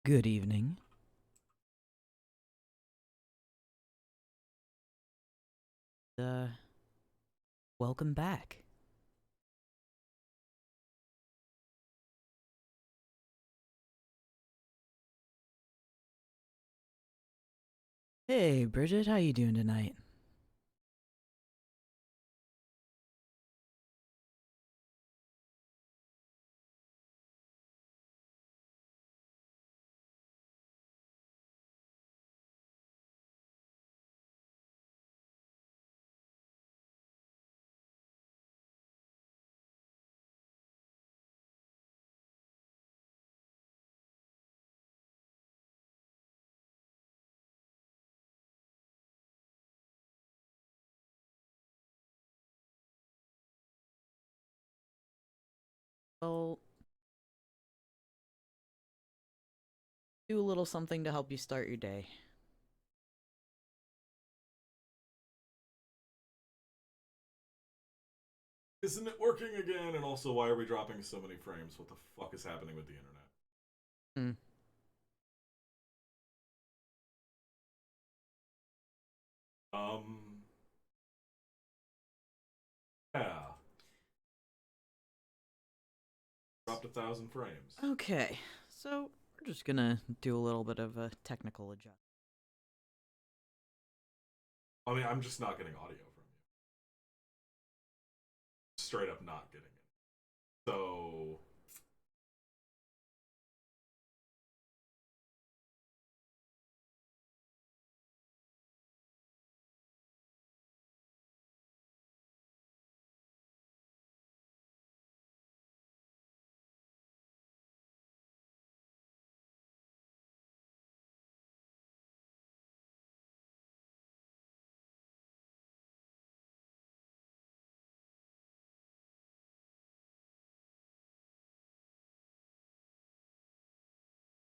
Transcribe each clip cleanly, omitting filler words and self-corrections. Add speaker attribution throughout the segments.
Speaker 1: Good evening. Uh, Welcome back. Hey, Bridget, how you doing tonight? Well, do a little something to help you start your day.
Speaker 2: Isn't it working again? And also, why are we dropping so many frames? What the fuck is happening with the internet?
Speaker 1: Hmm.
Speaker 2: Um, yeah, dropped 1,000 frames.
Speaker 1: Okay, so we're just gonna do a little bit of a technical adjustment.
Speaker 2: I mean, I'm just not getting audio from you. Straight up not getting it. So,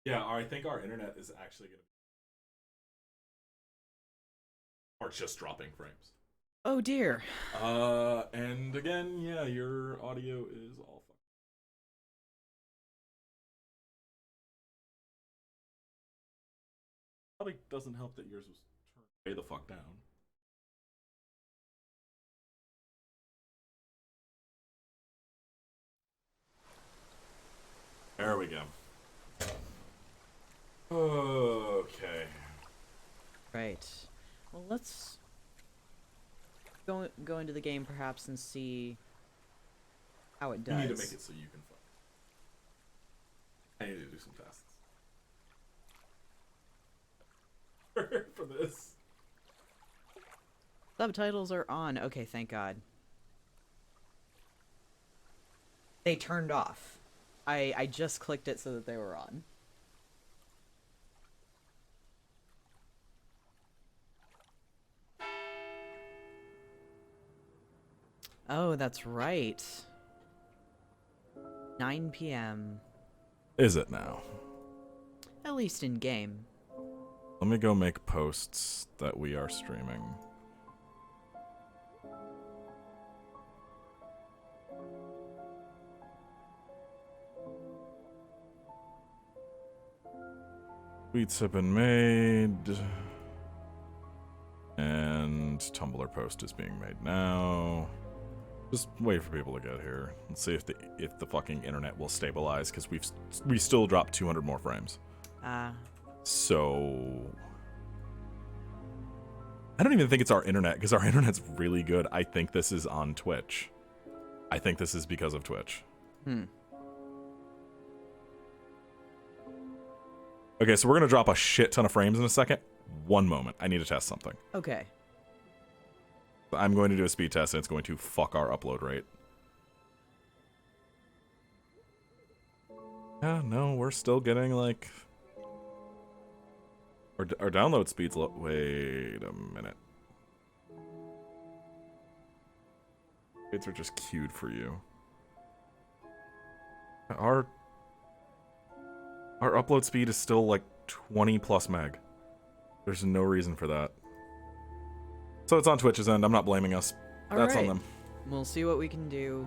Speaker 2: yeah, I think our internet is actually going to are just dropping frames.
Speaker 1: Oh dear.
Speaker 2: And again, yeah, your audio is all fucked. Probably doesn't help that yours was turned way the fuck down. There we go. Okay.
Speaker 1: Right. Well, let's go into the game perhaps and see how it
Speaker 2: You need to make
Speaker 1: does.
Speaker 2: it so you can fuck. I need to do some tests for this.
Speaker 1: Subtitles are on. Okay, thank God. They turned off. I just clicked it so that they were on. Oh, that's right. 9 p.m.
Speaker 2: Is it now?
Speaker 1: At least in game.
Speaker 2: Let me go make posts that we are streaming. Tweets have been made. And Tumblr post is being made now. Just wait for people to get here. Let's see if the fucking internet will stabilize, because we still dropped 200 more frames. So I don't even think it's our internet, because our internet's really good. I think this is on Twitch. I think this is because of Twitch. Okay, so we're gonna drop a shit ton of frames in a second. One moment, I need to test something.
Speaker 1: Okay.
Speaker 2: I'm going to do a speed test, and it's going to fuck our upload rate. Yeah, no, we're still getting, like... Our download speed's low. Wait a minute. Rates are just queued for you. Our upload speed is still, like, 20 plus meg. There's no reason for that. So it's on Twitch's end. I'm not blaming us. That's on them.
Speaker 1: We'll see what we can do.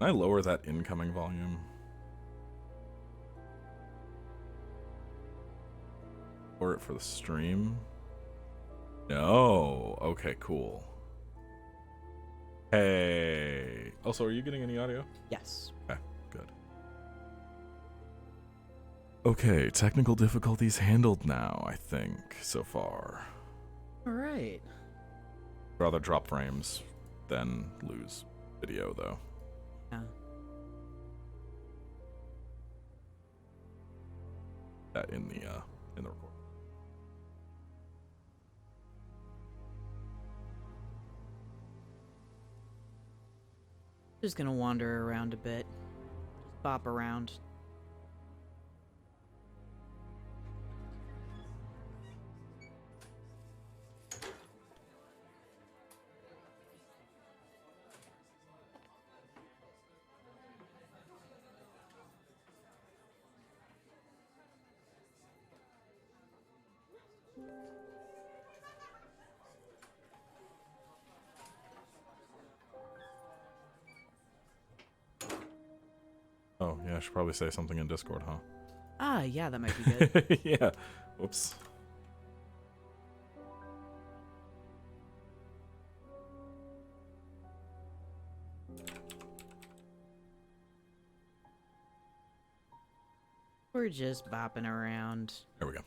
Speaker 2: Can I lower that incoming volume? Lower it for the stream? No. Okay, cool. Hey. Also, are you getting any audio?
Speaker 1: Yes.
Speaker 2: Okay, good. Okay, technical difficulties handled now, I think, so far.
Speaker 1: All right.
Speaker 2: Rather drop frames than lose video, though.
Speaker 1: Yeah.
Speaker 2: In the record.
Speaker 1: Just gonna wander around a bit. Just bop around.
Speaker 2: Oh, yeah, I should probably say something in Discord, huh?
Speaker 1: Ah, yeah, that might be good.
Speaker 2: Yeah. Whoops.
Speaker 1: We're just bopping around.
Speaker 2: There we go.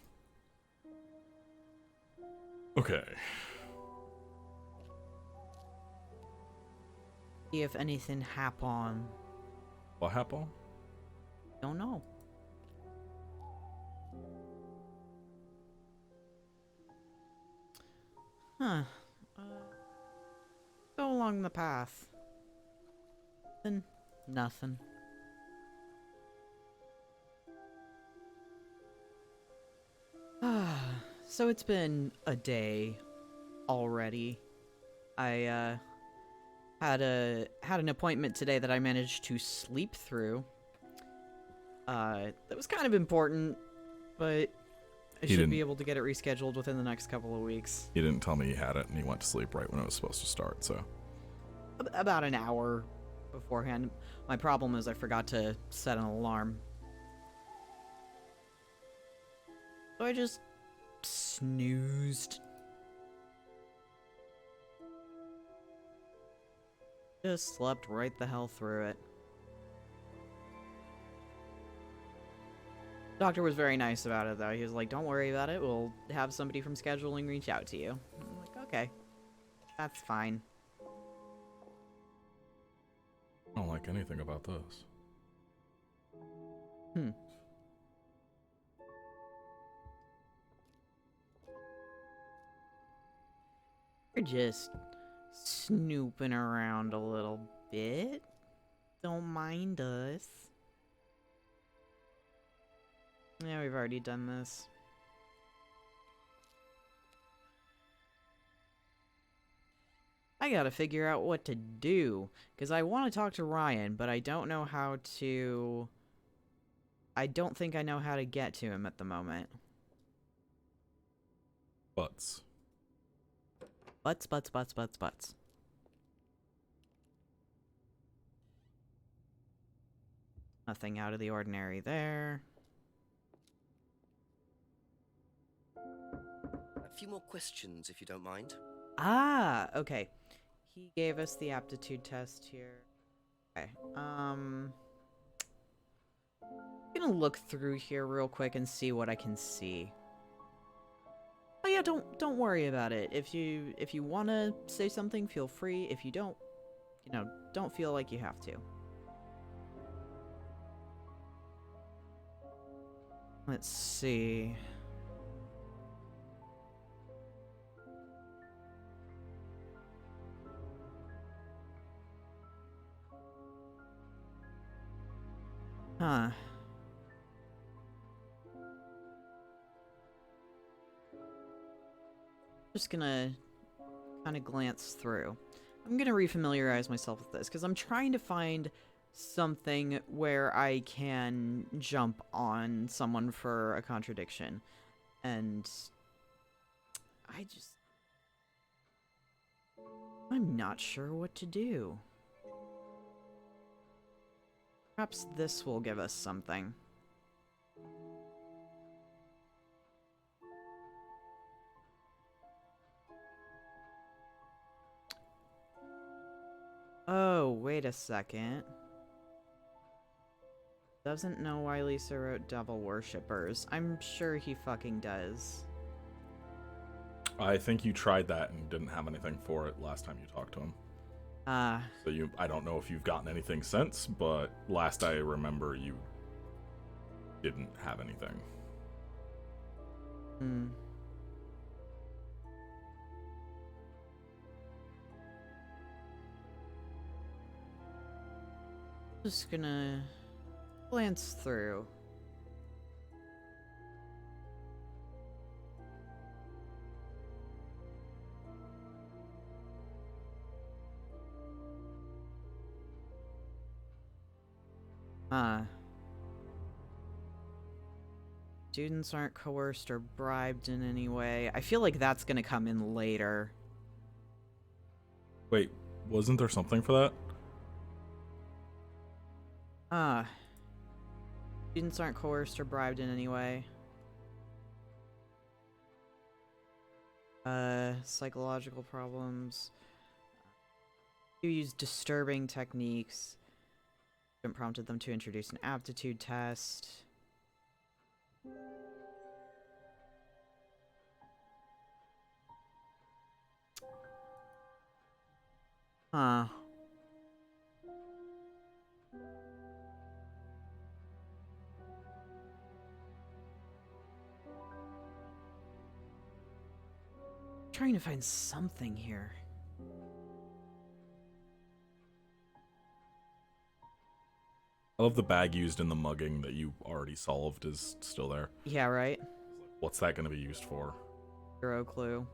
Speaker 2: Okay.
Speaker 1: See if anything happen.
Speaker 2: What happened?
Speaker 1: Don't know. Huh. Go along the path. Then nothing. So it's been a day already. I had an appointment today that I managed to sleep through. That was kind of important, but I should be able to get it rescheduled within the next couple of weeks.
Speaker 2: He didn't tell me he had it, and he went to sleep right when it was supposed to start, so.
Speaker 1: About an hour beforehand. My problem is I forgot to set an alarm. So I just snoozed. Just slept right the hell through it. Doctor was very nice about it, though. He was like, don't worry about it. We'll have somebody from scheduling reach out to you. I'm like, okay. That's fine.
Speaker 2: I don't like anything about this.
Speaker 1: We're just snooping around a little bit. Don't mind us. Yeah, we've already done this. I gotta figure out what to do, because I want to talk to Ryan, but I don't know how to... I don't think I know how to get to him at the moment.
Speaker 2: Butts.
Speaker 1: Butts. Nothing out of the ordinary there.
Speaker 3: A few more questions, if you don't mind.
Speaker 1: Ah, okay. He gave us the aptitude test here. Okay, I'm gonna look through here real quick and see what I can see. Oh yeah, don't worry about it. If you want to say something, feel free. If you don't, don't feel like you have to. Let's see. Huh. Just gonna kind of glance through. I'm gonna refamiliarize myself with this, because I'm trying to find something where I can jump on someone for a contradiction. And I'm not sure what to do. Perhaps this will give us something. Oh, wait a second. Doesn't know why Lisa wrote Devil Worshippers. I'm sure he fucking does.
Speaker 2: I think you tried that and didn't have anything for it last time you talked to him. So I don't know if you've gotten anything since, but last I remember you didn't have anything.
Speaker 1: Hmm. Just gonna glance through. Students aren't coerced or bribed in any way. I feel like that's gonna come in later.
Speaker 2: Wait, wasn't there something for that?
Speaker 1: Students aren't coerced or bribed in any way. Psychological problems. You use disturbing techniques. Student prompted them to introduce an aptitude test. Huh. Trying to find something here.
Speaker 2: I love the bag used in the mugging that you already solved is still there.
Speaker 1: Yeah, right?
Speaker 2: What's that going to be used for?
Speaker 1: Zero clue.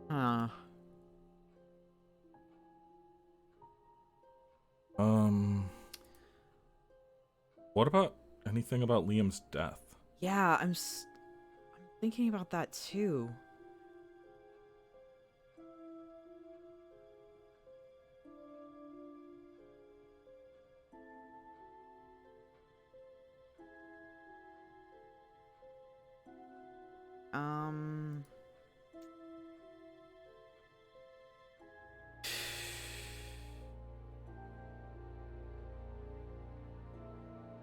Speaker 1: Huh.
Speaker 2: What about anything about Liam's death?
Speaker 1: Yeah, I'm thinking about that too.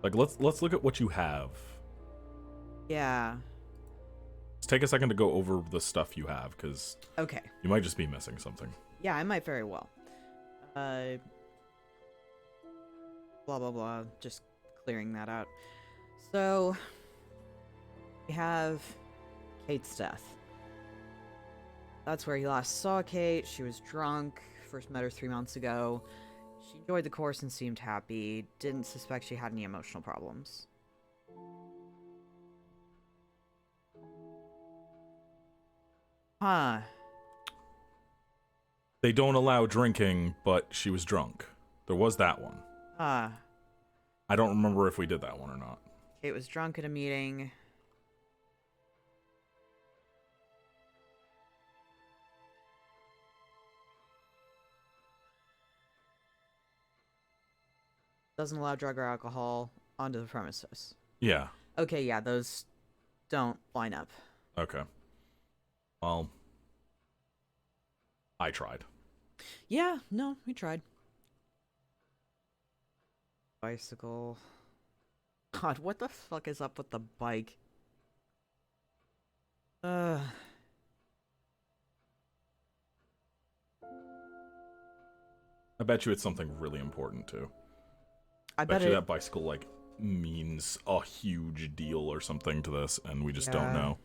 Speaker 2: Like, let's look at what you have.
Speaker 1: Yeah.
Speaker 2: Let's take a second to go over the stuff you have, because
Speaker 1: Okay.
Speaker 2: you might just be missing something.
Speaker 1: Yeah, I might very well. Blah, blah, blah. Just clearing that out. So, we have Kate's death. That's where he last saw Kate. She was drunk. First met her 3 months ago. She enjoyed the course and seemed happy. Didn't suspect she had any emotional problems. Huh.
Speaker 2: They don't allow drinking, but she was drunk. There was that one.
Speaker 1: Huh.
Speaker 2: I don't remember if we did that one or not.
Speaker 1: Kate was drunk at a meeting. Doesn't allow drug or alcohol onto the premises.
Speaker 2: Yeah.
Speaker 1: Okay, yeah, those don't line up.
Speaker 2: Okay. Well, I tried.
Speaker 1: Yeah, no, we tried. Bicycle. God, what the fuck is up with the bike? I
Speaker 2: bet you it's something really important too.
Speaker 1: bet
Speaker 2: Bet you
Speaker 1: it.
Speaker 2: that bicycle like means a huge deal or something to this, and we just don't
Speaker 1: Yeah.
Speaker 2: know.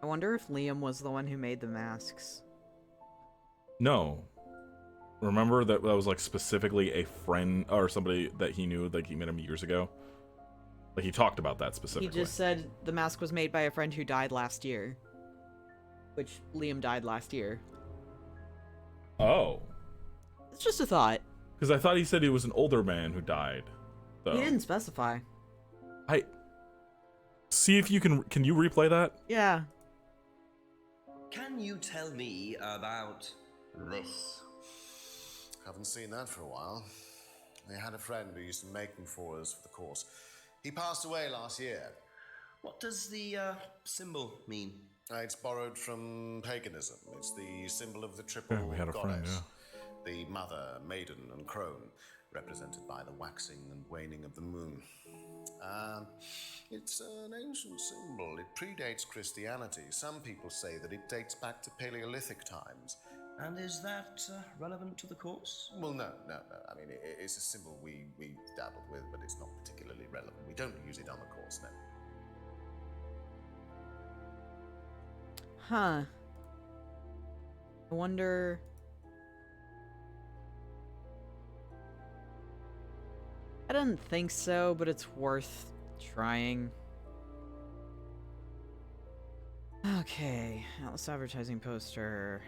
Speaker 1: I wonder if Liam was the one who made the masks.
Speaker 2: No. Remember that was like specifically a friend or somebody that he knew, like he met him years ago? Like he talked about that specifically.
Speaker 1: He just said the mask was made by a friend who died last year. Which Liam died last year.
Speaker 2: Oh.
Speaker 1: It's just a thought.
Speaker 2: Because I thought he said he was an older man who died. So
Speaker 1: He didn't specify.
Speaker 2: I see if you can you replay that?
Speaker 1: Yeah.
Speaker 3: Can you tell me about this?
Speaker 4: Haven't seen that for a while. They had a friend who used to make them for us for the course. He passed away last year.
Speaker 3: What does the symbol mean?
Speaker 4: It's borrowed from paganism. It's the symbol of the triple
Speaker 2: Yeah, we had a friend,
Speaker 4: goddess. The mother, maiden, and crone, represented by the waxing and waning of the moon. It's an ancient symbol. It predates Christianity. Some people say that it dates back to Paleolithic times.
Speaker 3: And is that relevant to the course?
Speaker 4: Well, no. I mean, it's a symbol we dabbled with, but it's not particularly relevant. We don't use it on the course, no.
Speaker 1: Huh. I wonder... I don't think so, but it's worth trying. Okay, Atlas advertising poster.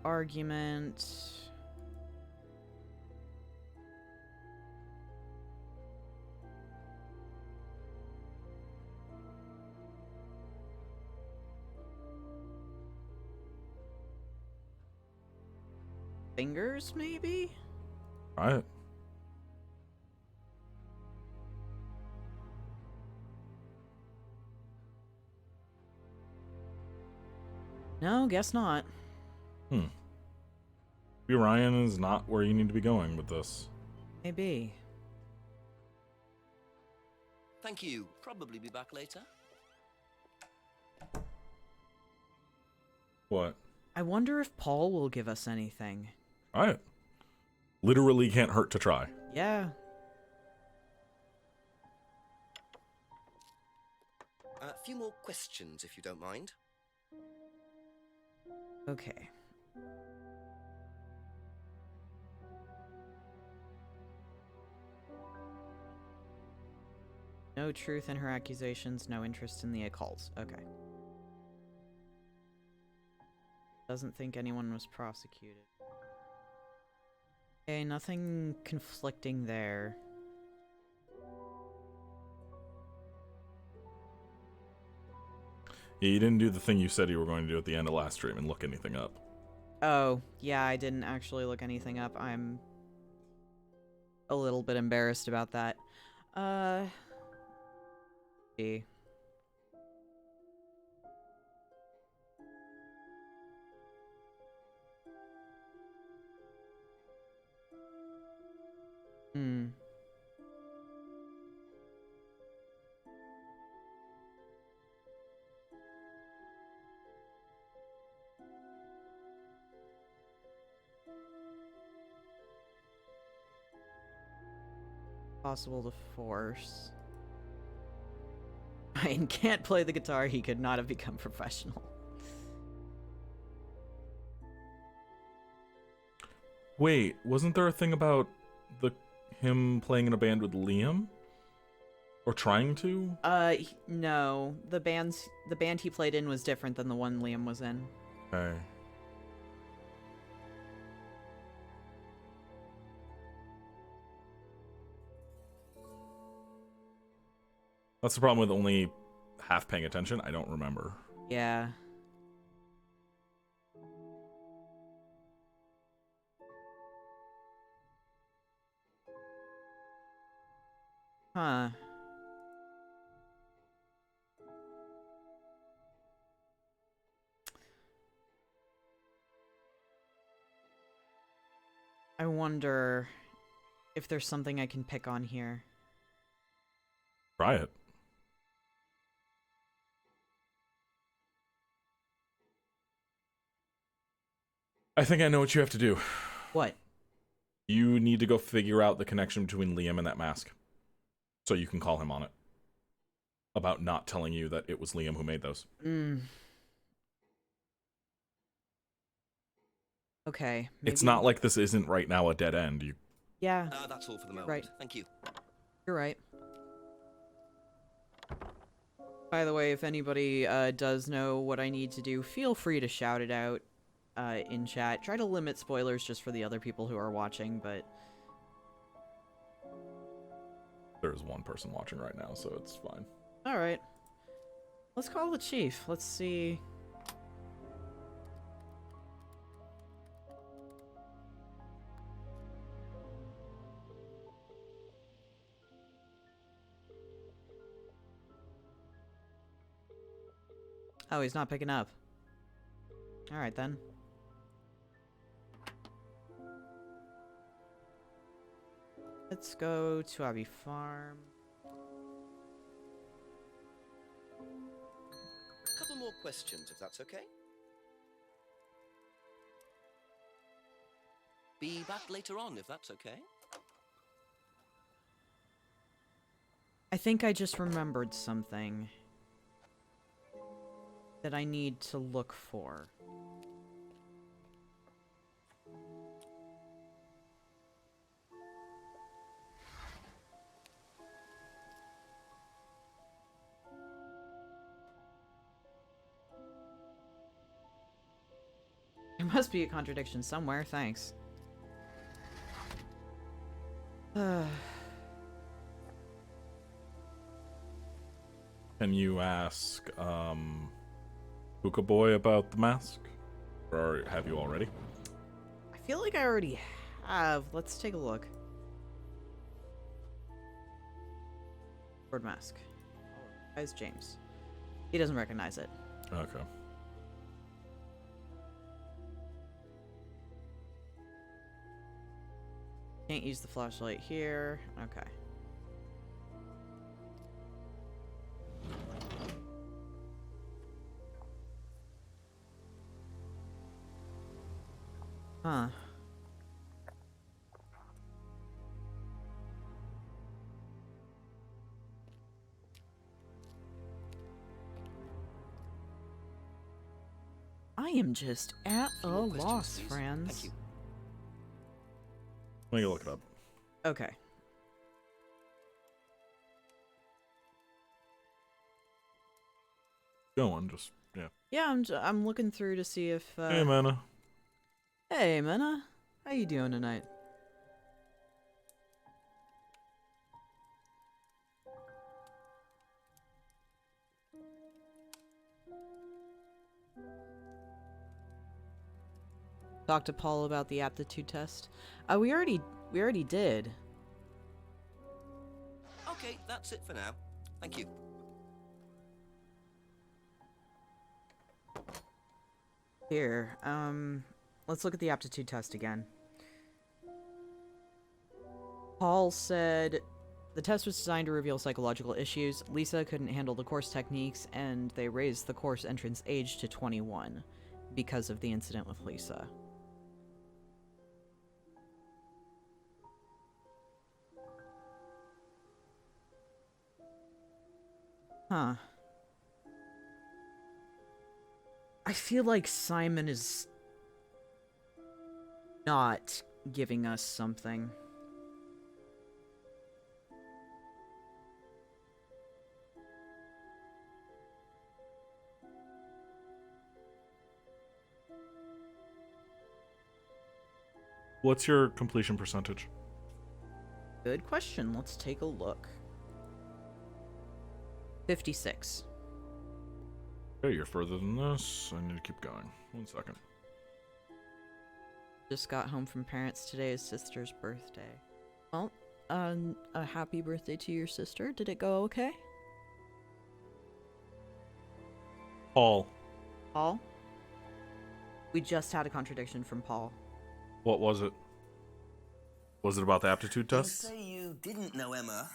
Speaker 1: Argument. Fingers, maybe?
Speaker 2: Try it.
Speaker 1: No, guess not.
Speaker 2: Maybe Ryan is not where you need to be going with this.
Speaker 1: Maybe.
Speaker 3: Thank you. Probably be back later.
Speaker 2: What?
Speaker 1: I wonder if Paul will give us anything.
Speaker 2: Try it. Literally can't hurt to try.
Speaker 1: Yeah.
Speaker 3: A few more questions, if you don't mind.
Speaker 1: Okay. No truth in her accusations, no interest in the occult. Okay. Doesn't think anyone was prosecuted. Okay, nothing conflicting there.
Speaker 2: Yeah, you didn't do the thing you said you were going to do at the end of last stream and look anything up.
Speaker 1: Oh, yeah, I didn't actually look anything up. I'm a little bit embarrassed about that. See. Possible to force. Ryan can't play the guitar, he could not have become professional.
Speaker 2: Wait, wasn't there a thing about him playing in a band with Liam? Or trying to?
Speaker 1: No. The band he played in was different than the one Liam was in.
Speaker 2: Okay. That's the problem with only half paying attention. I don't remember.
Speaker 1: Yeah. Huh. I wonder if there's something I can pick on here.
Speaker 2: Try it. I think I know what you have to do.
Speaker 1: What?
Speaker 2: You need to go figure out the connection between Liam and that mask. So you can call him on it. About not telling you that it was Liam who made those.
Speaker 1: Okay.
Speaker 2: It's not like this isn't right now a dead end.
Speaker 1: Yeah.
Speaker 3: That's all for the moment.
Speaker 1: Right.
Speaker 3: Thank you.
Speaker 1: You're right. By the way, if anybody does know what I need to do, feel free to shout it out. in chat. Try to limit spoilers just for the other people who are watching, but...
Speaker 2: There's one person watching right now, so it's fine.
Speaker 1: Alright. Let's call the chief. Let's see... Oh, he's not picking up. Alright then. Let's go to Abbey Farm.
Speaker 3: A couple more questions, if that's okay. Be back later on, if that's okay.
Speaker 1: I think I just remembered something that I need to look for. There must be a contradiction somewhere, thanks.
Speaker 2: Can you ask, Hookah Boy about the mask? Or have you already?
Speaker 1: I feel like I already have. Let's take a look. Word mask. Guys, James. He doesn't recognize it.
Speaker 2: Okay.
Speaker 1: Can't use the flashlight here. Okay. Huh. I am just at a
Speaker 3: Few more questions,
Speaker 1: loss,
Speaker 3: please.
Speaker 1: friends.
Speaker 3: Thank you.
Speaker 2: Let me look it up.
Speaker 1: Okay.
Speaker 2: Go on, just, yeah.
Speaker 1: Yeah, I'm looking through to see if,
Speaker 2: Hey, Mana.
Speaker 1: Hey, Minna. How you doing tonight? Talk to Paul about the aptitude test. We already did.
Speaker 3: Okay, that's it for now. Thank you.
Speaker 1: Here, let's look at the aptitude test again. Paul said the test was designed to reveal psychological issues. Lisa couldn't handle the course techniques, and they raised the course entrance age to 21 because of the incident with Lisa. Huh. I feel like Simon is not giving us something.
Speaker 2: What's your completion percentage?
Speaker 1: Good question. Let's take a look. 56.
Speaker 2: Okay, you're further than this. I need to keep going. 1 second.
Speaker 1: Just got home from parents today. His sister's birthday. Well, a happy birthday to your sister. Did it go okay?
Speaker 2: Paul,
Speaker 1: Paul? We just had a contradiction from Paul.
Speaker 2: what was it? Was it about the aptitude
Speaker 3: You
Speaker 2: test?
Speaker 3: say you didn't know Emma,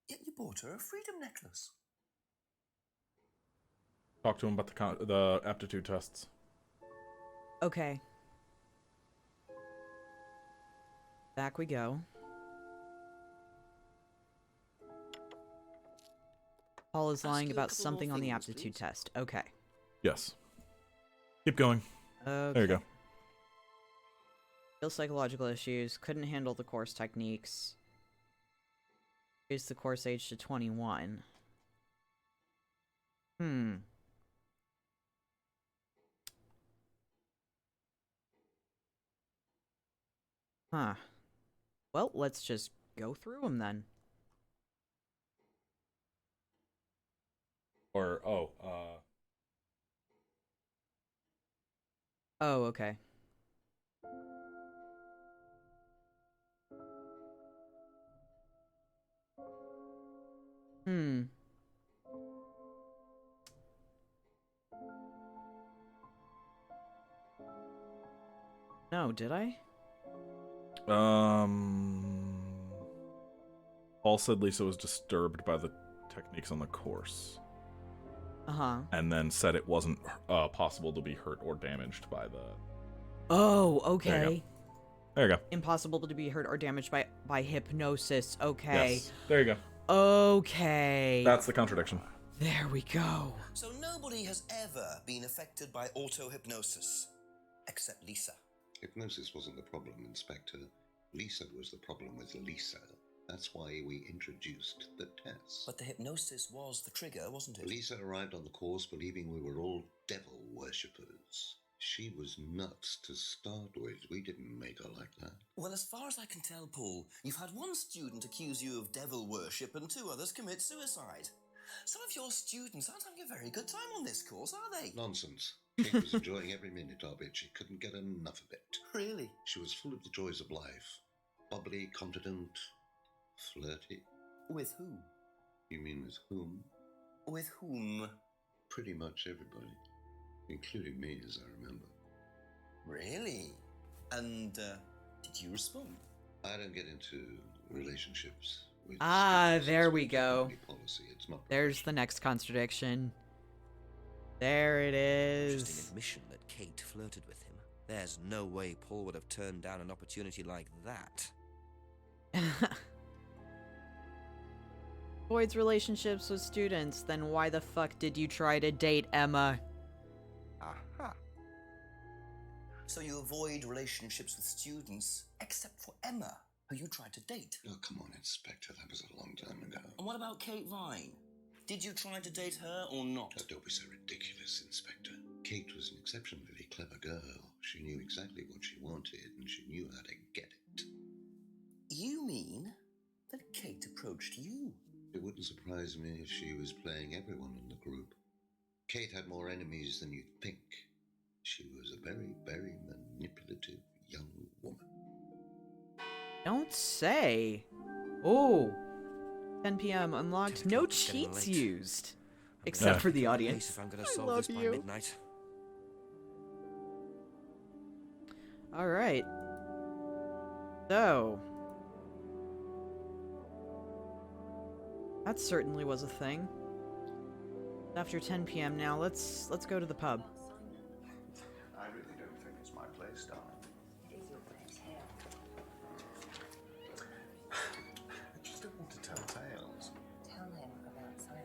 Speaker 3: yet you bought her a freedom necklace.
Speaker 2: Talk to him about the aptitude tests.
Speaker 1: Okay. Back we go. Paul is
Speaker 3: Ask
Speaker 1: lying
Speaker 3: you a
Speaker 1: about
Speaker 3: couple
Speaker 1: something
Speaker 3: more
Speaker 1: on the
Speaker 3: things,
Speaker 1: aptitude
Speaker 3: please.
Speaker 1: test. Okay.
Speaker 2: Yes. Keep going.
Speaker 1: Okay.
Speaker 2: There you go.
Speaker 1: Real psychological issues. Couldn't handle the course techniques. Raised the course age to 21. Huh. Well, let's just go through them then.
Speaker 2: Or,
Speaker 1: Oh, okay. Hmm. No, did I?
Speaker 2: Paul said Lisa was disturbed by the techniques on the course.
Speaker 1: Uh-huh.
Speaker 2: And then said it wasn't possible to be hurt or damaged by the...
Speaker 1: Oh, okay.
Speaker 2: There you go.
Speaker 1: Impossible to be hurt or damaged by hypnosis. Okay.
Speaker 2: Yes. There you go.
Speaker 1: Okay.
Speaker 2: That's the contradiction.
Speaker 1: There we go.
Speaker 3: So nobody has ever been affected by auto-hypnosis, except Lisa.
Speaker 5: Hypnosis wasn't the problem, Inspector. Lisa was the problem with Lisa. That's why we introduced the test.
Speaker 3: But the hypnosis was the trigger, wasn't it?
Speaker 5: Lisa arrived on the course believing we were all devil worshippers. She was nuts to start with. We didn't make her like that.
Speaker 3: Well, as far as I can tell, Paul, you've had one student accuse you of devil worship and 2 others commit suicide. Some of your students aren't having a very good time on this course, are they?
Speaker 5: Nonsense. Kate was enjoying every minute of it. She couldn't get enough of it.
Speaker 3: Really?
Speaker 5: She was full of the joys of life. Bubbly, confident, flirty.
Speaker 3: With who?
Speaker 5: You mean with whom?
Speaker 3: With whom?
Speaker 5: Pretty much everybody. Including me, as I remember.
Speaker 3: Really? And, did you respond?
Speaker 5: I don't get into relationships with students.
Speaker 1: There
Speaker 5: It's
Speaker 1: we
Speaker 5: my
Speaker 1: go.
Speaker 5: company policy. It's not
Speaker 1: There's the next contradiction. There it
Speaker 6: Interesting
Speaker 1: is.
Speaker 6: admission that Kate flirted with him. There's no way Paul would have turned down an opportunity like that.
Speaker 1: Avoids relationships with students, then why the fuck did you try to date Emma?
Speaker 6: Aha.
Speaker 3: So you avoid relationships with students, except for Emma, who you tried to date.
Speaker 5: Oh, come on, Inspector. That was a long time ago.
Speaker 3: And what about Kate Vine? Did you try to date her or not?
Speaker 5: Oh, don't be so ridiculous, Inspector. Kate was an exceptionally clever girl. She knew exactly what she wanted, and she knew how to get it.
Speaker 3: You mean that Kate approached you?
Speaker 5: It wouldn't surprise me if she was playing everyone in the group. Kate had more enemies than you'd think. She was a very, very manipulative young woman.
Speaker 1: Don't say. Oh. 10 p.m. unlocked.
Speaker 6: 10
Speaker 1: No
Speaker 6: o'clock is getting
Speaker 1: cheats
Speaker 6: late.
Speaker 1: used.
Speaker 6: I'm
Speaker 1: Except
Speaker 6: gonna
Speaker 1: for the
Speaker 6: get a
Speaker 1: audience.
Speaker 6: pace if I'm gonna
Speaker 1: I
Speaker 6: solve
Speaker 1: love
Speaker 6: this by
Speaker 1: you.
Speaker 6: midnight.
Speaker 1: Alright. So. That certainly was a thing. After 10 p.m. now, let's go to the pub.
Speaker 5: I really don't think it's my place, darling.
Speaker 7: It is your place here.
Speaker 5: I just don't want to tell tales.
Speaker 7: Tell him about Simon.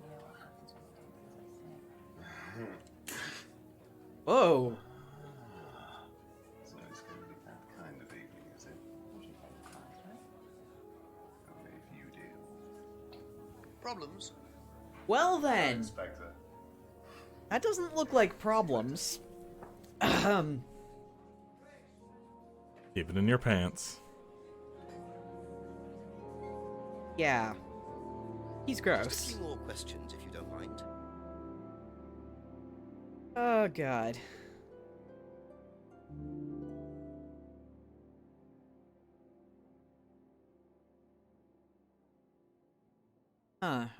Speaker 7: You know what happens when you don't do as I say.
Speaker 1: Whoa.
Speaker 5: So it's going to be that kind of evening, is it?
Speaker 7: What do you think, class, right?
Speaker 5: Only if you do.
Speaker 3: Problems?
Speaker 1: Well then.
Speaker 5: Inspector.
Speaker 1: That doesn't look like problems.
Speaker 2: Keep it in your pants.
Speaker 1: Yeah. He's
Speaker 6: Just a
Speaker 1: gross.
Speaker 6: few more questions, if you don't mind.
Speaker 1: Oh god.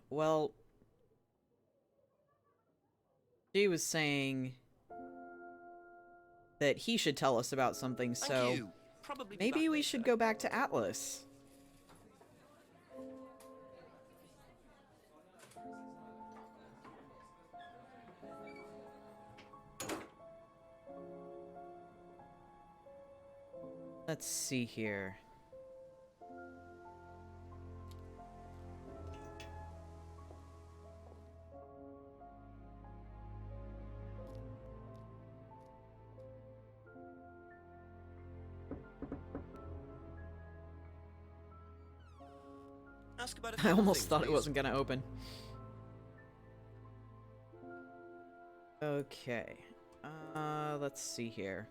Speaker 1: Well, she was saying that he should tell us about something,
Speaker 6: Thank
Speaker 1: so
Speaker 6: you. Probably be
Speaker 1: maybe
Speaker 6: back
Speaker 1: we
Speaker 6: later.
Speaker 1: should go back to Atlas. Let's see here.
Speaker 6: Ask about a
Speaker 1: I
Speaker 6: few
Speaker 1: almost
Speaker 6: things,
Speaker 1: thought it
Speaker 6: please.
Speaker 1: wasn't gonna open. Okay. Let's see here.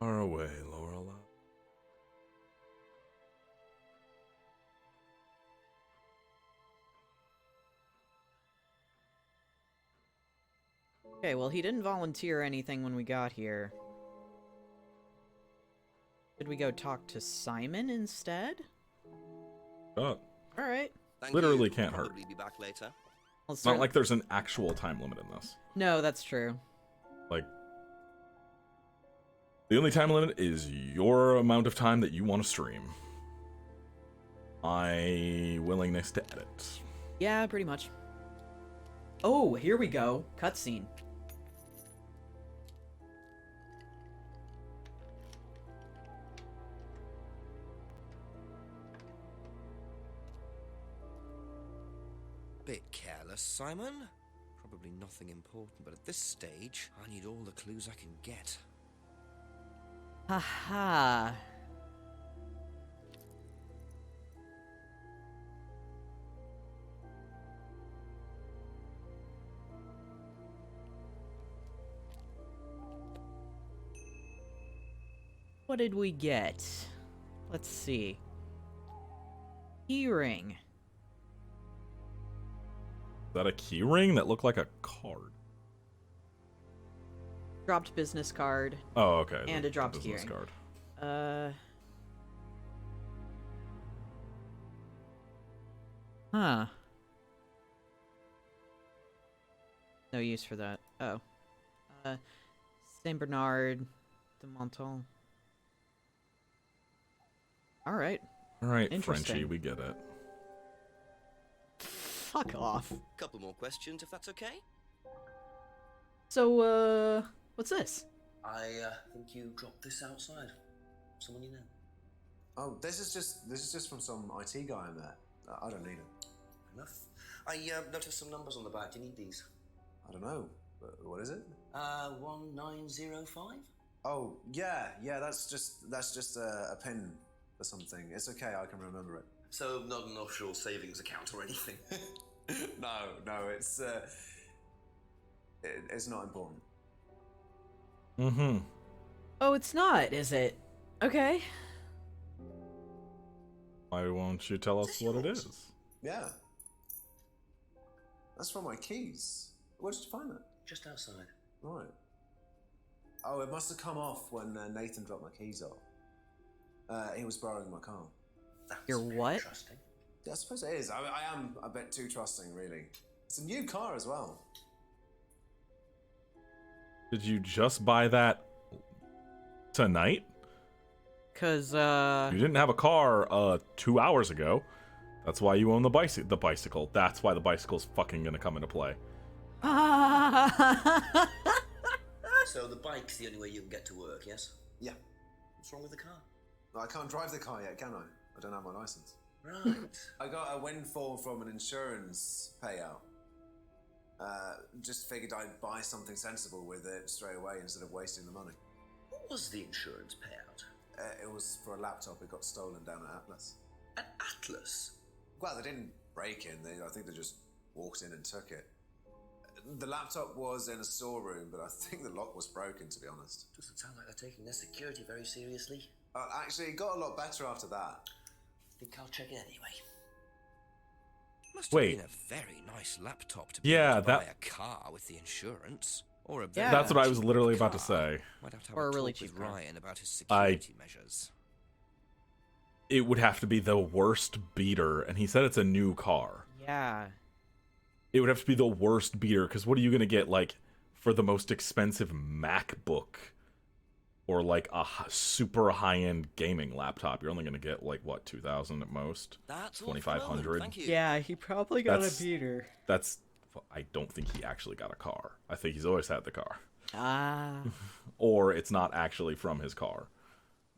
Speaker 2: Far away, Lorelei.
Speaker 1: Okay, well, he didn't volunteer anything when we got here. Should we go talk to Simon instead?
Speaker 2: Oh,
Speaker 1: Alright.
Speaker 6: Thank
Speaker 2: Literally
Speaker 6: you.
Speaker 2: can't hurt.
Speaker 6: Probably be back later.
Speaker 1: Well,
Speaker 2: it's not like there's an actual time limit in this.
Speaker 1: No, that's true.
Speaker 2: Like, the only time limit is your amount of time that you want to stream. My willingness to edit.
Speaker 1: Yeah, pretty much. Oh, here we go. Cutscene.
Speaker 6: Bit careless, Simon. Probably nothing important, but at this stage, I need all the clues I can get.
Speaker 1: Haha. What did we get? Let's see. Keyring.
Speaker 2: Is that a key ring that looked like a card?
Speaker 1: Dropped business card.
Speaker 2: Oh, okay.
Speaker 1: And a dropped
Speaker 2: business
Speaker 1: keyring.
Speaker 2: card.
Speaker 1: Huh. No use for that. Oh. Saint Bernard. De Montal. Alright.
Speaker 2: All right,
Speaker 1: Interesting.
Speaker 2: Frenchie, we get it.
Speaker 1: Fuck off.
Speaker 3: Couple more questions, if that's okay.
Speaker 1: So, what's this?
Speaker 3: I think you dropped this outside. Someone you know.
Speaker 4: Oh, this is just from some IT guy I met. I don't need it.
Speaker 3: Enough. I noticed some numbers on the back. Do you need these?
Speaker 4: I don't know. What is it?
Speaker 3: 1905?
Speaker 4: Oh, yeah. That's just a pin or something. It's okay. I can remember it.
Speaker 3: So not an offshore savings account or anything.
Speaker 4: No. It's not important.
Speaker 2: Mm-hmm.
Speaker 1: Oh, it's not, is it? Okay.
Speaker 2: Why won't you tell us what it is?
Speaker 4: Yeah. That's from my keys. Where did you find that?
Speaker 3: Just outside.
Speaker 4: Right. Oh, it must have come off when Nathan dropped my keys off. He was borrowing my car.
Speaker 3: That's
Speaker 1: You're
Speaker 3: very
Speaker 1: what?
Speaker 3: Trusting.
Speaker 4: Yeah, I suppose it is. I am a bit too trusting, really. It's a new car as well.
Speaker 2: Did you just buy that tonight?
Speaker 1: Cause,
Speaker 2: You didn't have a car 2 hours ago. That's why you own the bicycle. That's why the bicycle's fucking gonna come into play.
Speaker 3: So the bike's the only way you can get to work, yes?
Speaker 4: Yeah.
Speaker 3: What's wrong with the car?
Speaker 4: I can't drive the car yet, can I? I don't have my license.
Speaker 3: Right.
Speaker 4: I got a windfall from an insurance payout. Just figured I'd buy something sensible with it straight away instead of wasting the money.
Speaker 3: What was the insurance payout?
Speaker 4: It was for a laptop. It got stolen down at Atlas.
Speaker 3: At Atlas?
Speaker 4: Well, they didn't break in. I think they just walked in and took it. The laptop was in a storeroom, but I think the lock was broken, to be honest.
Speaker 3: Doesn't sound like they're taking their security very seriously.
Speaker 4: Actually, it got a lot better after that.
Speaker 3: Think I'll check it anyway.
Speaker 6: Must
Speaker 2: Wait.
Speaker 6: have been a very nice laptop to be
Speaker 2: Yeah,
Speaker 6: able to buy
Speaker 2: that-
Speaker 6: a car with the insurance. Or a
Speaker 1: Yeah.
Speaker 2: That's what I was
Speaker 6: cheap
Speaker 2: literally about to
Speaker 6: car.
Speaker 2: say.
Speaker 6: Might have to have
Speaker 1: Or a
Speaker 6: a
Speaker 1: really
Speaker 6: talk with
Speaker 1: cheap car.
Speaker 6: Ryan about his security measures.
Speaker 2: It would have to be the worst beater, and he said it's a new car.
Speaker 1: yeah.
Speaker 2: It would have to be the worst beater, because what are you gonna get, like, for the most expensive MacBook? Or, like, a super high-end gaming laptop? You're only gonna get, like, what, 2,000 at most?
Speaker 3: That's all for the
Speaker 2: 2,500.
Speaker 3: moment, Thank you.
Speaker 1: Yeah, he probably got
Speaker 2: That's-
Speaker 1: a beater.
Speaker 2: That's... I don't think he actually got a car. I think he's always had the car.
Speaker 1: Ah.
Speaker 2: Or it's not actually from his car.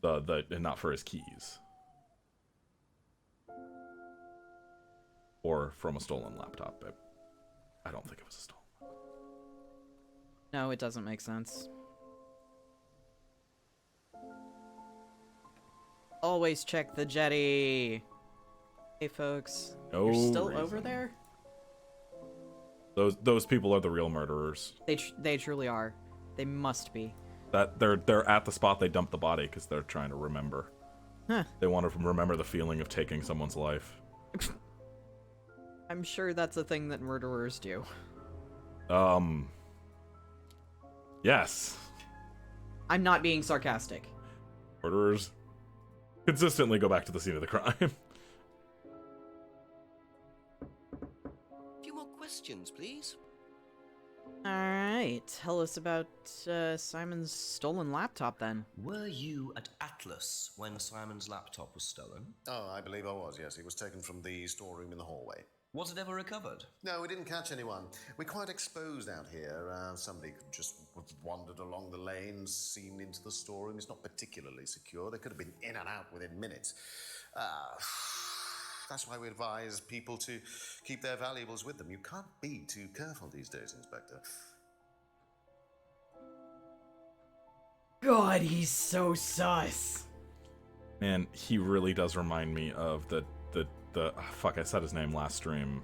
Speaker 2: And not for his keys. Or from a stolen laptop, but I don't think it was a stolen.
Speaker 1: No, it doesn't make sense. Always check the jetty. Hey, folks.
Speaker 2: No
Speaker 1: You're still
Speaker 2: reason.
Speaker 1: over there?
Speaker 2: Those people are the real murderers.
Speaker 1: They truly are. They must be.
Speaker 2: That they're at the spot they dumped the body because they're trying to remember.
Speaker 1: Huh.
Speaker 2: They want to remember the feeling of taking someone's life.
Speaker 1: I'm sure that's a thing that murderers do.
Speaker 2: Yes.
Speaker 1: I'm not being sarcastic.
Speaker 2: Murderers consistently go back to the scene of the crime.
Speaker 6: A few more questions, please.
Speaker 1: Alright, tell us about Simon's stolen laptop then.
Speaker 3: Were you at Atlas when Simon's laptop was stolen?
Speaker 8: Oh, I believe I was, yes. It was taken from the storeroom in the hallway.
Speaker 3: Was it ever recovered?
Speaker 8: No, we didn't catch anyone. We're quite exposed out here. Somebody could just have wandered along the lanes, seen into the storeroom. It's not particularly secure. They could have been in and out within minutes. That's why we advise people to keep their valuables with them. You can't be too careful these days, Inspector.
Speaker 1: God, he's so sus.
Speaker 2: Man, he really does remind me of the fuck, I said his name last stream.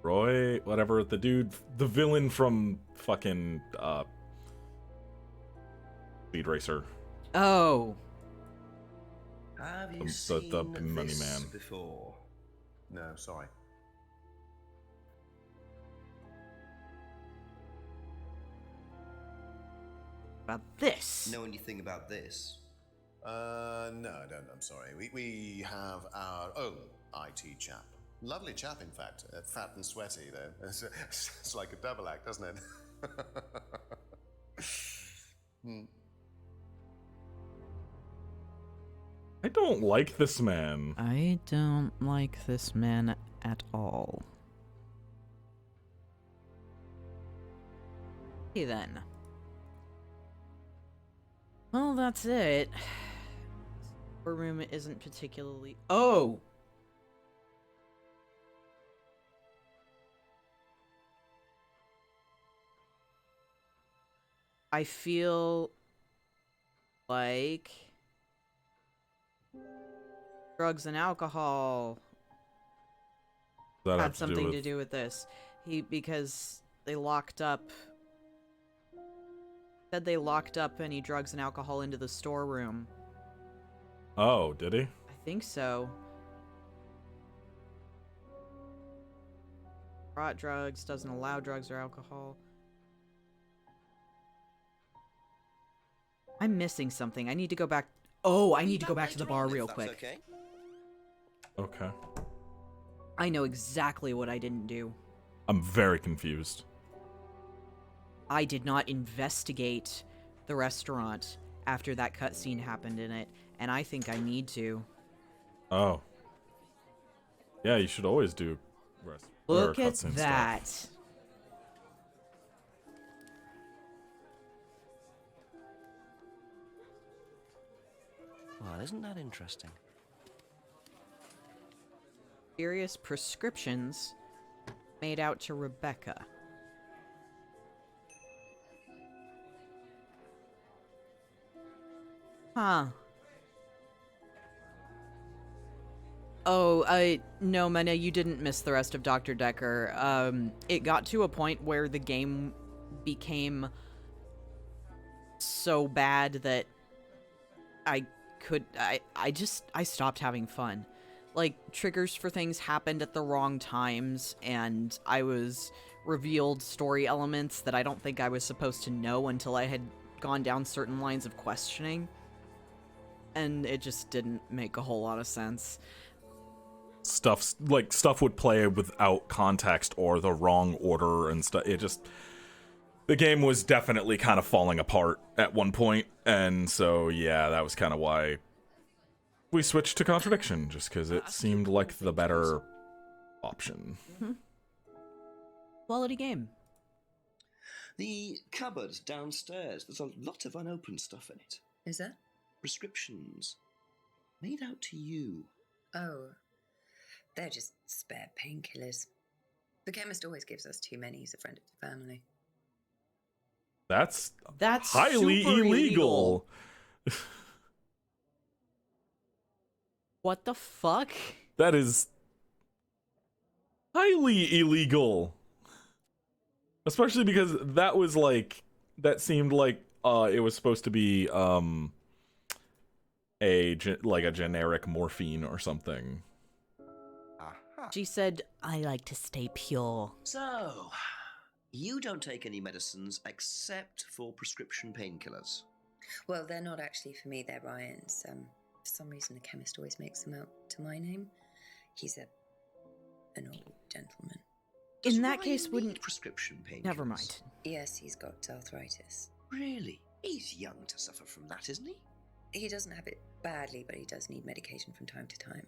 Speaker 2: Roy, whatever, the dude, the villain from fucking Speed Racer.
Speaker 1: Oh.
Speaker 3: Have you
Speaker 2: The
Speaker 3: seen
Speaker 2: money
Speaker 3: this
Speaker 2: man.
Speaker 3: before?
Speaker 8: No, sorry.
Speaker 1: About this.
Speaker 3: Know anything about this?
Speaker 8: No, I don't. I'm sorry. We have our own IT chap. Lovely chap, in fact. Fat and sweaty, though. It's like a double act, doesn't it?
Speaker 2: I don't like this man.
Speaker 1: I don't like this man at all. Okay then. Well, that's it. Our room isn't particularly... Oh! I feel like drugs and alcohol
Speaker 2: That
Speaker 1: had something to do with this. Because they locked up... Said they locked up any drugs and alcohol into the storeroom.
Speaker 2: Oh, did he?
Speaker 1: I think so. Brought drugs, doesn't allow drugs or alcohol. I'm missing something. I need to go back. Oh, I need to go back to the bar real quick.
Speaker 6: Okay.
Speaker 2: Okay.
Speaker 1: I know exactly what I didn't do.
Speaker 2: I'm very confused.
Speaker 1: I did not investigate the restaurant after that cutscene happened in it, and I think I need to.
Speaker 2: Oh. Yeah, you should always do
Speaker 1: Look at
Speaker 2: cutscene
Speaker 1: that.
Speaker 2: stuff.
Speaker 6: Well, isn't that interesting?
Speaker 1: Serious prescriptions made out to Rebecca. Huh. Oh, no, Mena, you didn't miss the rest of Dr. Decker. It got to a point where the game became so bad that I stopped having fun. Like, triggers for things happened at the wrong times, and I was revealed story elements that I don't think I was supposed to know until I had gone down certain lines of questioning. And it just didn't make a whole lot of sense.
Speaker 2: Stuff would play without context or the wrong order and stuff. The game was definitely kind of falling apart at one point, and so yeah, that was kind of why we switched to Contradiction, just because it seemed like the better option.
Speaker 1: Mm-hmm. Quality game.
Speaker 3: The cupboard downstairs, there's a lot of unopened stuff in it.
Speaker 7: Is there?
Speaker 3: Prescriptions. Made out to you.
Speaker 7: Oh, they're just spare painkillers. The chemist always gives us too many. He's a friend of the family.
Speaker 2: That's
Speaker 1: super
Speaker 2: highly illegal.
Speaker 1: What the fuck?
Speaker 2: That is highly illegal. Especially because that seemed like It was supposed to be a generic morphine or something.
Speaker 6: Aha.
Speaker 1: She said, I like to stay pure.
Speaker 3: So, you don't take any medicines except for prescription painkillers.
Speaker 7: Well, they're not actually for me, they're Ryan's. For some reason, the chemist always makes them out to my name. He's an old gentleman.
Speaker 3: Does
Speaker 1: In that
Speaker 3: Ryan
Speaker 1: case,
Speaker 3: need
Speaker 1: wouldn't...
Speaker 3: prescription painkillers?
Speaker 1: Never mind.
Speaker 7: Yes, he's got arthritis.
Speaker 3: Really? He's young to suffer from that, isn't he?
Speaker 7: He doesn't have it badly, but he does need medication from time to time.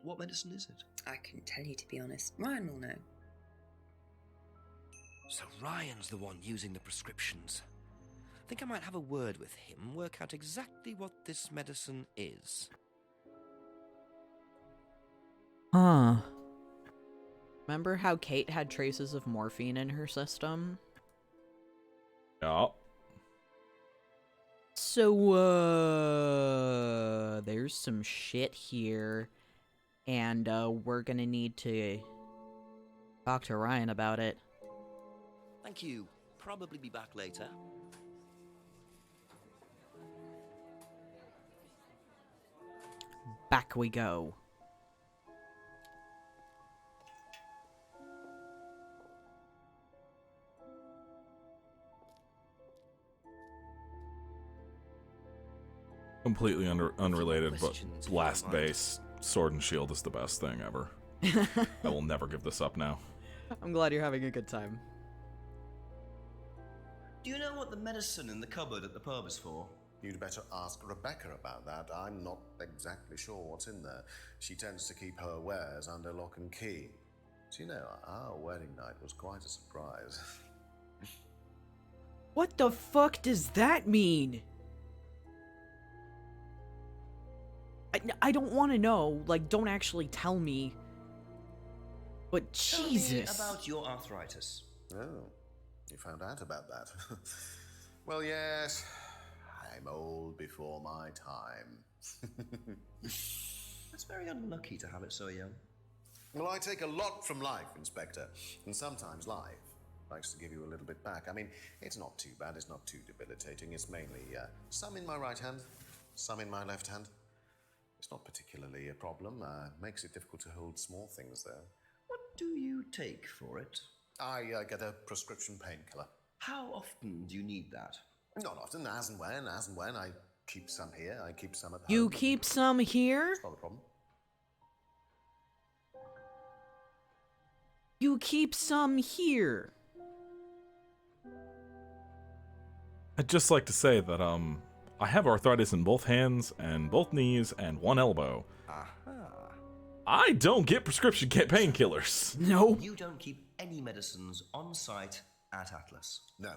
Speaker 3: What medicine is it?
Speaker 7: I couldn't tell you, to be honest. Ryan will know.
Speaker 6: So Ryan's the one using the prescriptions. I think I might have a word with him, work out exactly what this medicine is.
Speaker 1: Huh. Remember how Kate had traces of morphine in her system?
Speaker 2: Yeah.
Speaker 1: So, there's some shit here, and, we're gonna need to talk to Ryan about it.
Speaker 3: Thank you. Probably be back later.
Speaker 1: Back we go.
Speaker 2: Completely unrelated, but
Speaker 6: Questions,
Speaker 2: blast
Speaker 6: if you don't mind.
Speaker 2: base, sword and shield is the best thing ever. I will never give this up now.
Speaker 1: I'm glad you're having a good time.
Speaker 3: Do you know what the medicine in the cupboard at the pub is for?
Speaker 8: You'd better ask Rebecca about that. I'm not exactly sure what's in there. She tends to keep her wares under lock and key. Do you know, our wedding night was quite a surprise.
Speaker 1: What the fuck does that mean? I don't want to know. Like, don't actually tell me. But Jesus.
Speaker 3: Tell me about your arthritis.
Speaker 8: Oh, you found out about that. Well, yes, I'm old before my time.
Speaker 3: It's very unlucky to have it so young.
Speaker 8: Well, I take a lot from life, Inspector, and sometimes life likes to give you a little bit back. I mean, it's not too bad, it's not too debilitating. It's mainly some in my right hand, some in my left hand. It's not particularly a problem. Makes it difficult to hold small things, though.
Speaker 3: What do you take for it?
Speaker 8: I get a prescription painkiller.
Speaker 3: How often do you need that?
Speaker 8: Not often, as and when. I keep some here, I keep some at home.
Speaker 1: You keep some here?
Speaker 8: It's not a problem.
Speaker 1: You keep some here.
Speaker 2: I'd just like to say that, I have arthritis in both hands and both knees and one elbow.
Speaker 6: Aha.
Speaker 2: I don't get prescription painkillers.
Speaker 1: No.
Speaker 3: You don't keep any medicines on site at Atlas,
Speaker 8: No.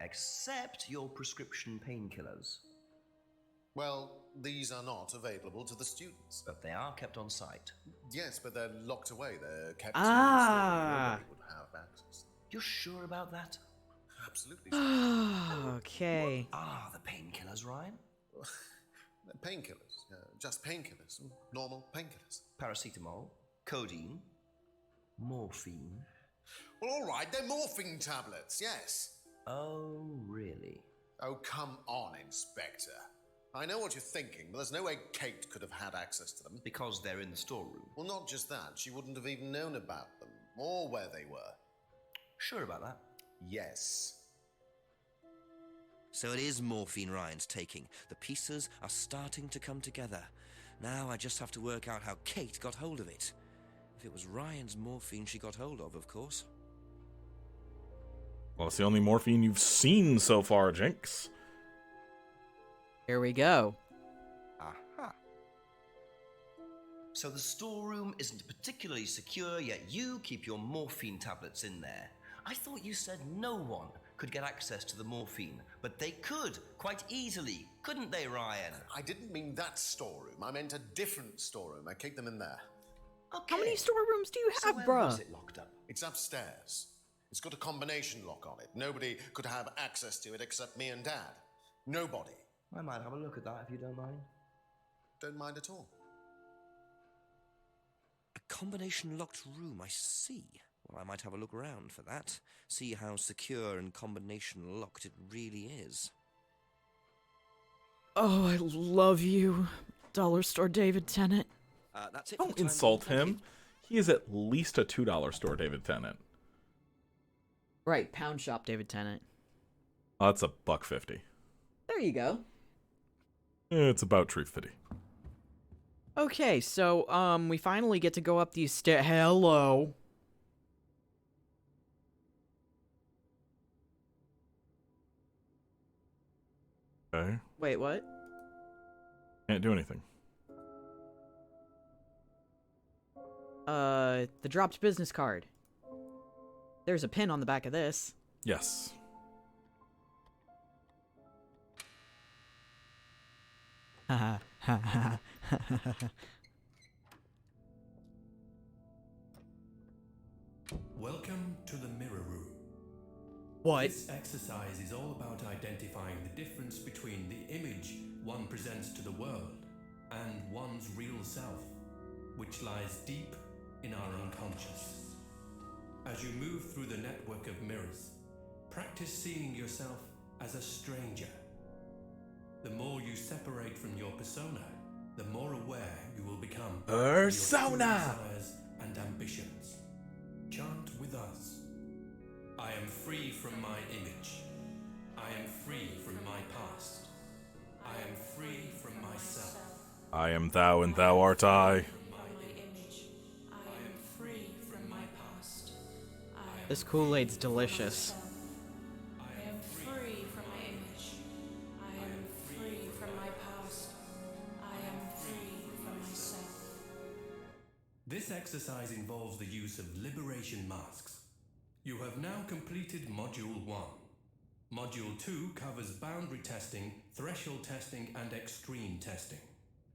Speaker 3: except your prescription painkillers.
Speaker 8: Well, these are not available to the students.
Speaker 3: But they are kept on site.
Speaker 8: Yes, but they're locked away. They're kept
Speaker 1: Ah.
Speaker 8: so nobody would have access.
Speaker 3: You're sure about that?
Speaker 8: Absolutely. Sure.
Speaker 1: Okay.
Speaker 3: Ah, the painkillers, Ryan?
Speaker 8: Painkillers. Just painkillers. Normal painkillers.
Speaker 3: Paracetamol, codeine, morphine.
Speaker 8: Well, all right, they're morphine tablets, yes.
Speaker 3: Oh, really?
Speaker 8: Oh, come on, Inspector. I know what you're thinking, but there's no way Kate could have had access to them.
Speaker 3: Because they're in the storeroom.
Speaker 8: Well, not just that. She wouldn't have even known about them, or where they were.
Speaker 3: Sure about that?
Speaker 8: Yes.
Speaker 6: So it is morphine Ryan's taking. The pieces are starting to come together. Now I just have to work out how Kate got hold of it. If it was Ryan's morphine she got hold of course.
Speaker 2: Well, it's the only morphine you've seen so far, Jinx.
Speaker 1: Here we go.
Speaker 6: Aha.
Speaker 3: So the storeroom isn't particularly secure, yet you keep your morphine tablets in there. I thought you said no one could get access to the morphine, but they could, quite easily, couldn't they, Ryan?
Speaker 8: I didn't mean that storeroom. I meant a different storeroom. I keep them in there.
Speaker 3: Okay.
Speaker 1: How many storerooms do you
Speaker 3: So
Speaker 1: have,
Speaker 3: where
Speaker 1: bruh?
Speaker 3: was it locked up?
Speaker 8: It's upstairs. It's got a combination lock on it. Nobody could have access to it except me and Dad. Nobody.
Speaker 3: I might have a look at that if you don't mind.
Speaker 8: Don't mind at all.
Speaker 6: A combination locked room, I see. Well, I might have a look around for that. See how secure and combination locked it really is.
Speaker 1: Oh, I love you, Dollar Store David Tennant.
Speaker 6: That's it for the
Speaker 2: Don't
Speaker 6: time
Speaker 2: insult
Speaker 6: being. Thank
Speaker 2: him. He is at least a $2 store, David Tennant.
Speaker 1: Right, Pound Shop David Tennant.
Speaker 2: Oh, that's $1.50.
Speaker 1: There you go.
Speaker 2: It's about truth fitty.
Speaker 1: Okay, so, we finally get to go up these stairs. Hello.
Speaker 2: Okay.
Speaker 1: Wait, what?
Speaker 2: Can't do anything.
Speaker 1: The dropped business card. There's a pin on the back of this.
Speaker 2: Yes.
Speaker 1: Haha.
Speaker 9: Welcome to the mirror room.
Speaker 1: What?
Speaker 9: This exercise is all about identifying the difference between the image one presents to the world and one's real self, which lies deep in our unconscious. As you move through the network of mirrors, practice seeing yourself as a stranger. The more you separate from your persona, the more aware you will become of your true
Speaker 2: Persona!
Speaker 9: desires and ambitions. Chant with us. I am free from my image. I am free from my past. I am free from myself.
Speaker 2: I am thou and thou art I.
Speaker 1: This Kool-Aid's delicious.
Speaker 10: I am free from my image. I am free from my past. I am free from myself.
Speaker 9: This exercise involves the use of liberation masks. You have now completed Module 1. Module 2 covers boundary testing, threshold testing, and extreme testing.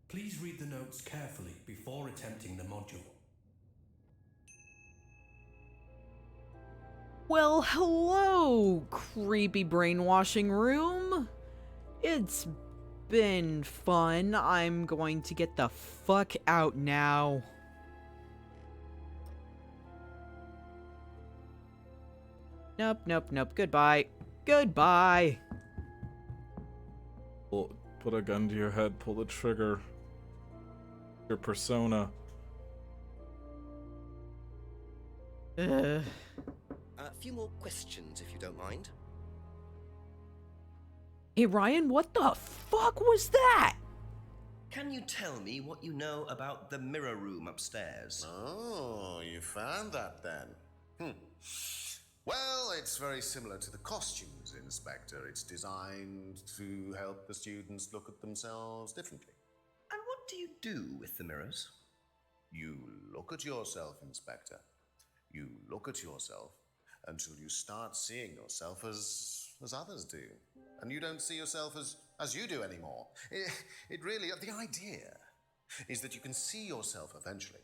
Speaker 9: Please read the notes carefully before attempting the module.
Speaker 1: Well, hello, creepy brainwashing room. It's been fun. I'm going to get the fuck out now. Nope, nope, nope. Goodbye. Goodbye.
Speaker 2: Put a gun to your head, pull the trigger. Your persona.
Speaker 6: A few more questions, if you don't mind.
Speaker 1: Hey, Ryan, what the fuck was that?
Speaker 3: Can you tell me what you know about the mirror room upstairs?
Speaker 8: Oh, you found that then. Well, it's very similar to the costumes, Inspector. It's designed to help the students look at themselves differently.
Speaker 3: And what do you do with the mirrors?
Speaker 8: You look at yourself, Inspector. You look at yourself until you start seeing yourself as others do. And you don't see yourself as you do anymore. It really, the idea is that you can see yourself eventually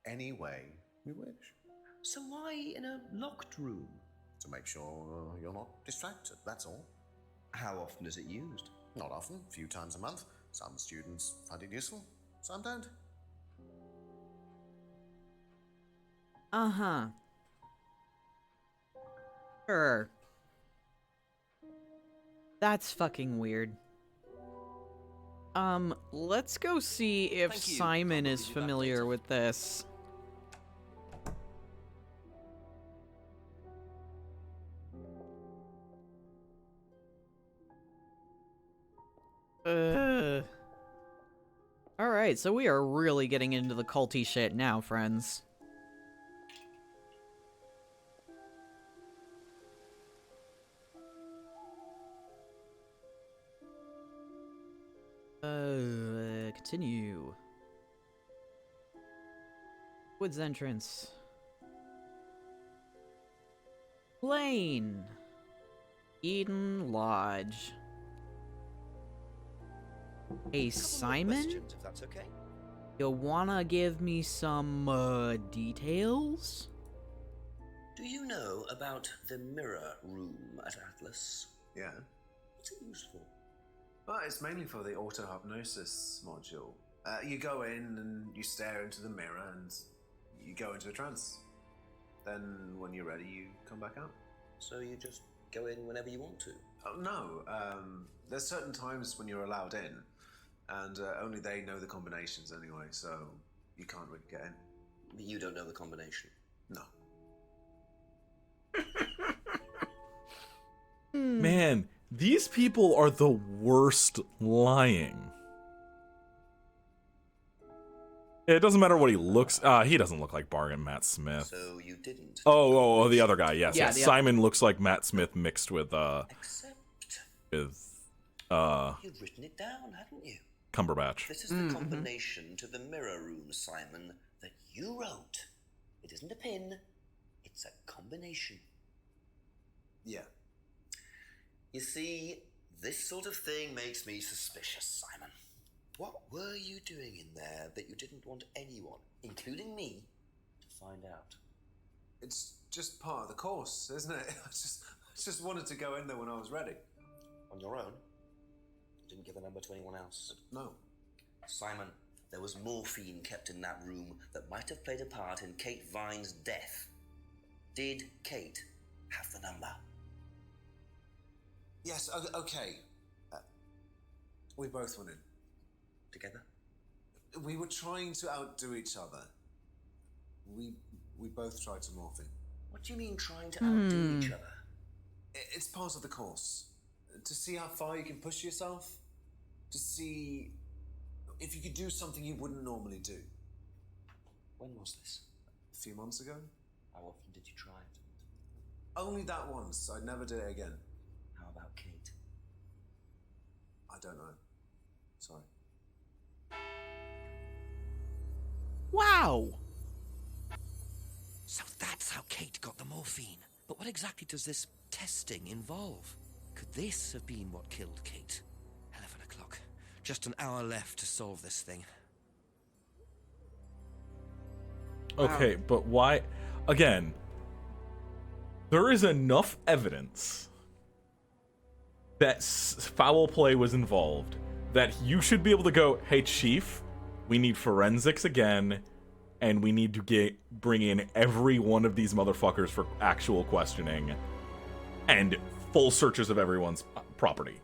Speaker 8: any way you wish.
Speaker 3: So why in a locked room?
Speaker 8: To make sure you're not distracted, that's all.
Speaker 3: How often is it used?
Speaker 8: Not often, a few times a month. Some students find it useful, some don't.
Speaker 1: Uh-huh. Sure. That's fucking weird. Let's go see if
Speaker 3: Thank you.
Speaker 1: Simon is
Speaker 3: Probably be back
Speaker 1: familiar
Speaker 3: later.
Speaker 1: with this. Alright, so we are really getting into the culty shit now, friends. Continue. Woods entrance. Lane. Eden Lodge. Hey,
Speaker 6: Couple more
Speaker 1: Simon?
Speaker 6: questions, if that's okay.
Speaker 1: You wanna give me some, details?
Speaker 3: Do you know about the mirror room at Atlas?
Speaker 4: Yeah.
Speaker 3: What's it used for?
Speaker 4: Well, it's mainly for the auto-hypnosis module. You go in and you stare into the mirror and you go into a trance. Then when you're ready, you come back out.
Speaker 3: So you just go in whenever you want to?
Speaker 4: Oh, no. There's certain times when you're allowed in, and only they know the combinations anyway, so you can't really get in.
Speaker 3: You don't know the combination?
Speaker 4: No.
Speaker 2: Man, these people are the worst lying. It doesn't matter what he looks. He doesn't look like Bargain Matt Smith.
Speaker 3: So you didn't.
Speaker 2: Oh, the other guy. Yes,
Speaker 1: Yeah,
Speaker 2: yes.
Speaker 1: the
Speaker 2: Simon looks like Matt Smith mixed with
Speaker 3: Except
Speaker 2: you'd
Speaker 3: written it down, hadn't you?
Speaker 2: Cumberbatch.
Speaker 3: This is the combination to the mirror room, Simon, that you wrote. It isn't a pin. It's a combination.
Speaker 4: Yeah.
Speaker 3: You see, this sort of thing makes me suspicious, Simon. What were you doing in there that you didn't want anyone, including me, to find out?
Speaker 4: It's just part of the course, isn't it? I just wanted to go in there when I was ready.
Speaker 3: On your own? You didn't give the number to anyone else?
Speaker 4: No.
Speaker 3: Simon, there was morphine kept in that room that might have played a part in Kate Vine's death. Did Kate have the number?
Speaker 4: Yes, okay. We both went in.
Speaker 3: Together?
Speaker 4: We were trying to outdo each other. We both tried to morph in.
Speaker 3: What do you mean trying to outdo each other?
Speaker 4: It's part of the course. To see how far you can push yourself. To see if you could do something you wouldn't normally do.
Speaker 3: When was this?
Speaker 4: A few months ago.
Speaker 3: How often did you try it?
Speaker 4: Only that once. I'd never do it again.
Speaker 3: How about Kate?
Speaker 4: I don't know. Sorry.
Speaker 1: Wow.
Speaker 6: So that's how Kate got the morphine. But what exactly does this testing involve? Could this have been what killed Kate? 11 o'clock. Just an hour left to solve this thing.
Speaker 2: Okay, but why? Again, there is enough evidence that foul play was involved that you should be able to go, hey, Chief, we need forensics again, and we need to bring in every one of these motherfuckers for actual questioning and full searches of everyone's property.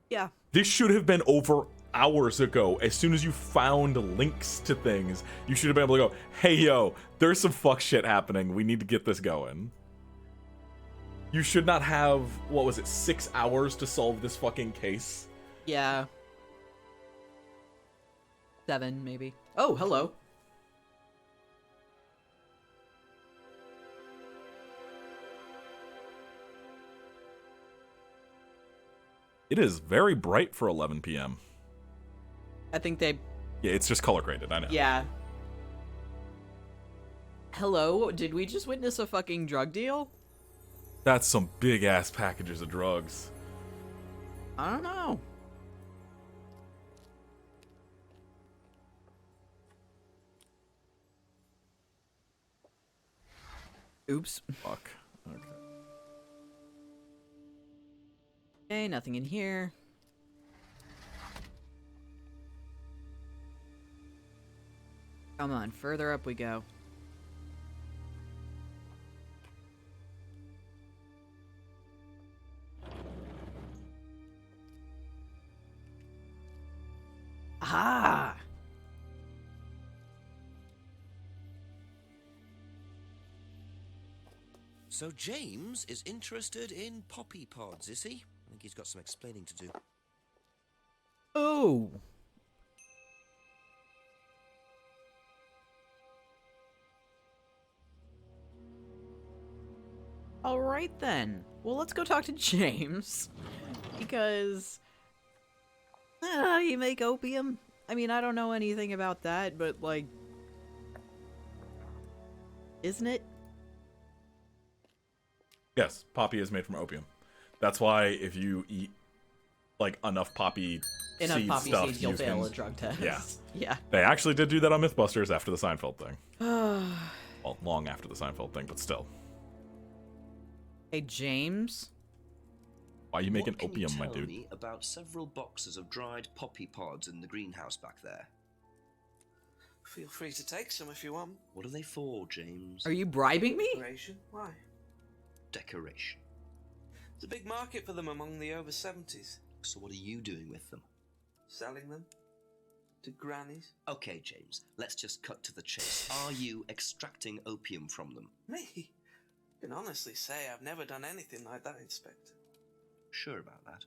Speaker 1: Yeah.
Speaker 2: This should have been over hours ago. As soon as you found links to things, you should have been able to go, hey, yo, there's some fuck shit happening. We need to get this going. You should not have, 6 hours to solve this fucking case?
Speaker 1: Yeah. 7, maybe. Oh, hello.
Speaker 2: It is very bright for 11 p.m.
Speaker 1: I think they...
Speaker 2: Yeah, it's just color graded, I know.
Speaker 1: Yeah. Hello? Did we just witness a fucking drug deal?
Speaker 2: That's some big-ass packages of drugs.
Speaker 1: I don't know. Oops.
Speaker 2: Fuck. Okay.
Speaker 1: Okay, nothing in here. Come on, further up we go. Ah!
Speaker 6: So James is interested in poppy pods, is he? I think he's got some explaining to do.
Speaker 1: Oh! Alright then. Well, let's go talk to James. Because... you make opium? I mean, I don't know anything about that, but, like... Isn't it?
Speaker 2: Yes, poppy is made from opium. That's why if you eat, like, enough poppy seeds,
Speaker 1: you'll fail a drug test.
Speaker 2: Yeah.
Speaker 1: Yeah.
Speaker 2: They actually did do that on Mythbusters after the Seinfeld thing. Well, long after the Seinfeld thing, but still.
Speaker 1: Hey, James?
Speaker 2: Why are you making
Speaker 3: What can
Speaker 2: opium,
Speaker 3: you
Speaker 2: my
Speaker 3: tell
Speaker 2: dude?
Speaker 3: me about several boxes of dried poppy pods in the greenhouse back there?
Speaker 11: Feel free to take some if you want.
Speaker 3: What are they for, James?
Speaker 1: Are you bribing me?
Speaker 11: Decoration? Why?
Speaker 3: Decoration.
Speaker 11: There's a big market for them among the over 70s.
Speaker 3: So what are you doing with them?
Speaker 11: Selling them to grannies.
Speaker 3: Okay, James, let's just cut to the chase. Are you extracting opium from them?
Speaker 11: Me? I can honestly say I've never done anything like that, Inspector.
Speaker 3: Sure about that.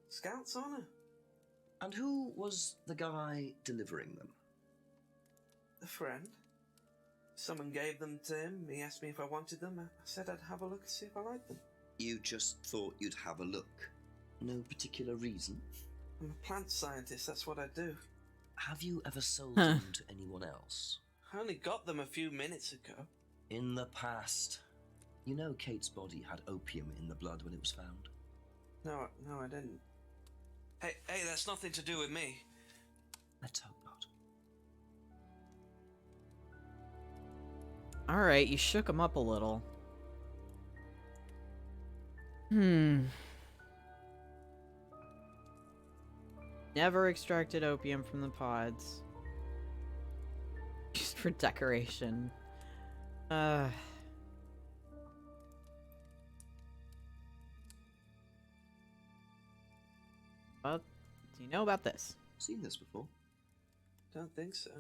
Speaker 11: Scout's honor.
Speaker 3: And who was the guy delivering them?
Speaker 11: A friend. Someone gave them to him. He asked me if I wanted them. I said I'd have a look and see if I liked them.
Speaker 3: You just thought you'd have a look? No particular reason?
Speaker 11: I'm a plant scientist, that's what I do.
Speaker 3: Have you ever sold them to anyone else?
Speaker 11: I only got them a few minutes ago.
Speaker 3: In the past. You know Kate's body had opium in the blood when it was found?
Speaker 11: No, I didn't. Hey, that's nothing to do with me.
Speaker 3: Let's hope not.
Speaker 1: Alright, you shook him up a little. Never extracted opium from the pods. Just for decoration. What do you know about this?
Speaker 3: Seen this before?
Speaker 11: Don't think so.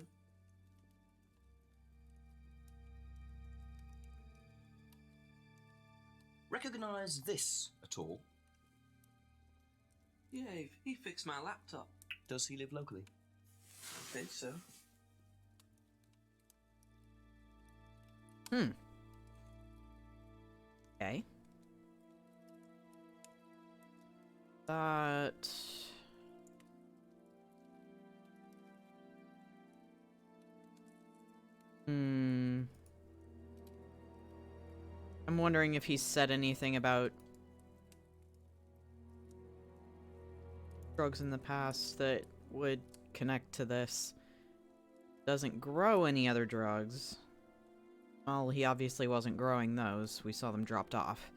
Speaker 3: Recognize this at all?
Speaker 11: Yeah, he fixed my laptop.
Speaker 3: Does he live locally?
Speaker 11: I think so.
Speaker 1: Okay. That... I'm wondering if he said anything about drugs in the past that would connect to this. Doesn't grow any other drugs. Well, he obviously wasn't growing those. We saw them dropped off.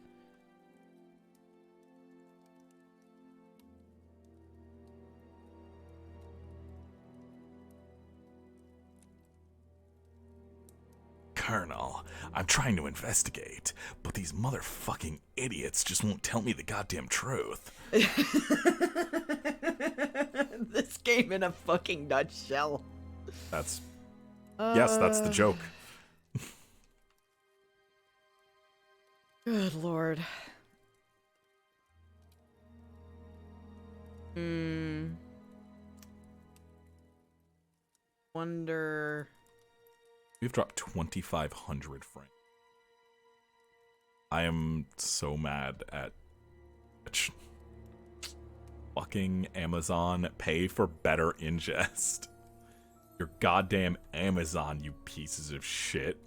Speaker 2: Colonel, I'm trying to investigate, but these motherfucking idiots just won't tell me the goddamn truth.
Speaker 1: This game in a fucking nutshell.
Speaker 2: That's... Yes, that's the joke.
Speaker 1: Good lord. Wonder...
Speaker 2: We've dropped 2,500 francs. I am so mad at fucking Amazon. Pay for better ingest. Your goddamn Amazon, you pieces of shit.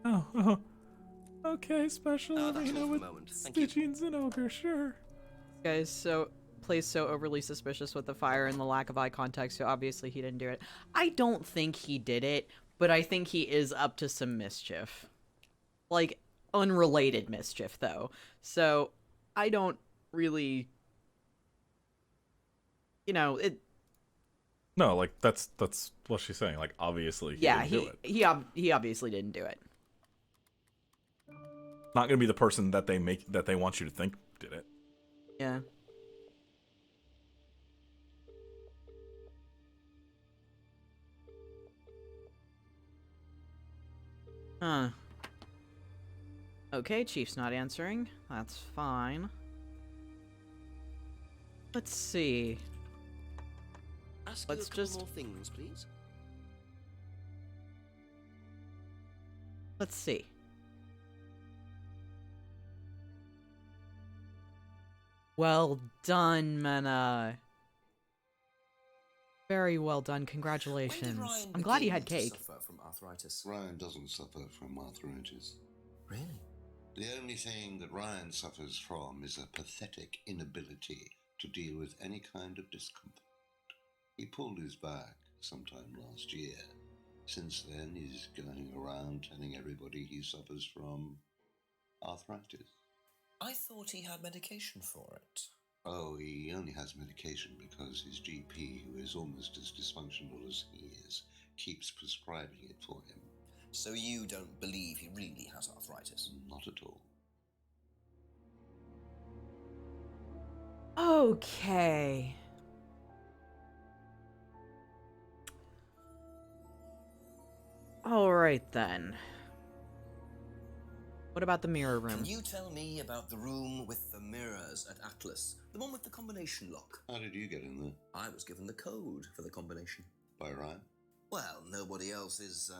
Speaker 2: Oh, okay, special arena with Stygians and Ogre, sure.
Speaker 1: Guys, plays so overly suspicious with the fire and the lack of eye contact, so obviously he didn't do it. I don't think he did it, but I think he is up to some mischief. Like, unrelated mischief, though. So, I don't really... You know, it...
Speaker 2: No, like, that's what she's saying. Like, obviously he didn't do it.
Speaker 1: He obviously didn't do it.
Speaker 2: Not gonna be the person that they want you to think did it.
Speaker 1: Yeah. Huh. Okay, Chief's not answering. That's fine. Let's see.
Speaker 3: Ask
Speaker 1: Let's
Speaker 3: you a couple
Speaker 1: just...
Speaker 3: more things, please.
Speaker 1: Let's see. Well done, Mena. Very well done. Congratulations. I'm glad you had cake.
Speaker 4: Suffer from arthritis?
Speaker 5: Ryan doesn't suffer from arthritis.
Speaker 3: Really?
Speaker 5: The only thing that Ryan suffers from is a pathetic inability to deal with any kind of discomfort. He pulled his back sometime last year. Since then, he's going around telling everybody he suffers from arthritis.
Speaker 3: I thought he had medication for it.
Speaker 5: Oh, he only has medication because his GP, who is almost as dysfunctional as he is, keeps prescribing it for him.
Speaker 3: So you don't believe he really has arthritis?
Speaker 5: Not at all.
Speaker 1: Okay. All right then. What about the mirror room?
Speaker 3: Can you tell me about the room with the mirrors at Atlas? The one with the combination lock?
Speaker 5: How did you get in there?
Speaker 3: I was given the code for the combination.
Speaker 5: By Ryan?
Speaker 3: Well, nobody else is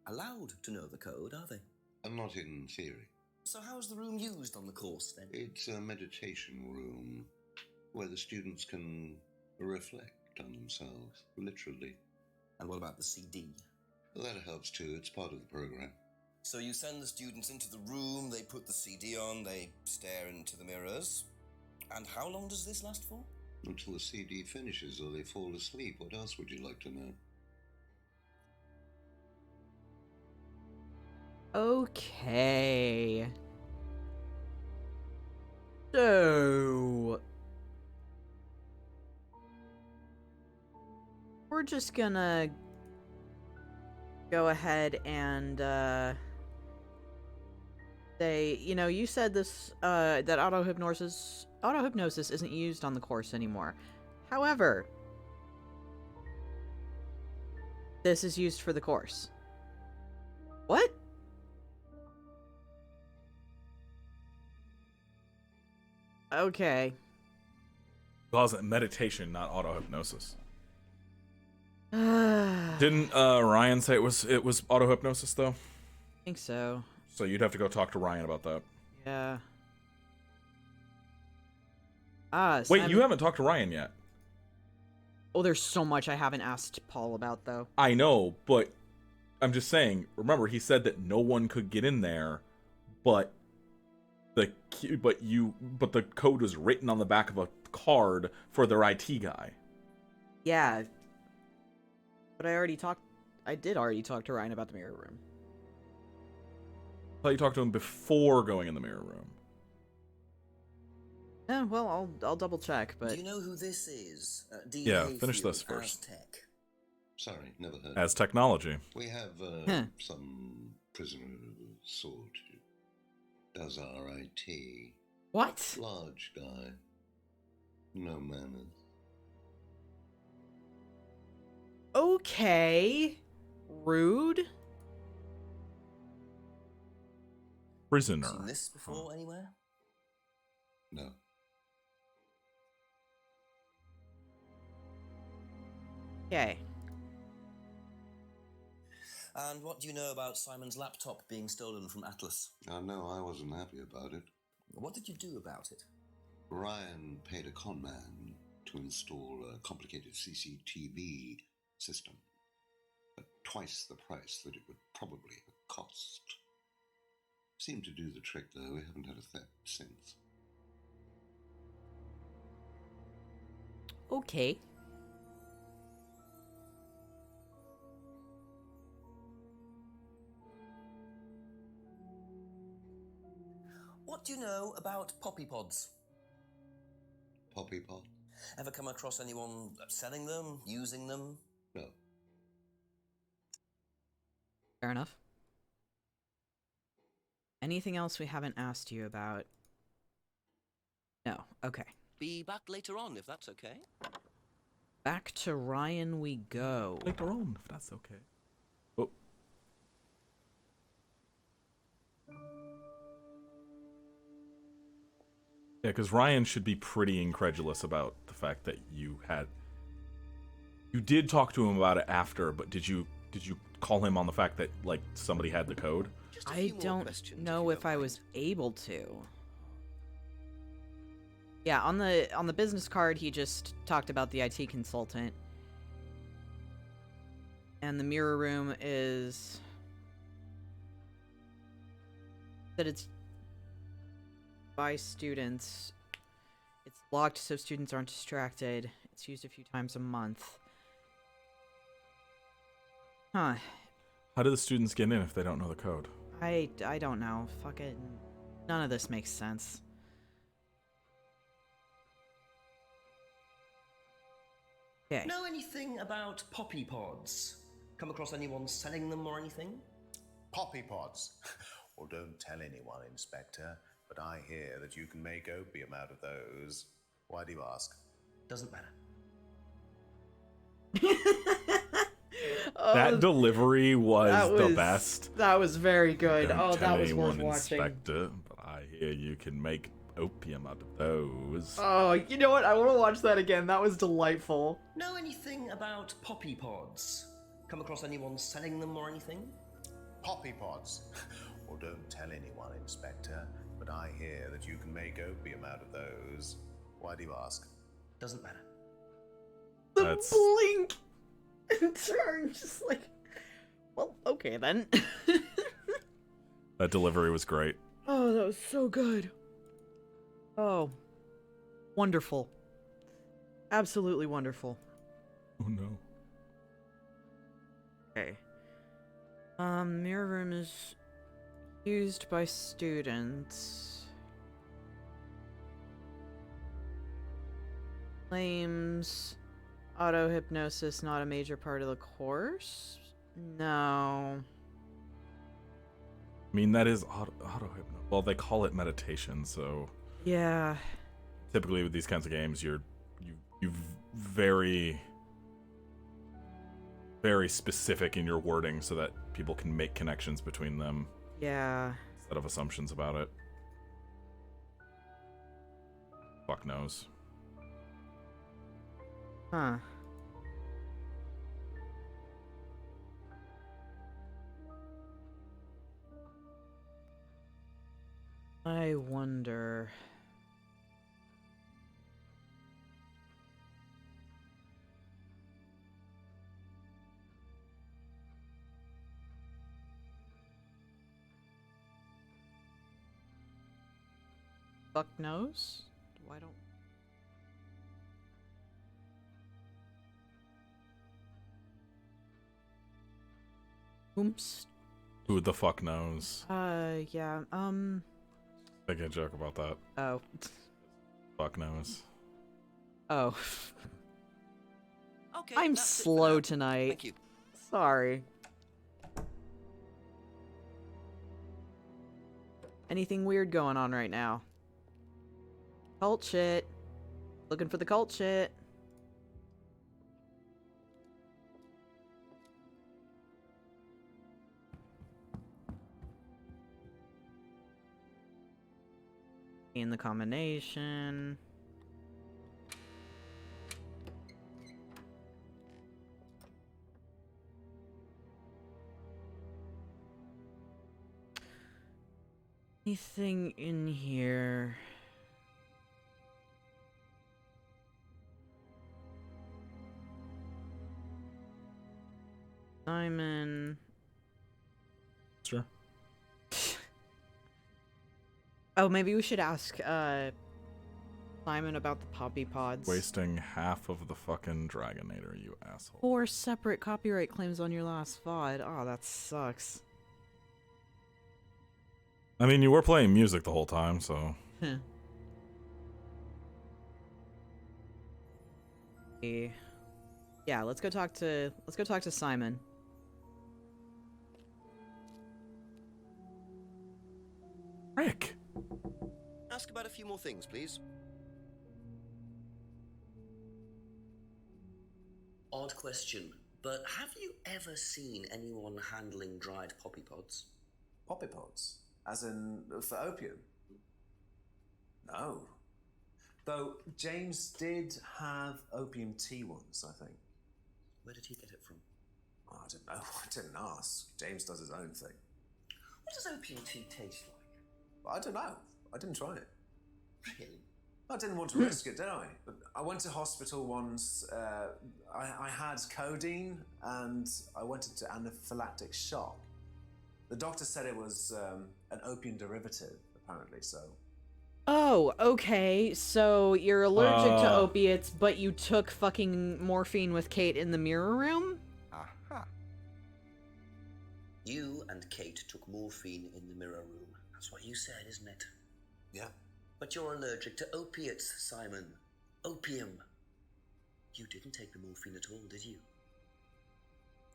Speaker 3: allowed to know the code, are they?
Speaker 5: And not in theory.
Speaker 3: So how's the room used on the course, then?
Speaker 5: It's a meditation room where the students can reflect on themselves, literally.
Speaker 3: And what about the CD?
Speaker 5: Well, that helps too. It's part of the program.
Speaker 3: So you send the students into the room, they put the CD on, they stare into the mirrors. And how long does this last for?
Speaker 5: Until the CD finishes or they fall asleep. What else would you like to know?
Speaker 1: Okay. So we're just gonna go ahead and say, you know, you said this that auto-hypnosis isn't used on the course anymore. However, this is used for the course. What? Okay.
Speaker 2: Calls it meditation, not auto hypnosis.
Speaker 1: I
Speaker 2: Didn't Ryan say it was auto hypnosis though?
Speaker 1: think so.
Speaker 2: So you'd have to go talk to Ryan about that.
Speaker 1: Yeah.
Speaker 2: Wait,
Speaker 1: Simon.
Speaker 2: you haven't talked to Ryan yet.
Speaker 1: Oh, there's so much I haven't asked Paul about, though.
Speaker 2: I know, but I'm just saying. Remember, he said that no one could get in there, but the code was written on the back of a card for their IT guy.
Speaker 1: Yeah. But I did already talk to Ryan about the mirror room.
Speaker 2: I thought you talked to him before going in the mirror room.
Speaker 1: Yeah, well, I'll double check, but
Speaker 3: Do you know who this is?
Speaker 2: Yeah, finish this first.
Speaker 3: Aztec.
Speaker 5: Sorry, never heard.
Speaker 2: As technology.
Speaker 5: We have some prisoner of a sort who does our IT.
Speaker 1: What?
Speaker 5: Large guy. No manners.
Speaker 1: Okay. Rude.
Speaker 2: Prisoner.
Speaker 3: Seen this before anywhere?
Speaker 5: No.
Speaker 1: Okay.
Speaker 3: And what do you know about Simon's laptop being stolen from Atlas?
Speaker 5: No, I wasn't happy about it.
Speaker 3: What did you do about it?
Speaker 5: Ryan paid a con man to install a complicated CCTV system at twice the price that it would probably have cost. Seemed to do the trick, though. We haven't had a theft since.
Speaker 1: Okay.
Speaker 3: What do you know about poppy pods?
Speaker 5: Poppy pod?
Speaker 3: Ever come across anyone selling them, using them?
Speaker 5: No.
Speaker 1: Fair enough. Anything else we haven't asked you about? No. Okay.
Speaker 6: Be back later on, if that's okay.
Speaker 1: Back to Ryan we go.
Speaker 2: Later on, if that's okay. Oh. Yeah, because Ryan should be pretty incredulous about the fact that you did talk to him about it after, but did you call him on the fact that like somebody had the code?
Speaker 1: I don't know if I was able to. Yeah, on the business card he just talked about the IT consultant. And the mirror room is that it's by students. It's locked so students aren't distracted. It's used a few times a month. Huh.
Speaker 2: How do the students get in if they don't know the code?
Speaker 1: I don't know. Fucking none of this makes sense. Okay.
Speaker 3: Know anything about poppy pods? Come across anyone selling them or anything?
Speaker 8: Poppy pods. Well, don't tell anyone, Inspector, but I hear that you can make opium out of those. Why do you ask?
Speaker 3: Doesn't matter.
Speaker 2: That delivery was the best.
Speaker 1: That was very good.
Speaker 2: Don't tell
Speaker 1: that was worth
Speaker 2: anyone,
Speaker 1: watching.
Speaker 2: Inspector, but I hear you can make opium out of those.
Speaker 1: Oh, you know what? I want to watch that again. That was delightful.
Speaker 3: Know anything about poppy pods? Come across anyone selling them or anything?
Speaker 8: Poppy pods? Well, don't tell anyone, Inspector, but I hear that you can make opium out of those. Why do you ask?
Speaker 3: Doesn't matter.
Speaker 1: The blink and turn, just like, well, okay then.
Speaker 2: That delivery was great.
Speaker 1: Oh, that was so good. Oh, wonderful. Absolutely wonderful.
Speaker 2: Oh no.
Speaker 1: Okay. Mirror room is used by students. Claims auto hypnosis not a major part of the course? No.
Speaker 2: I mean, that is auto-hypno. Well, they call it meditation, so...
Speaker 1: Yeah.
Speaker 2: Typically with these kinds of games, you very specific in your wording so that people can make connections between them.
Speaker 1: Yeah.
Speaker 2: Instead of assumptions about it. Fuck knows.
Speaker 1: Huh. I wonder... Fuck knows? Why don't... Oops.
Speaker 2: Who the fuck knows?
Speaker 1: Yeah,
Speaker 2: I get a joke about that.
Speaker 1: Oh.
Speaker 2: Fuck knows.
Speaker 1: Oh.
Speaker 6: Okay,
Speaker 1: I'm
Speaker 6: that's it for
Speaker 1: slow
Speaker 6: now.
Speaker 1: tonight.
Speaker 6: Thank you.
Speaker 1: Sorry. Anything weird going on right now? Cult shit. Looking for the cult shit. In the combination. Anything in here? Simon.
Speaker 2: Sure.
Speaker 1: Oh, maybe we should ask Simon about the poppy pods.
Speaker 2: Wasting half of the fucking Dragonator, you asshole.
Speaker 1: 4 separate copyright claims on your last VOD. Oh, that sucks.
Speaker 2: I mean, you were playing music the whole time, so...
Speaker 1: Yeah, let's go talk to Simon.
Speaker 2: Rick!
Speaker 6: Ask about a few more things, please.
Speaker 3: Odd question, but have you ever seen anyone handling dried poppy pods?
Speaker 4: Poppy pods? As in, for opium? No. Though James did have opium tea once, I think.
Speaker 3: Where did he get it from?
Speaker 4: Oh, I don't know. I didn't ask. James does his own thing.
Speaker 3: What does opium tea taste like?
Speaker 4: I don't know. I didn't try it.
Speaker 3: Really?
Speaker 4: I didn't want to risk it, did I? But I went to hospital once. I had codeine and I went into anaphylactic shock. The doctor said it was an opium derivative, apparently, so...
Speaker 1: Oh, okay. So you're allergic to opiates, but you took fucking morphine with Kate in the mirror room?
Speaker 6: Aha.
Speaker 3: You and Kate took morphine in the mirror room. That's what you said, isn't it?
Speaker 4: Yeah.
Speaker 3: But you're allergic to opiates, Simon. Opium. You didn't take the morphine at all, did you?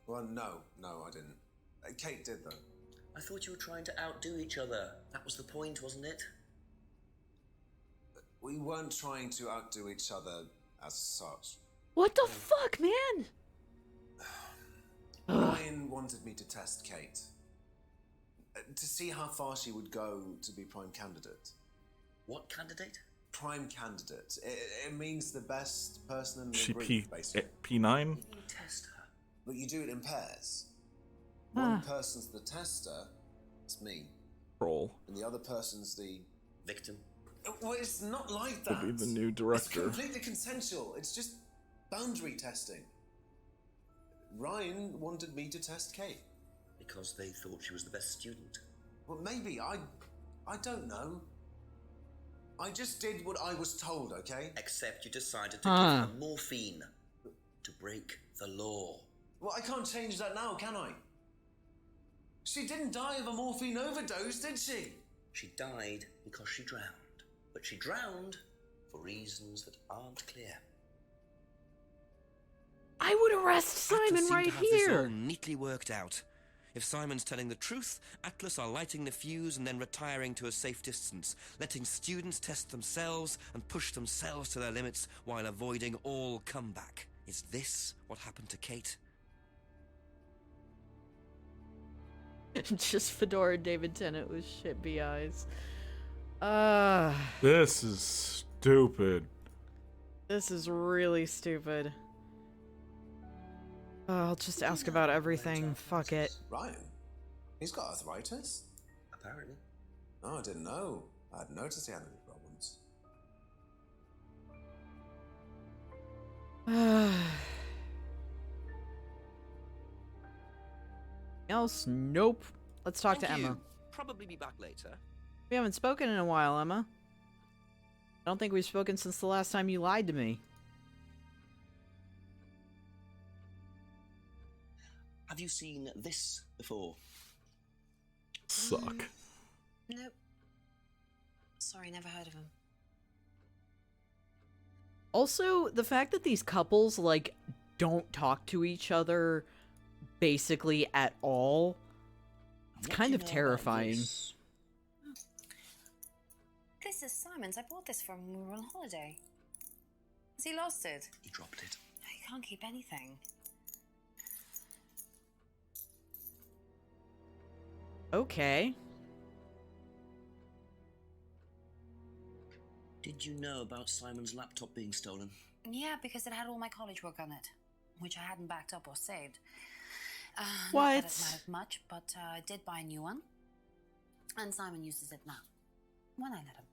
Speaker 4: Well, no, I didn't. Kate did, though.
Speaker 3: I thought you were trying to outdo each other. That was the point, wasn't it?
Speaker 4: We weren't trying to outdo each other as such.
Speaker 1: What the fuck, man?
Speaker 4: Ryan wanted me to test Kate. To see how far she would go to be prime candidate.
Speaker 3: What candidate?
Speaker 4: Prime candidate. It means the best person in the
Speaker 2: She
Speaker 4: group, basically.
Speaker 2: P9?
Speaker 3: You test her.
Speaker 4: But you do it in pairs. One person's the tester, it's me.
Speaker 2: Troll.
Speaker 4: And the other person's the...
Speaker 3: Victim.
Speaker 4: Well, it's not like that.
Speaker 2: Could be the new director.
Speaker 4: It's completely consensual. It's just boundary testing. Ryan wanted me to test Kate.
Speaker 3: Because they thought she was the best student.
Speaker 4: Well, maybe. I don't know. I just did what I was told, okay?
Speaker 3: Except you decided to give her morphine. To break the law.
Speaker 4: Well, I can't change that now, can I? She didn't die of a morphine overdose, did she?
Speaker 3: She died because she drowned. But she drowned for reasons that aren't clear.
Speaker 1: I would arrest Simon
Speaker 6: Atlas seem
Speaker 1: right
Speaker 6: to have this all
Speaker 1: here.
Speaker 6: neatly worked out. If Simon's telling the truth, Atlas are lighting the fuse and then retiring to a safe distance, letting students test themselves and push themselves to their limits while avoiding all comeback. Is this what happened to Kate?
Speaker 1: Just Fedora and David Tennant with shit eyes.
Speaker 2: This is stupid.
Speaker 1: This is really stupid. I'll just ask about everything. Fuck it.
Speaker 4: Ryan? He's got arthritis?
Speaker 3: Apparently.
Speaker 4: Oh, I didn't know. I hadn't noticed he had any problems.
Speaker 1: Else? Nope. Let's talk
Speaker 6: Thank
Speaker 1: to
Speaker 6: you.
Speaker 1: Emma.
Speaker 6: Probably be back later.
Speaker 1: We haven't spoken in a while, Emma. I don't think we've spoken since the last time you lied to me.
Speaker 3: Have you seen this before?
Speaker 2: Suck.
Speaker 7: Nope. Sorry, never heard of him.
Speaker 1: Also, the fact that these couples, like, don't talk to each other basically at all, it's kind of terrifying.
Speaker 7: This is Simon's. I bought this from when we were on holiday. Has he lost it?
Speaker 3: He dropped it.
Speaker 7: He can't keep anything.
Speaker 1: Okay.
Speaker 3: Did you know about Simon's laptop being stolen?
Speaker 7: Yeah, because it had all my college work on it, which I hadn't backed up or saved.
Speaker 1: What?
Speaker 7: Not that it mattered much, but I did buy a new one. And Simon uses it now. When I let him.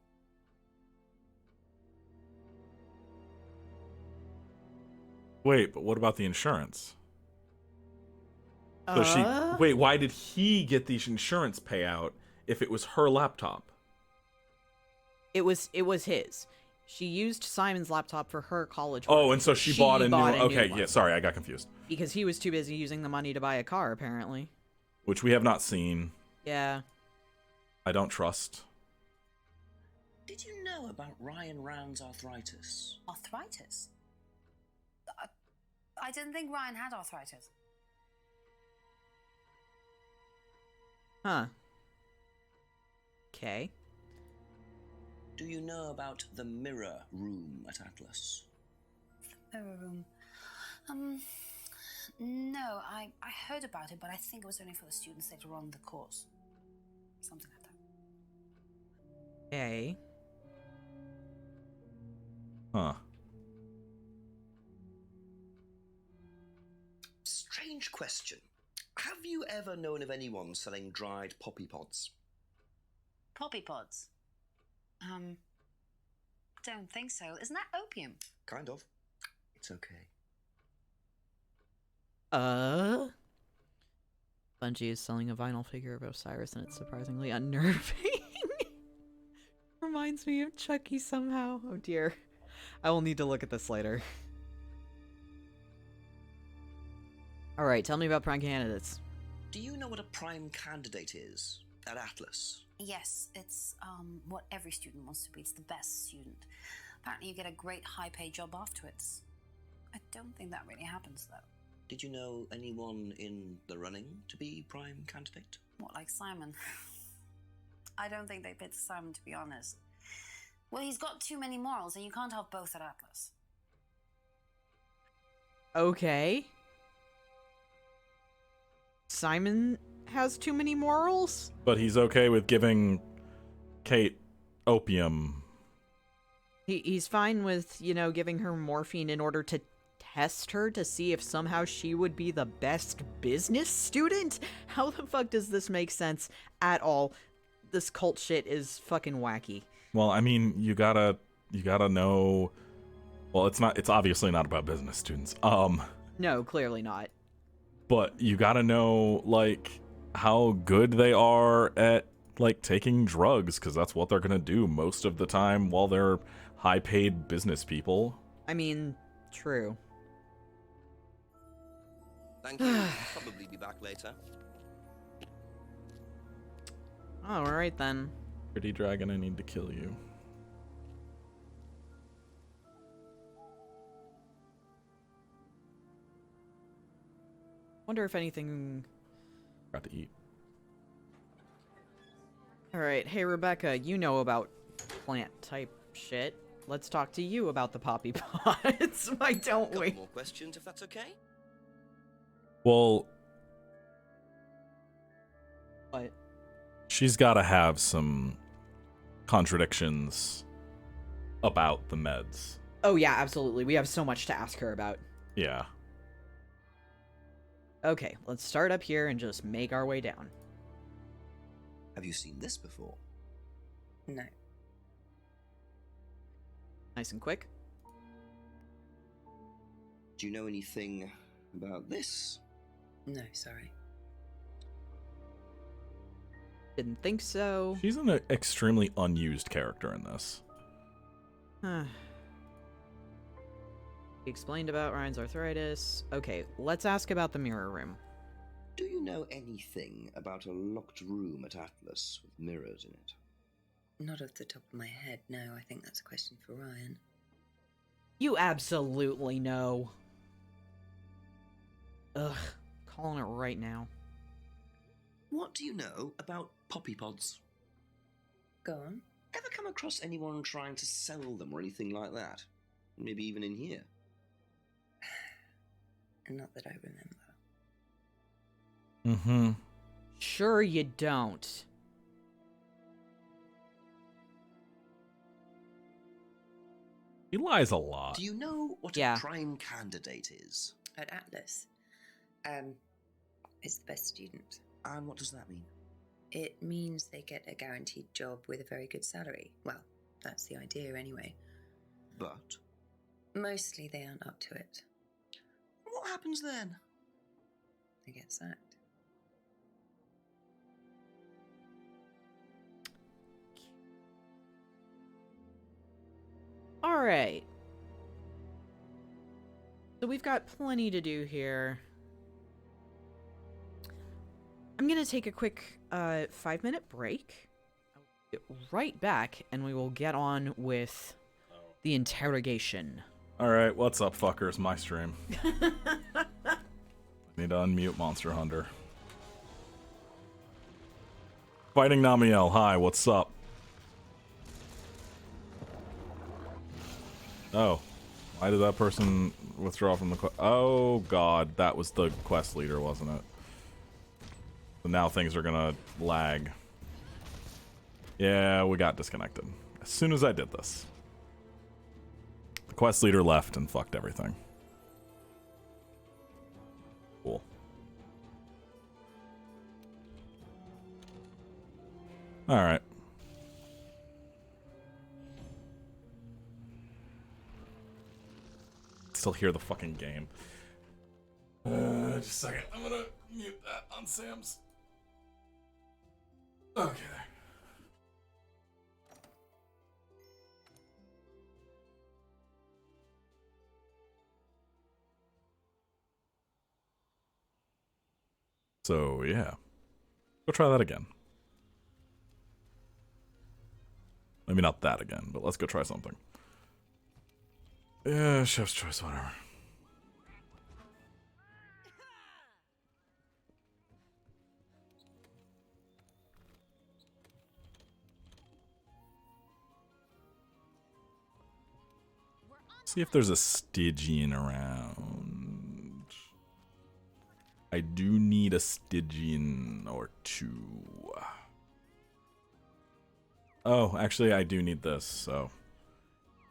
Speaker 2: Wait, but what about the insurance? So wait, why did he get the insurance payout if it was her laptop?
Speaker 1: It was his. She used Simon's laptop for her college work.
Speaker 2: Oh, and so she bought a new one. Okay,
Speaker 1: one.
Speaker 2: yeah, sorry, I got confused.
Speaker 1: Because he was too busy using the money to buy a car, apparently.
Speaker 2: Which we have not seen.
Speaker 1: Yeah.
Speaker 2: I don't trust.
Speaker 3: Did you know about Ryan Rand's arthritis?
Speaker 7: Arthritis? I didn't think Ryan had arthritis.
Speaker 1: Huh. Okay.
Speaker 3: Do you know about the mirror room at Atlas?
Speaker 7: Mirror room. No, I heard about it, but I think it was only for the students later on in the course. Something like that.
Speaker 1: Okay.
Speaker 2: Huh.
Speaker 3: Strange question. Have you ever known of anyone selling dried poppy pods?
Speaker 7: Poppy pods? Don't think so. Isn't that opium?
Speaker 3: Kind of. It's okay.
Speaker 1: Bungie is selling a vinyl figure of Osiris and it's surprisingly unnerving. Reminds me of Chucky somehow. Oh dear. I will need to look at this later. Alright, tell me about prime candidates.
Speaker 3: Do you know what a prime candidate is at Atlas?
Speaker 7: Yes, it's what every student wants to be. It's the best student. Apparently you get a great high-paid job afterwards. I don't think that really happens, though.
Speaker 3: Did you know anyone in the running to be prime candidate?
Speaker 7: What, like Simon? I don't think they picked Simon, to be honest.
Speaker 12: Well, he's got too many morals, and you can't have both at Atlas.
Speaker 1: Okay. Simon has too many morals?
Speaker 2: But he's okay with giving Kate opium.
Speaker 1: He's fine with, giving her morphine in order to test her to see if somehow she would be the best business student? How the fuck does this make sense at all? This cult shit is fucking wacky.
Speaker 2: Well, I mean, you gotta know. Well, it's obviously not about business students.
Speaker 1: No, clearly not.
Speaker 2: But you gotta know, like, how good they are at, like, taking drugs, because that's what they're gonna do most of the time while they're high-paid business people.
Speaker 1: I mean, true.
Speaker 6: Thank you. I'll probably be back later.
Speaker 1: Alright then.
Speaker 2: Pretty dragon, I need to kill you.
Speaker 1: Wonder if anything...
Speaker 2: Got to eat.
Speaker 1: Alright, hey Rebecca, you know about plant-type shit. Let's talk to you about the poppy pods. Why don't we?
Speaker 6: Couple more questions, if that's okay?
Speaker 2: Well...
Speaker 1: What?
Speaker 2: She's gotta have some contradictions about the meds.
Speaker 1: Oh yeah, absolutely. We have so much to ask her about.
Speaker 2: Yeah.
Speaker 1: Okay, let's start up here and just make our way down.
Speaker 3: Have you seen this before?
Speaker 7: No.
Speaker 1: Nice and quick.
Speaker 6: Do you know anything about this?
Speaker 7: No, sorry.
Speaker 1: Didn't think so.
Speaker 2: She's an extremely unused character in this.
Speaker 1: He explained about Ryan's arthritis. Okay, let's ask about the mirror room.
Speaker 6: Do you know anything about a locked room at Atlas with mirrors in it?
Speaker 7: Not off the top of my head, no. I think that's a question for Ryan.
Speaker 1: You absolutely know. Ugh, calling it right now.
Speaker 6: What do you know about poppy pods?
Speaker 7: Go on.
Speaker 6: Ever come across anyone trying to sell them or anything like that? Maybe even in here?
Speaker 7: Not that I remember.
Speaker 2: Mm-hmm.
Speaker 1: Sure you don't.
Speaker 2: He lies a lot.
Speaker 6: Do you know what
Speaker 1: Yeah.
Speaker 6: a prime candidate is?
Speaker 7: At Atlas, is the best student.
Speaker 6: And what does that mean?
Speaker 7: It means they get a guaranteed job with a very good salary. Well, that's the idea anyway.
Speaker 6: But
Speaker 7: Mostly they aren't up to it.
Speaker 6: what happens then?
Speaker 7: They get sacked.
Speaker 1: Alright. So we've got plenty to do here. I'm gonna take a quick 5-minute break. I'll get right back, and we will get on with the interrogation.
Speaker 2: Alright, what's up, fuckers? My stream. I need to unmute Monster Hunter. Fighting Namiel, hi, what's up? Oh. Why did that person withdraw from the quest? Oh god, that was the quest leader, wasn't it? So now things are gonna lag. Yeah, we got disconnected. As soon as I did this. The quest leader left and fucked everything. Cool. Alright. Still hear the fucking game. Just a second. I'm gonna mute that on Sam's. Okay. So, yeah. Go try that again. Maybe not that again, but let's go try something. Yeah, chef's choice, whatever. see if there's a Stygian around. I do need a Stygian or two. Oh, actually, I do need this, so...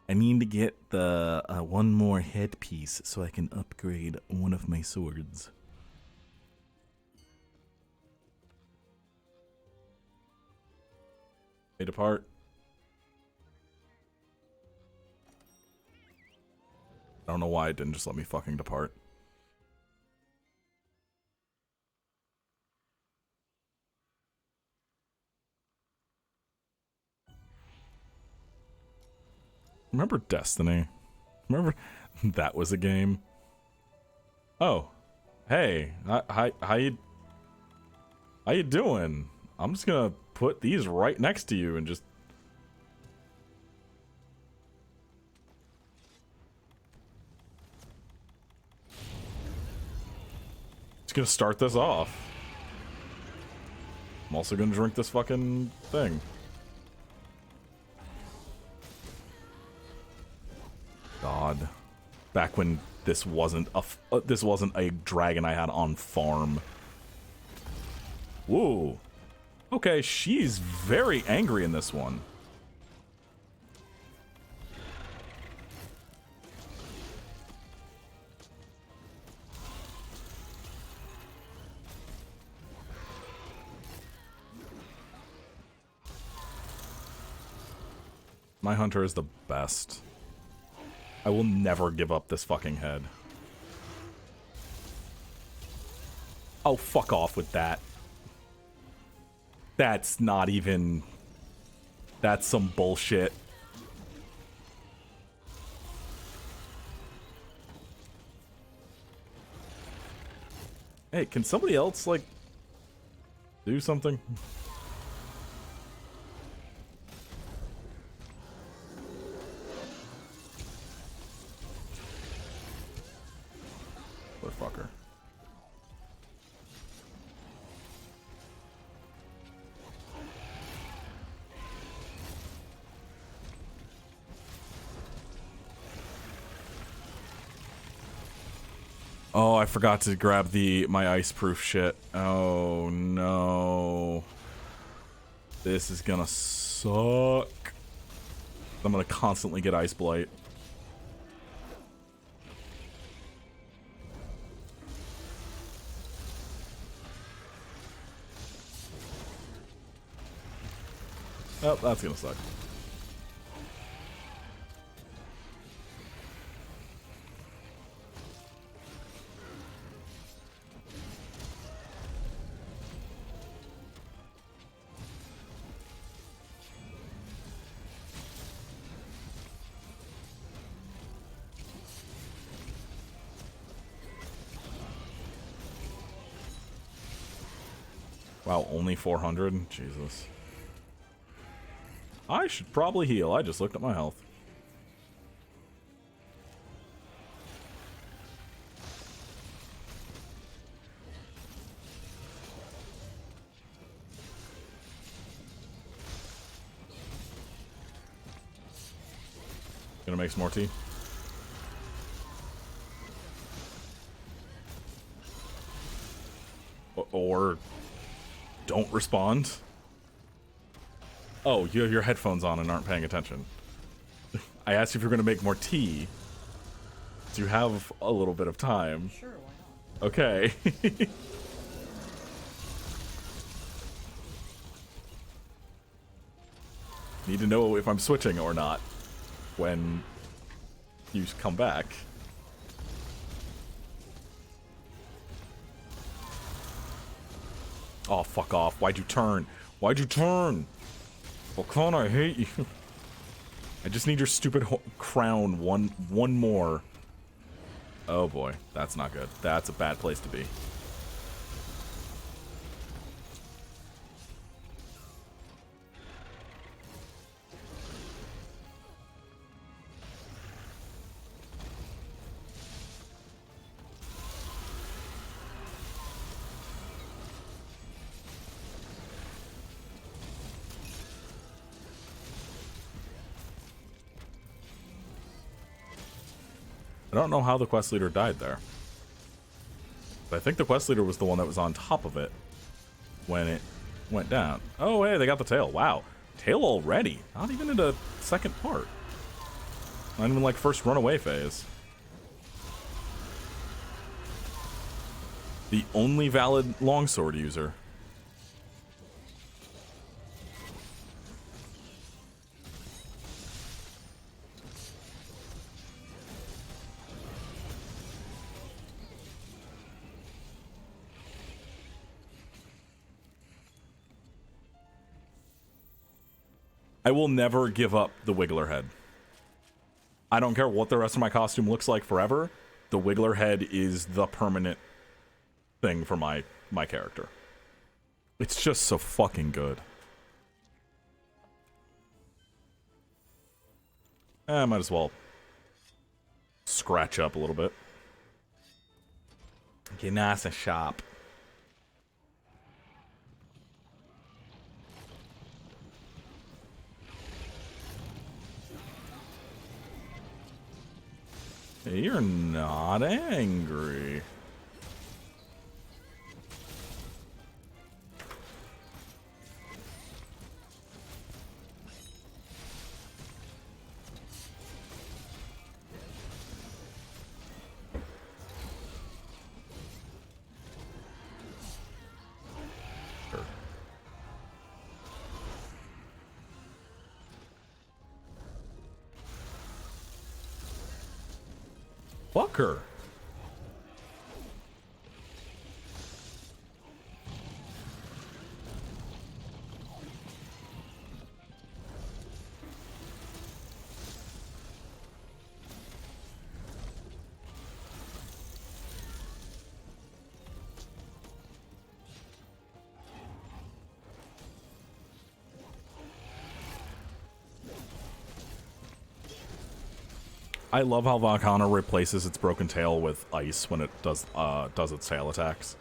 Speaker 2: I need to get the one more headpiece so I can upgrade one of my swords. Hey, depart. I don't know why it didn't just let me fucking depart. Remember Destiny? Remember that was a game? Oh, hey, how you doing? I'm just gonna put these right next to you and just... Just gonna start this off. I'm also gonna drink this fucking thing. God, back when this wasn't a dragon I had on farm. Whoa. Okay, she's very angry in this one. My hunter is the best. I will never give up this fucking head. Oh, fuck off with that. That's not even... That's some bullshit. Hey, can somebody else, like, do something? Motherfucker. Oh, I forgot to grab my ice-proof shit. Oh, no. This is gonna suck. I'm gonna constantly get ice blight. Oh, that's gonna suck. Wow, only 400? Jesus. I should probably heal. I just looked at my health. Gonna make some more tea. Or don't respond. Oh, you have your headphones on and aren't paying attention. I asked you if you're gonna make more tea. Do you have a little bit of time?
Speaker 1: Sure, why not?
Speaker 2: Okay. Need to know if I'm switching or not when you come back. Oh, fuck off. Why'd you turn? Why'd you turn? Well, Con, I hate you. I just need your stupid crown one more. Oh boy, that's not good. That's a bad place to be. I don't know how the quest leader died there. But I think the quest leader was the one that was on top of it when it went down. Oh, hey, they got the tail. Wow. Tail already. Not even in the second part. Not even like first runaway phase. The only valid longsword user. I will never give up the Wiggler head. I don't care what the rest of my costume looks like forever. The Wiggler head is the permanent thing for my character. It's just so fucking good. I might as well scratch up a little bit. Get nice and sharp. You're not angry. Sure. Fuck her. I love how Valkana replaces its broken tail with ice when it does its tail attacks.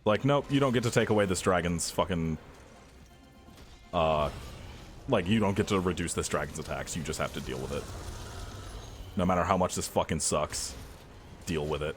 Speaker 2: Like, nope, you don't get to take away this dragon's fucking... like, you don't get to reduce this dragon's attacks, you just have to deal with it. No matter how much this fucking sucks, deal with it.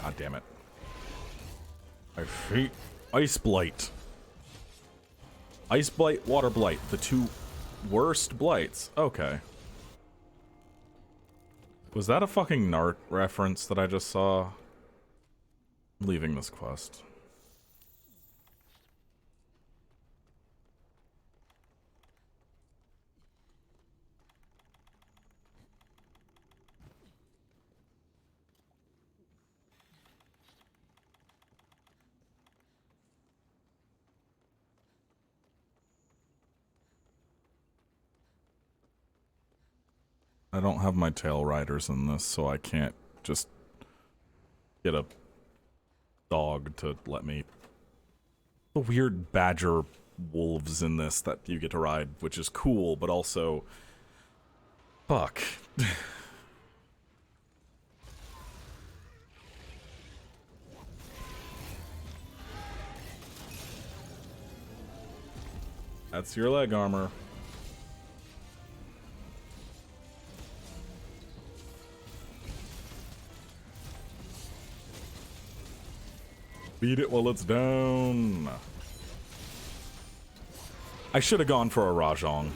Speaker 2: God damn it. I hate Ice Blight. Ice Blight, Water Blight. The two worst blights. Okay. Was that a fucking Nart reference that I just saw? I'm leaving this quest. I don't have my tail riders in this, so I can't just get a dog to let me... The weird badger wolves in this that you get to ride, which is cool, but also... Fuck. That's your leg armor. Beat it while it's down. I should have gone for a Rajong.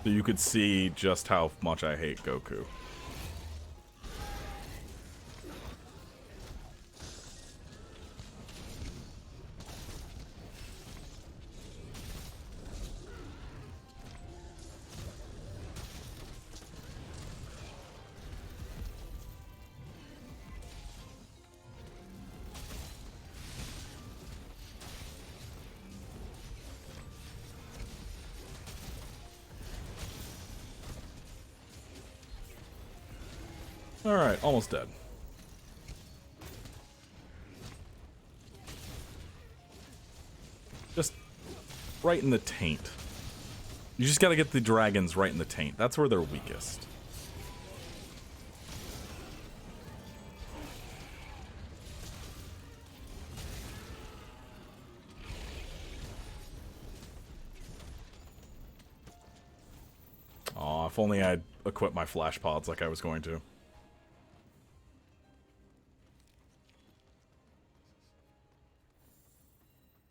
Speaker 2: So you could see just how much I hate Goku. Alright, almost dead. Just right in the taint. You just gotta get the dragons right in the taint. That's where they're weakest. Aw, if only I'd equipped my flash pods like I was going to.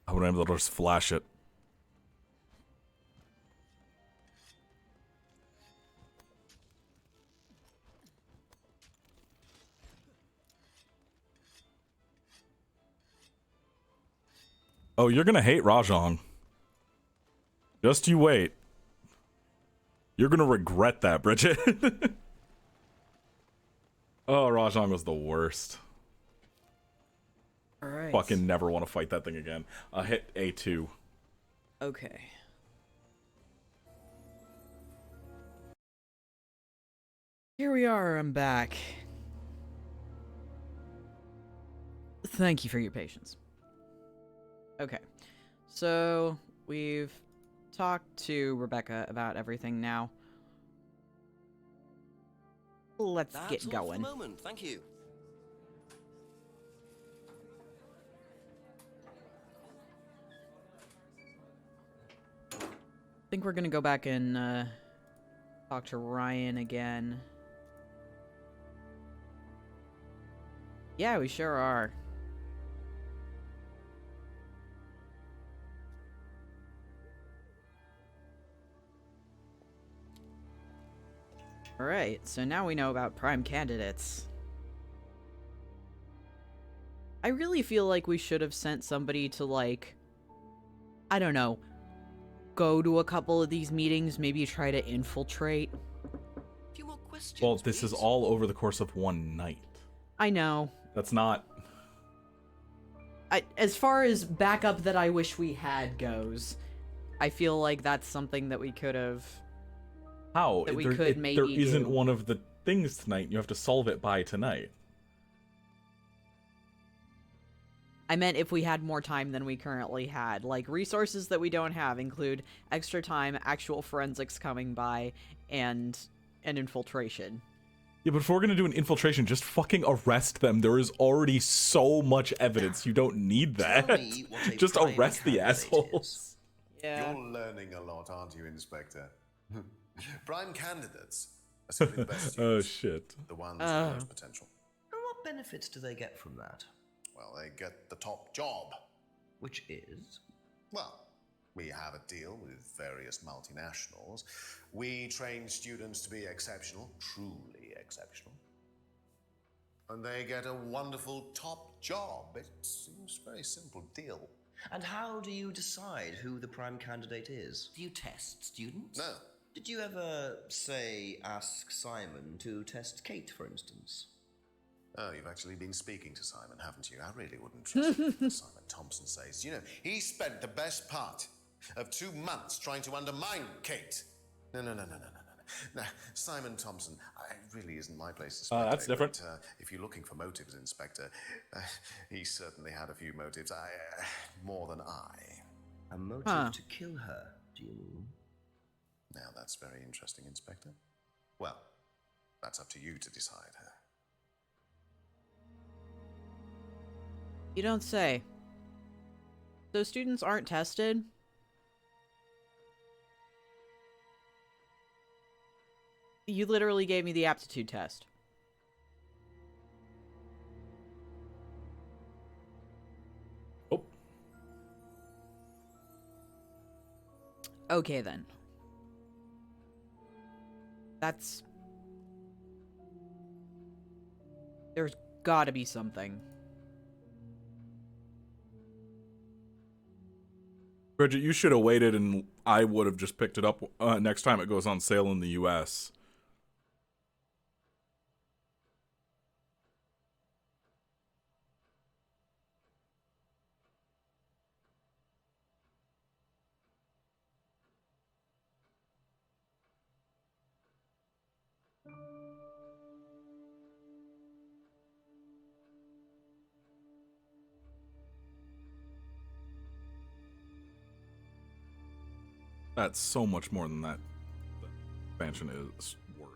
Speaker 2: I would have been able to just flash it. Oh, you're gonna hate Rajong. Just you wait. You're gonna regret that, Bridget. Oh, Rajong was the worst.
Speaker 1: Alright.
Speaker 2: Fucking never want to fight that thing again. Hit A2.
Speaker 1: Okay. Here we are, I'm back. Thank you for your patience. Okay. So, we've talked to Rebecca about everything now. Let's
Speaker 6: That's
Speaker 1: get
Speaker 6: all for
Speaker 1: going.
Speaker 6: the moment. Thank you.
Speaker 1: I think we're gonna go back and talk to Ryan again. Yeah, we sure are. Alright, so now we know about prime candidates. I really feel like we should have sent somebody to, like, I don't know, go to a couple of these meetings, maybe try to infiltrate.
Speaker 6: A few more questions,
Speaker 2: Well, this is
Speaker 6: please.
Speaker 2: all over the course of one night.
Speaker 1: I know.
Speaker 2: That's not...
Speaker 1: As far as backup that I wish we had goes, I feel like that's something that we could have...
Speaker 2: How?
Speaker 1: That we
Speaker 2: there,
Speaker 1: could maybe
Speaker 2: there isn't
Speaker 1: do.
Speaker 2: one of the things tonight. You have to solve it by tonight.
Speaker 1: I meant if we had more time than we currently had. Like, resources that we don't have include extra time, actual forensics coming by, and an infiltration.
Speaker 2: Yeah, but if we're gonna do an infiltration, just fucking arrest them. There is already so much evidence. You don't need that.
Speaker 3: Tell me what a
Speaker 2: Just
Speaker 3: prime
Speaker 2: arrest the
Speaker 3: candidate
Speaker 2: assholes.
Speaker 3: is.
Speaker 1: Yeah.
Speaker 8: You're learning a lot, aren't you, Inspector? Prime candidates are simply the best
Speaker 2: Oh
Speaker 8: students,
Speaker 2: shit.
Speaker 8: the ones with the most potential.
Speaker 3: And what benefits do they get from that?
Speaker 8: Well, they get the top job.
Speaker 3: Which is?
Speaker 8: Well, we have a deal with various multinationals. We train students to be exceptional, truly exceptional. And they get a wonderful top job. It seems a very simple deal.
Speaker 3: And how do you decide who the prime candidate is?
Speaker 6: Do you test students?
Speaker 8: No.
Speaker 3: Did you ever, say, ask Simon to test Kate, for instance?
Speaker 8: Oh, you've actually been speaking to Simon, haven't you? I really wouldn't trust what Simon Thompson says. You know, he spent the best part of 2 months trying to undermine Kate. No. Now, Simon Thompson, it really isn't my place to speculate.
Speaker 2: That's different.
Speaker 8: But, if you're looking for motives, Inspector, he certainly had a few motives. More than I.
Speaker 3: A motive to kill her, do you mean?
Speaker 8: Now, that's very interesting, Inspector. Well, that's up to you to decide.
Speaker 1: You don't say. So students aren't tested? You literally gave me the aptitude test.
Speaker 2: Oh.
Speaker 1: Okay, then. That's... There's gotta be something.
Speaker 2: Bridget, you should have waited and I would have just picked it up next time it goes on sale in the US. That's so much more than that expansion is worth.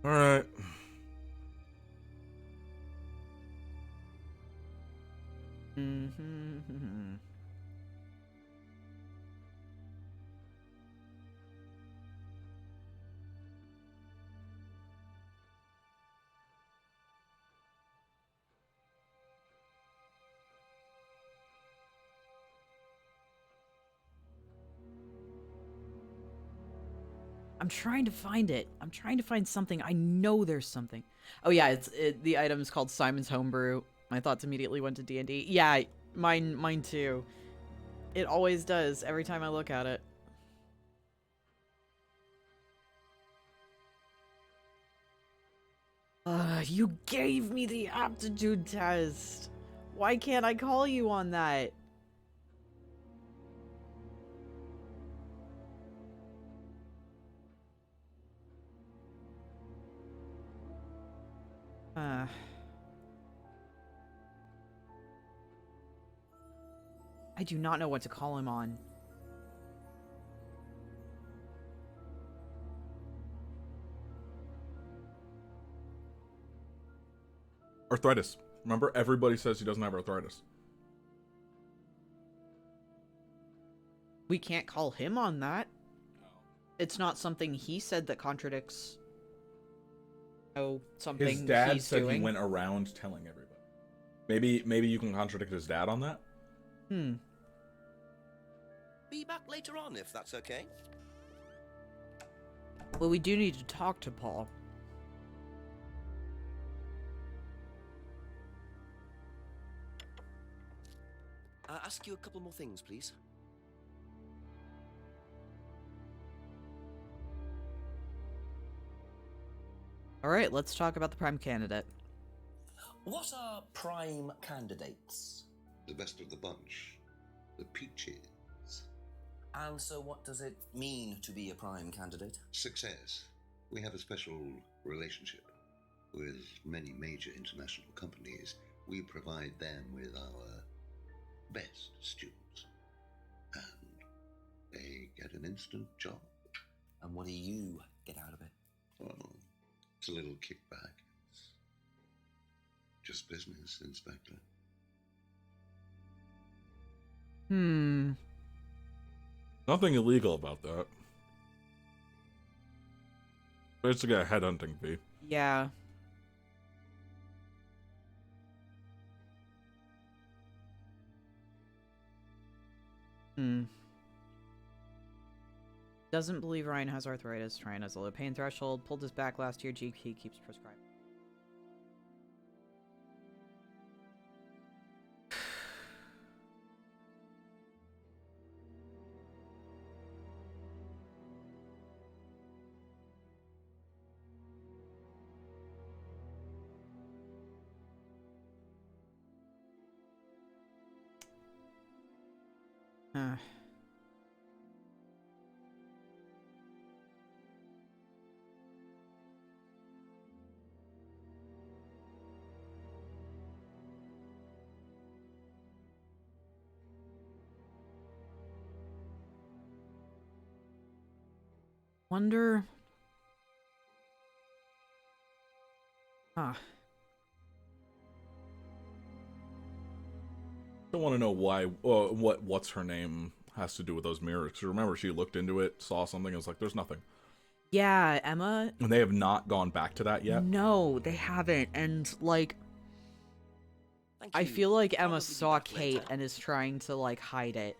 Speaker 2: Alright.
Speaker 1: I'm trying to find it. I'm trying to find something. I know there's something. Oh yeah, the item is called Simon's Homebrew. My thoughts immediately went to D&D. Yeah, mine too. It always does every time I look at it. You gave me the aptitude test. Why can't I call you on that? I do not know what to call him on.
Speaker 2: Arthritis. Remember, everybody says he doesn't have arthritis.
Speaker 1: We can't call him on that. It's not something he said that contradicts something
Speaker 2: His dad
Speaker 1: he's
Speaker 2: said
Speaker 1: doing.
Speaker 2: he went around telling everybody. Maybe you can contradict his dad on that?
Speaker 6: Be back later on, if that's okay.
Speaker 1: Well, we do need to talk to Paul.
Speaker 6: Ask you a couple more things, please.
Speaker 1: All right, let's talk about the prime candidate.
Speaker 3: What are prime candidates?
Speaker 5: The best of the bunch. The peaches.
Speaker 3: And so what does it mean to be a prime candidate?
Speaker 5: Success. We have a special relationship with many major international companies. We provide them with our best students. And they get an instant job.
Speaker 3: And what do you get out of it?
Speaker 5: Well, it's a little kickback. It's just business, Inspector.
Speaker 2: Nothing illegal about that. Basically a headhunting fee.
Speaker 1: Yeah. Doesn't believe Ryan has arthritis. Ryan has a low pain threshold. Pulled his back last year. GP keeps prescribing. Wonder.
Speaker 2: I don't want to know why. What's her name has to do with those mirrors? Because remember, she looked into it, saw something, and was like, "There's nothing."
Speaker 1: Yeah, Emma.
Speaker 2: And they have not gone back to that yet.
Speaker 1: No, they haven't. And like, I feel like Emma saw Kate and is trying to like hide it.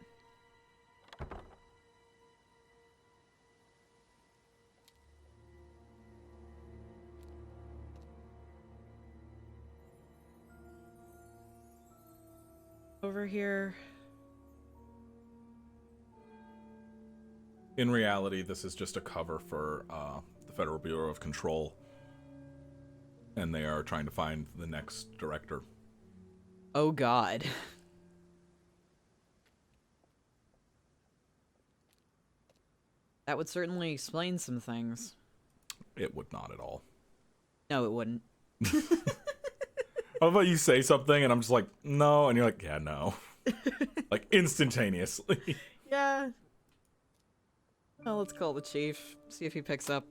Speaker 1: Over here.
Speaker 2: In reality, this is just a cover for the Federal Bureau of Control, and they are trying to find the next director.
Speaker 1: Oh God. That would certainly explain some things.
Speaker 2: It would not at all.
Speaker 1: No, it wouldn't.
Speaker 2: How about you say something and I'm just like, no, and you're like, yeah, no. Like, instantaneously.
Speaker 1: Yeah. Well, let's call the chief. See if he picks up.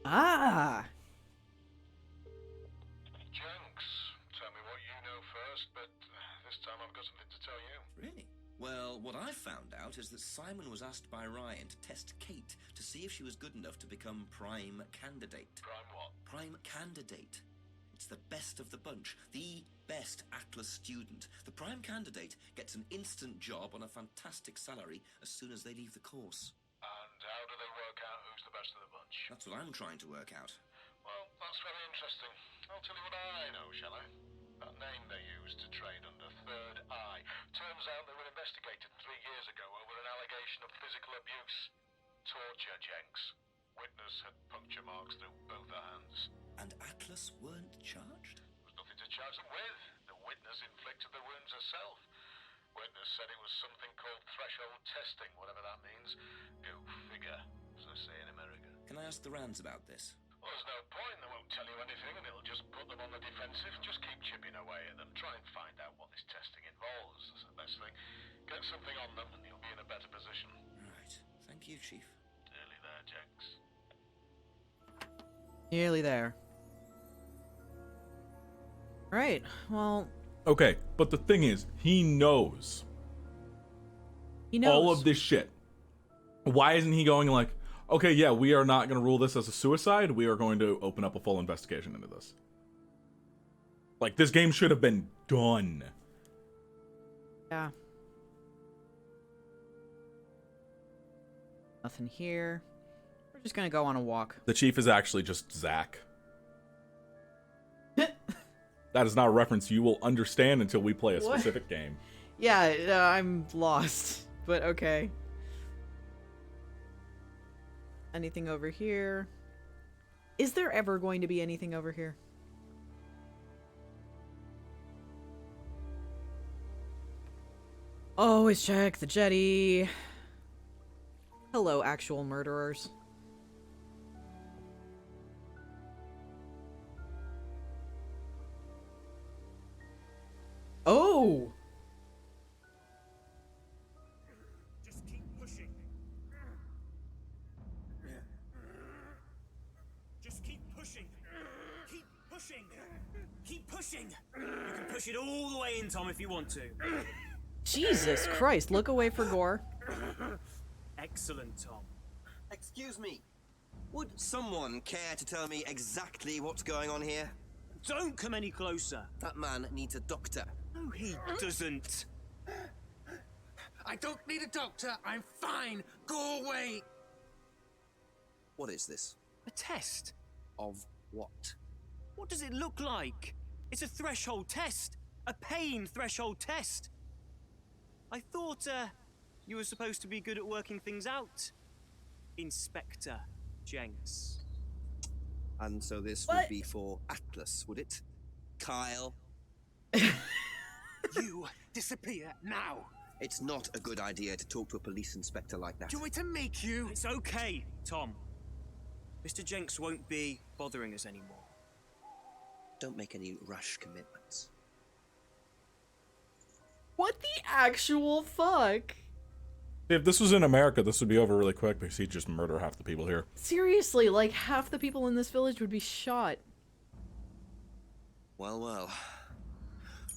Speaker 1: Ah!
Speaker 13: Jenks, tell me what you know first, but this time I've got something to tell you.
Speaker 6: Really? Well, what I found out is that Simon was asked by Ryan to test Kate to see if she was good enough to become prime candidate.
Speaker 13: Prime what?
Speaker 6: Prime candidate. It's the best of the bunch. The best Atlas student. The prime candidate gets an instant job on a fantastic salary as soon as they leave the course.
Speaker 13: And how do they work out who's the best of the bunch?
Speaker 6: That's what I'm trying to work out.
Speaker 13: Well, that's very interesting. I'll tell you what I know, shall I? That name they used to trade under, Third Eye. Turns out they were investigated 3 years ago over an allegation of physical abuse. Torture, Jenks. Witness had puncture marks through both her hands.
Speaker 6: And Atlas weren't charged?
Speaker 13: There was nothing to charge them with. The witness inflicted the wounds herself. Witness said it was something called threshold testing, whatever that means. Go figure, as I say in America.
Speaker 6: Can I ask the Rands about this?
Speaker 13: Well, there's no point. They won't tell you anything, and it'll just put them on the defensive. Just keep chipping away at them. Try and find out what this testing involves. That's the best thing. Get something on them, and you'll be in a better position.
Speaker 6: Right. Thank you, Chief.
Speaker 13: Nearly there, Jenks.
Speaker 1: Nearly there. Right, well...
Speaker 2: Okay, but the thing is, he knows.
Speaker 1: He knows.
Speaker 2: All of this shit. Why isn't he going like, okay, yeah, we are not going to rule this as a suicide. We are going to open up a full investigation into this. Like, this game should have been done.
Speaker 1: Yeah. Nothing here. We're just gonna go on a walk.
Speaker 2: The chief is actually just Zach. That is not a reference you will understand until we play a specific game.
Speaker 1: Yeah, I'm lost, but okay. Anything over here? Is there ever going to be anything over here? Always check the jetty. Hello, actual murderers. Oh!
Speaker 14: Just keep pushing. Just keep pushing. Keep pushing. Keep pushing. You can push it all the way in, Tom, if you want to.
Speaker 1: Jesus Christ, look away for gore.
Speaker 14: Excellent, Tom.
Speaker 6: Excuse me. Would someone care to tell me exactly what's going on here?
Speaker 14: Don't come any closer.
Speaker 6: That man needs a doctor.
Speaker 14: No, he doesn't.
Speaker 15: I don't need a doctor. I'm fine. Go away.
Speaker 6: What is this?
Speaker 14: A test.
Speaker 6: Of what?
Speaker 14: What does it look like? It's a threshold test. A pain threshold test. I thought, you were supposed to be good at working things out. Inspector Jenks.
Speaker 6: And so this
Speaker 1: What?
Speaker 6: would be for Atlas, would it? Kyle?
Speaker 15: You disappear now.
Speaker 6: It's not a good idea to talk to a police inspector like that.
Speaker 15: Do you want me to make you?
Speaker 14: It's okay, Tom. Mr. Jenks won't be bothering us anymore.
Speaker 6: Don't make any rash commitments.
Speaker 1: What the actual fuck?
Speaker 2: If this was in America, this would be over really quick because he'd just murder half the people here.
Speaker 1: Seriously, like half the people in this village would be shot.
Speaker 6: Well, well.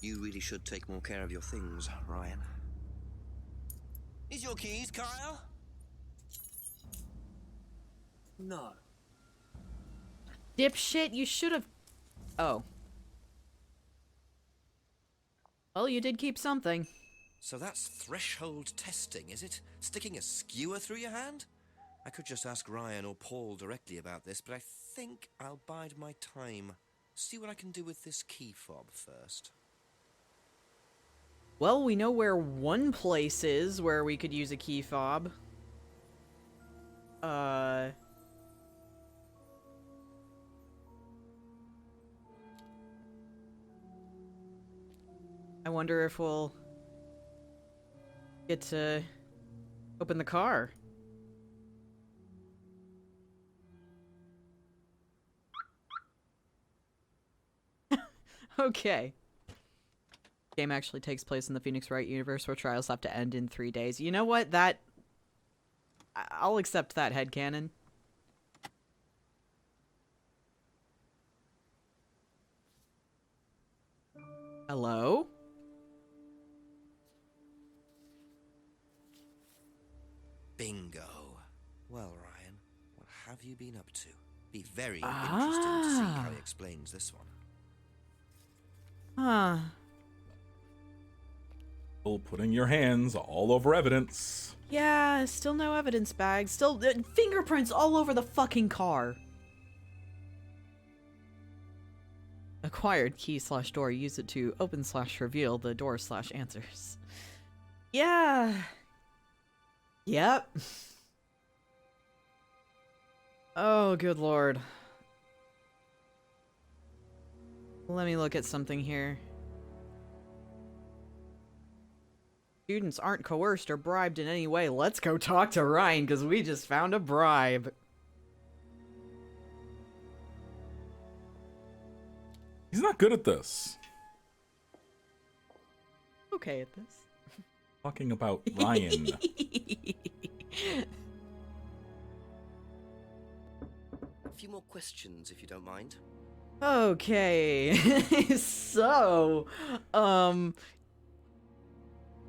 Speaker 6: You really should take more care of your things, Ryan. Is your keys, Kyle?
Speaker 14: No.
Speaker 1: Dipshit, you should have... Oh. Well, you did keep something.
Speaker 6: So that's threshold testing, is it? Sticking a skewer through your hand? I could just ask Ryan or Paul directly about this, but I think I'll bide my time. See what I can do with this key fob first.
Speaker 1: Well, we know where one place is where we could use a key fob. I wonder if we'll get to open the car. Okay. Game actually takes place in the Phoenix Wright universe where trials have to end in 3 days. You know what? I'll accept that headcanon. Hello?
Speaker 6: Bingo. Well, Ryan, what have you been up to? Be very interesting to see how he explains this one.
Speaker 1: Huh.
Speaker 2: Still putting your hands all over evidence.
Speaker 1: Yeah, still no evidence bag. Still fingerprints all over the fucking car. Acquired key/door. Use it to open/reveal the door/answers. Yeah. Yep. Oh, good lord. Let me look at something here. Students aren't coerced or bribed in any way. Let's go talk to Ryan, because we just found a bribe.
Speaker 2: He's not good at this.
Speaker 1: Okay at this.
Speaker 2: Talking about Ryan.
Speaker 6: A few more questions, if you don't mind.
Speaker 1: Okay. So, oh,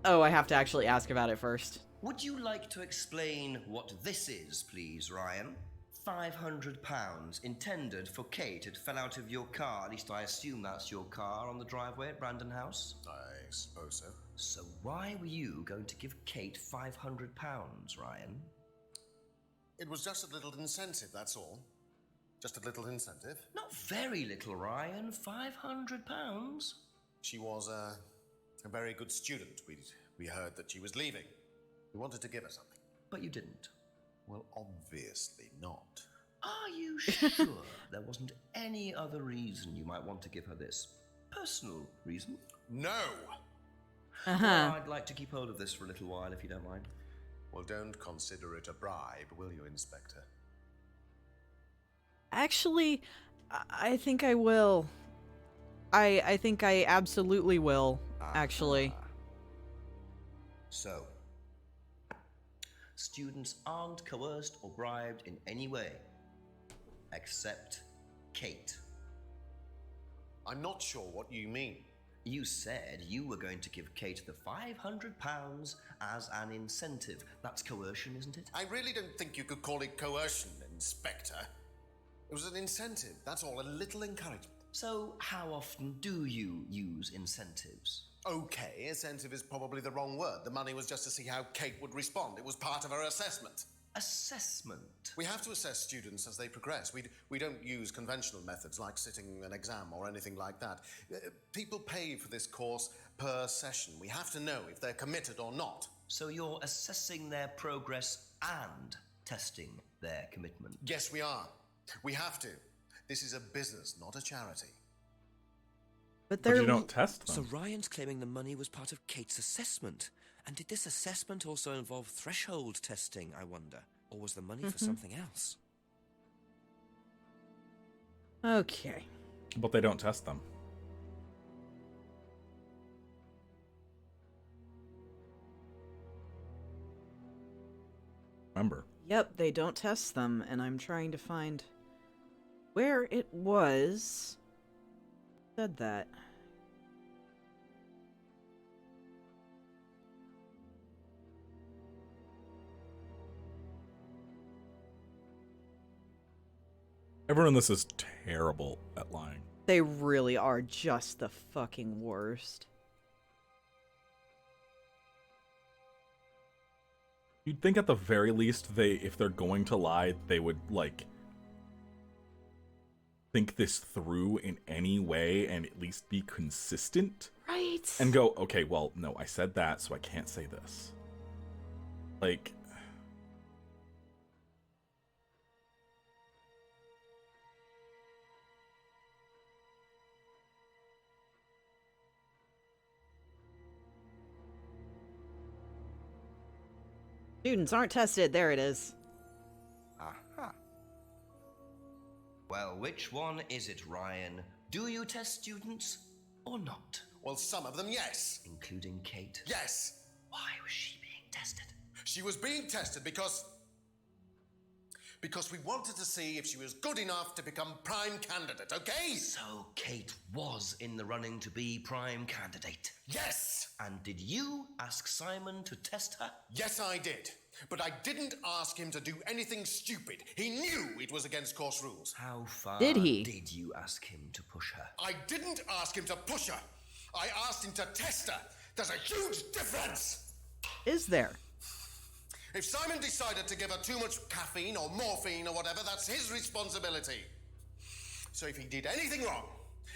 Speaker 1: I have to actually ask about it first.
Speaker 3: Would you like to explain what this is, please, Ryan? £500 intended for Kate. It fell out of your car. At least I assume that's your car on the driveway at Brandon House.
Speaker 8: I suppose so.
Speaker 3: So why were you going to give Kate £500, Ryan?
Speaker 8: It was just a little incentive, that's all. Just a little incentive.
Speaker 3: Not very little, Ryan. £500.
Speaker 8: She was a very good student. We heard that she was leaving. We wanted to give her something.
Speaker 3: But you didn't.
Speaker 8: Well, obviously not.
Speaker 3: Are you sure there wasn't any other reason you might want to give her this? Personal reason?
Speaker 8: No!
Speaker 3: Well, I'd like to keep hold of this for a little while, if you don't mind.
Speaker 8: Well, don't consider it a bribe, will you, Inspector?
Speaker 1: Actually, I think I will. I think I absolutely will, actually.
Speaker 3: So, students aren't coerced or bribed in any way, except Kate.
Speaker 8: I'm not sure what you mean.
Speaker 3: You said you were going to give Kate the £500 as an incentive. That's coercion, isn't it?
Speaker 8: I really don't think you could call it coercion, Inspector. It was an incentive, that's all, a little encouragement.
Speaker 3: So, how often do you use incentives?
Speaker 8: Okay, incentive is probably the wrong word. The money was just to see how Kate would respond. It was part of her assessment.
Speaker 3: Assessment?
Speaker 8: We have to assess students as they progress. We don't use conventional methods like sitting an exam or anything like that. People pay for this course per session. We have to know if they're committed or not.
Speaker 3: So you're assessing their progress and testing their commitment?
Speaker 8: Yes, we are. We have to. This is a business, not a charity.
Speaker 1: But
Speaker 2: you don't test them.
Speaker 6: So Ryan's claiming the money was part of Kate's assessment. And did this assessment also involve threshold testing, I wonder? Or was the money for something else?
Speaker 1: Okay.
Speaker 2: But they don't test them. Remember.
Speaker 1: Yep, they don't test them, and I'm trying to find where it was said that.
Speaker 2: Everyone in this is terrible at lying.
Speaker 1: They really are just the fucking worst.
Speaker 2: You'd think at the very least if they're going to lie, they would, like, think this through in any way and at least be consistent.
Speaker 1: Right.
Speaker 2: And go, okay, well, no, I said that, so I can't say this. Like...
Speaker 1: Students aren't tested. There it is.
Speaker 3: Aha. Well, which one is it, Ryan? Do you test students? or not?
Speaker 8: Well, some of them, yes.
Speaker 3: Including Kate?
Speaker 8: Yes.
Speaker 3: Why was she being tested?
Speaker 8: She was being tested because we wanted to see if she was good enough to become prime candidate, okay?
Speaker 3: So Kate was in the running to be prime candidate?
Speaker 8: Yes!
Speaker 3: And did you ask Simon to test her?
Speaker 8: Yes, I did. But I didn't ask him to do anything stupid. He knew it was against course rules.
Speaker 3: How far
Speaker 1: Did he?
Speaker 3: did you ask him to push her?
Speaker 8: I didn't ask him to push her. I asked him to test her. There's a huge difference.
Speaker 1: Is there?
Speaker 8: If Simon decided to give her too much caffeine or morphine or whatever, that's his responsibility. So if he did anything wrong,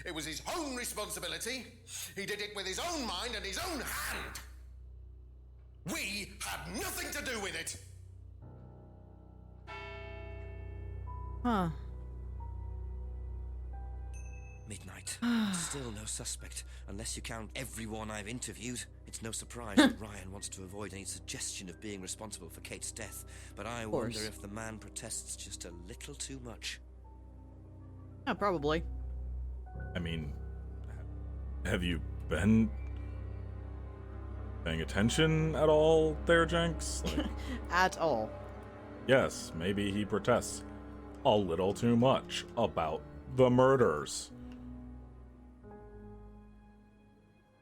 Speaker 8: it was his own responsibility. He did it with his own mind and his own hand. We had nothing to do with it.
Speaker 1: Huh.
Speaker 6: Midnight. Still no suspect, unless you count everyone I've interviewed. It's no surprise that Ryan wants to avoid any suggestion of being responsible for Kate's death, but I wonder if the man protests just a little too much.
Speaker 1: Yeah, probably.
Speaker 2: I mean, have you been paying attention at all there, Jenks? Like,
Speaker 1: At all.
Speaker 2: yes, maybe he protests a little too much about the murders.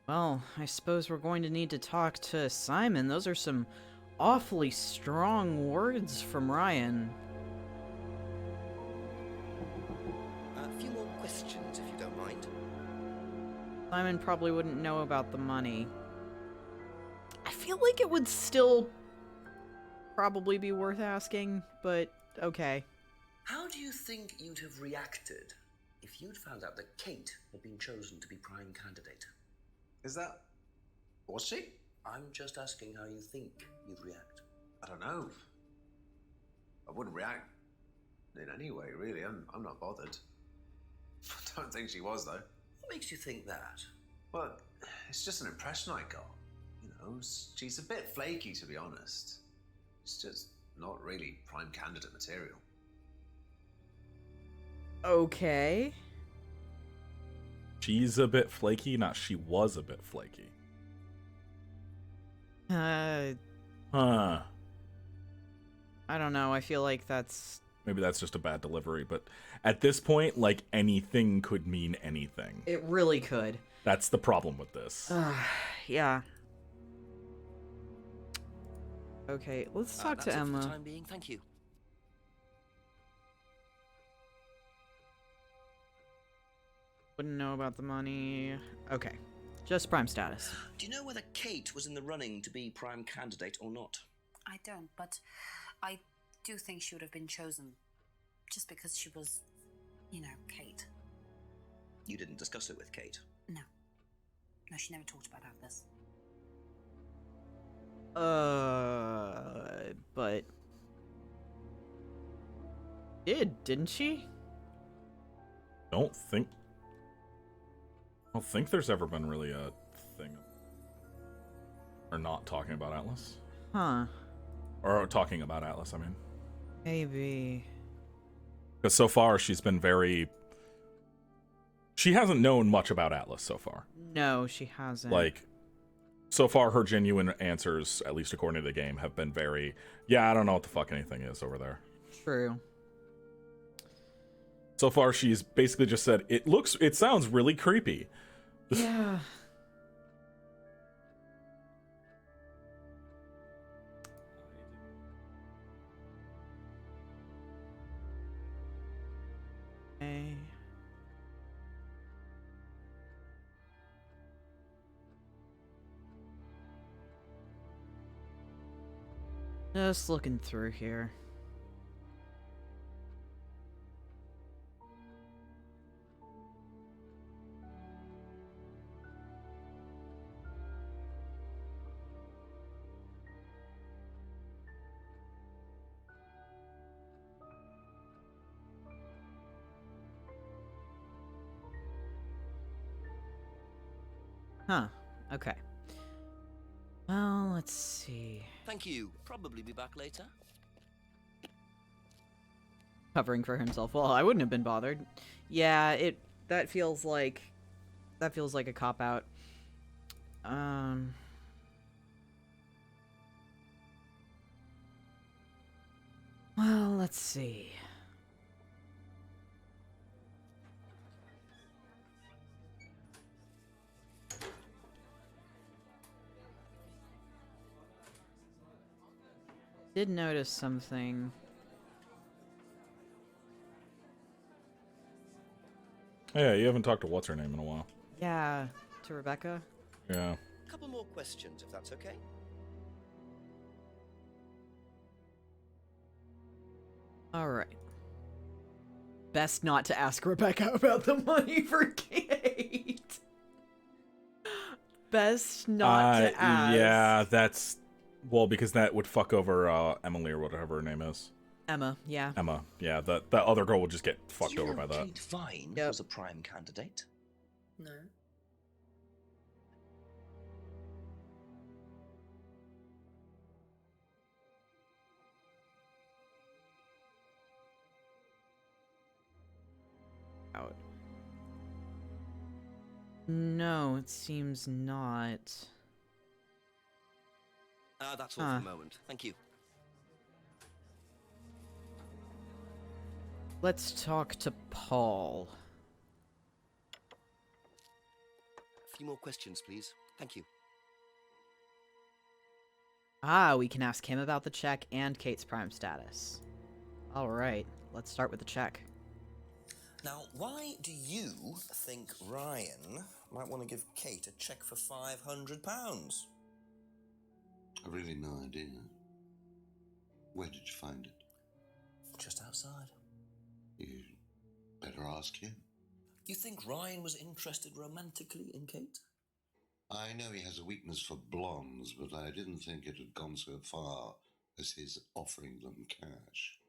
Speaker 1: Well, I suppose we're going to need to talk to Simon. Those are some awfully strong words from Ryan.
Speaker 6: A few more questions, if you don't mind.
Speaker 1: Simon probably wouldn't know about the money. I feel like it would still probably be worth asking, but okay.
Speaker 3: How do you think you'd have reacted if you'd found out that Kate had been chosen to be prime candidate?
Speaker 4: Was she?
Speaker 3: I'm just asking how you think you'd react.
Speaker 4: I don't know. I wouldn't react in any way, really. I'm not bothered. I don't think she was, though.
Speaker 3: What makes you think that?
Speaker 4: Well, it's just an impression I got. You know, she's a bit flaky, to be honest. She's just not really prime candidate material.
Speaker 1: Okay.
Speaker 2: She's a bit flaky, not she was a bit flaky.
Speaker 1: Huh.
Speaker 2: Huh.
Speaker 1: I don't know. I feel like that's...
Speaker 2: Maybe that's just a bad delivery, but at this point, like, anything could mean anything.
Speaker 1: It really could.
Speaker 2: That's the problem with this.
Speaker 1: Yeah. Okay, let's talk to
Speaker 6: That's it for
Speaker 1: Emma.
Speaker 6: the time being. Thank you.
Speaker 1: Wouldn't know about the money. Okay. Just prime status.
Speaker 3: Do you know whether Kate was in the running to be prime candidate or not?
Speaker 12: I don't, but I do think she would have been chosen just because she was, you know, Kate.
Speaker 3: You didn't discuss it with Kate?
Speaker 12: No. No, she never talked about Atlas.
Speaker 1: But... didn't she?
Speaker 2: I don't think there's ever been really a thing. Or not talking about Atlas.
Speaker 1: Huh.
Speaker 2: Or talking about Atlas, I mean.
Speaker 1: Maybe.
Speaker 2: Because so far she's been very... She hasn't known much about Atlas so far.
Speaker 1: No, she hasn't.
Speaker 2: Like, so far her genuine answers, at least according to the game, have been very, yeah, I don't know what the fuck anything is over there.
Speaker 1: True.
Speaker 2: So far she's basically just said, it sounds really creepy.
Speaker 1: Yeah. Okay. Just looking through here. Huh. Okay. Well, let's see.
Speaker 6: Thank you. Probably be back later.
Speaker 1: Covering for himself. Well, I wouldn't have been bothered. Yeah, that feels like That feels like a cop-out. Well, let's see. Did notice something.
Speaker 2: Yeah, you haven't talked to what's her name in a while.
Speaker 1: Yeah, to Rebecca.
Speaker 2: Yeah.
Speaker 6: A couple more questions, if that's okay.
Speaker 1: All right. Best not to ask Rebecca about the money for Kate. Best not to ask.
Speaker 2: Yeah, that's... Well, because that would fuck over Emily or whatever her name is.
Speaker 1: Emma, yeah.
Speaker 2: Emma, yeah. That other girl would just get fucked over by that.
Speaker 3: Kate Vine was a prime candidate?
Speaker 7: No.
Speaker 1: Out. No, it seems not.
Speaker 6: That's all for the moment. Thank you.
Speaker 1: Let's talk to Paul.
Speaker 6: A few more questions, please. Thank you.
Speaker 1: Ah, we can ask him about the check and Kate's prime status. Alright, let's start with the check.
Speaker 3: Now, why do you think Ryan might want to give Kate a cheque for £500?
Speaker 5: I've really no idea. Where did you find it?
Speaker 3: Just outside.
Speaker 5: You better ask him.
Speaker 3: You think Ryan was interested romantically in Kate?
Speaker 5: I know he has a weakness for blondes, but I didn't think it had gone so far as his offering them cash.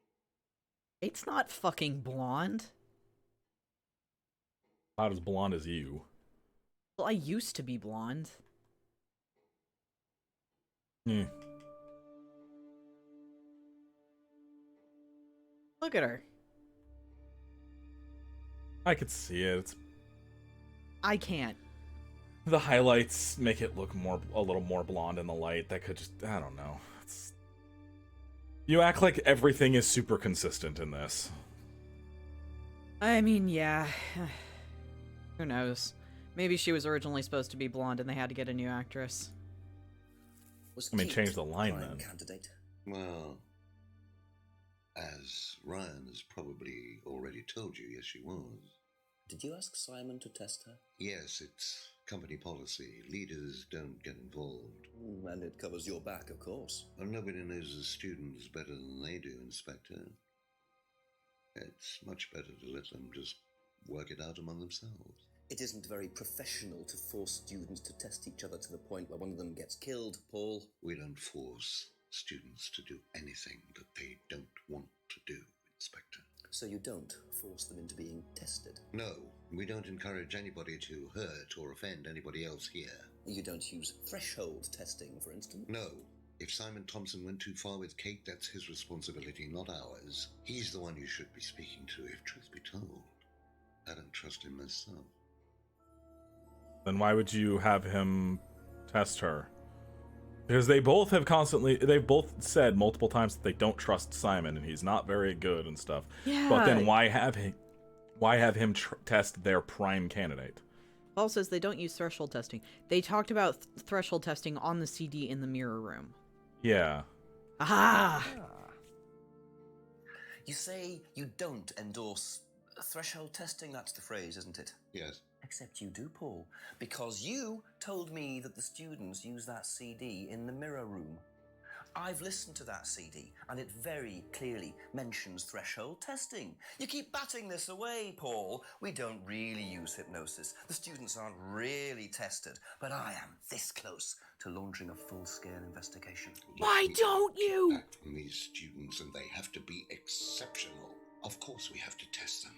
Speaker 1: Kate's not fucking blonde.
Speaker 2: Not as blonde as you.
Speaker 1: Well, I used to be blonde.
Speaker 2: Hmm.
Speaker 1: Look at her.
Speaker 2: I could see it.
Speaker 1: I can't.
Speaker 2: The highlights make it look a little more blonde in the light. That could just, I don't know. You act like everything is super consistent in this.
Speaker 1: I mean, yeah. Who knows? Maybe she was originally supposed to be blonde and they had to get a new actress.
Speaker 2: Change the line then.
Speaker 3: Candidate?
Speaker 5: Well, as Ryan has probably already told you, yes, she was.
Speaker 3: Did you ask Simon to test her?
Speaker 5: Yes, it's company policy. Leaders don't get involved.
Speaker 3: And it covers your back, of course.
Speaker 5: Well, nobody knows the students better than they do, Inspector. It's much better to let them just work it out among themselves.
Speaker 3: It isn't very professional to force students to test each other to the point where one of them gets killed, Paul.
Speaker 5: We don't force students to do anything that they don't want to do, Inspector.
Speaker 3: So you don't force them into being tested?
Speaker 5: No, we don't encourage anybody to hurt or offend anybody else here.
Speaker 3: You don't use threshold testing, for instance?
Speaker 5: No. If Simon Thompson went too far with Kate, that's his responsibility, not ours. He's the one you should be speaking to, if truth be told. I don't trust him myself.
Speaker 2: Then why would you have him test her? Because they've both said multiple times that they don't trust Simon and he's not very good and stuff.
Speaker 1: Yeah.
Speaker 2: But then why have him test their prime candidate?
Speaker 1: Paul says they don't use threshold testing. They talked about threshold testing on the CD in the mirror room.
Speaker 2: Yeah.
Speaker 1: Aha!
Speaker 3: You say you don't endorse threshold testing? That's the phrase, isn't it?
Speaker 5: Yes.
Speaker 3: Except you do, Paul, because you told me that the students use that CD in the mirror room. I've listened to that CD, and it very clearly mentions threshold testing. You keep batting this away, Paul. We don't really use hypnosis. The students aren't really tested, but I am this close to launching a full-scale investigation.
Speaker 1: Why don't you?
Speaker 5: Back from these students, and they have to be exceptional. Of course we have to test them.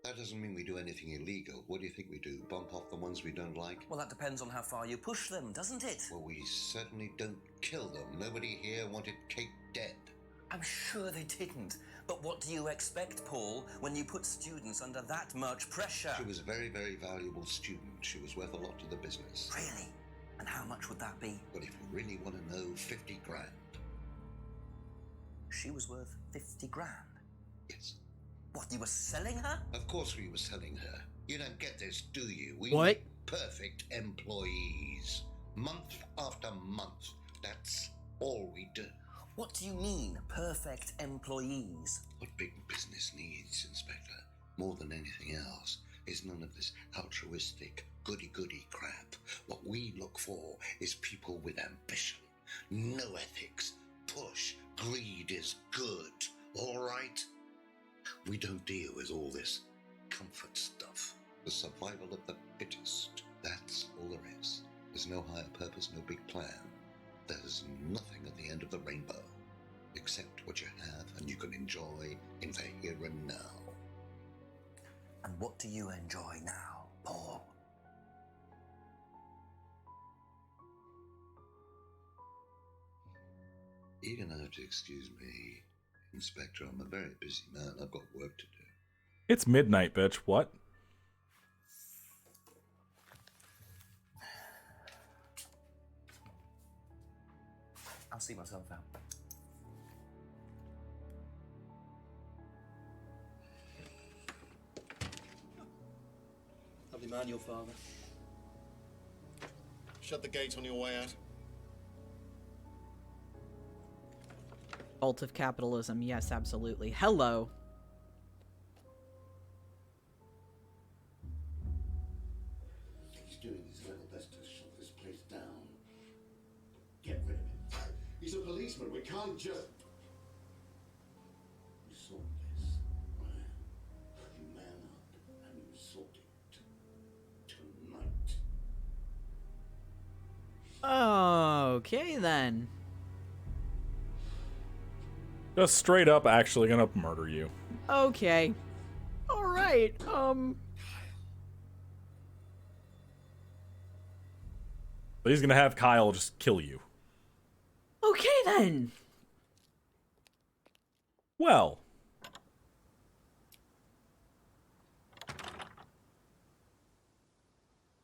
Speaker 5: That doesn't mean we do anything illegal. What do you think we do? Bump off the ones we don't like?
Speaker 3: Well, that depends on how far you push them, doesn't it?
Speaker 5: Well, we certainly don't kill them. Nobody here wanted Kate dead.
Speaker 3: I'm sure they didn't. But what do you expect, Paul, when you put students under that much pressure?
Speaker 5: She was a very, very valuable student. She was worth a lot to the business.
Speaker 3: Really? And how much would that be?
Speaker 5: But if you really want to know, 50 grand.
Speaker 3: She was worth 50 grand?
Speaker 5: Yes.
Speaker 3: What, you were selling her?
Speaker 5: Of course we were selling her. You don't get this, do you? We
Speaker 1: What?
Speaker 5: need perfect employees. Month after month. That's all we do.
Speaker 3: What do you mean, perfect employees?
Speaker 5: What big business needs, Inspector, more than anything else, is none of this altruistic, goody-goody crap. What we look for is people with ambition, no ethics, push, greed is good, all right? We don't deal with all this comfort stuff. The survival of the fittest, that's all there is. There's no higher purpose, no big plan. There's nothing at the end of the rainbow, except what you have and you can enjoy in the here and now.
Speaker 3: And what do you enjoy now, Paul?
Speaker 5: You're gonna have to excuse me, Inspector. I'm a very busy man. I've got work to do.
Speaker 2: It's midnight, bitch. What?
Speaker 3: I'll see myself out.
Speaker 16: Lovely man, your father.
Speaker 8: Shut the gate on your way out.
Speaker 1: Cult of capitalism. Yes, absolutely. Hello.
Speaker 5: He's doing his level best to shut this place down. Get rid of him.
Speaker 17: He's a policeman. We can't just...
Speaker 5: You sort this, Ryan. You man up and you sort it. Tonight.
Speaker 1: Okay, then.
Speaker 2: Just straight up actually gonna murder you.
Speaker 1: Okay. Alright,
Speaker 2: But he's gonna have Kyle just kill you.
Speaker 1: Okay, then.
Speaker 2: Well.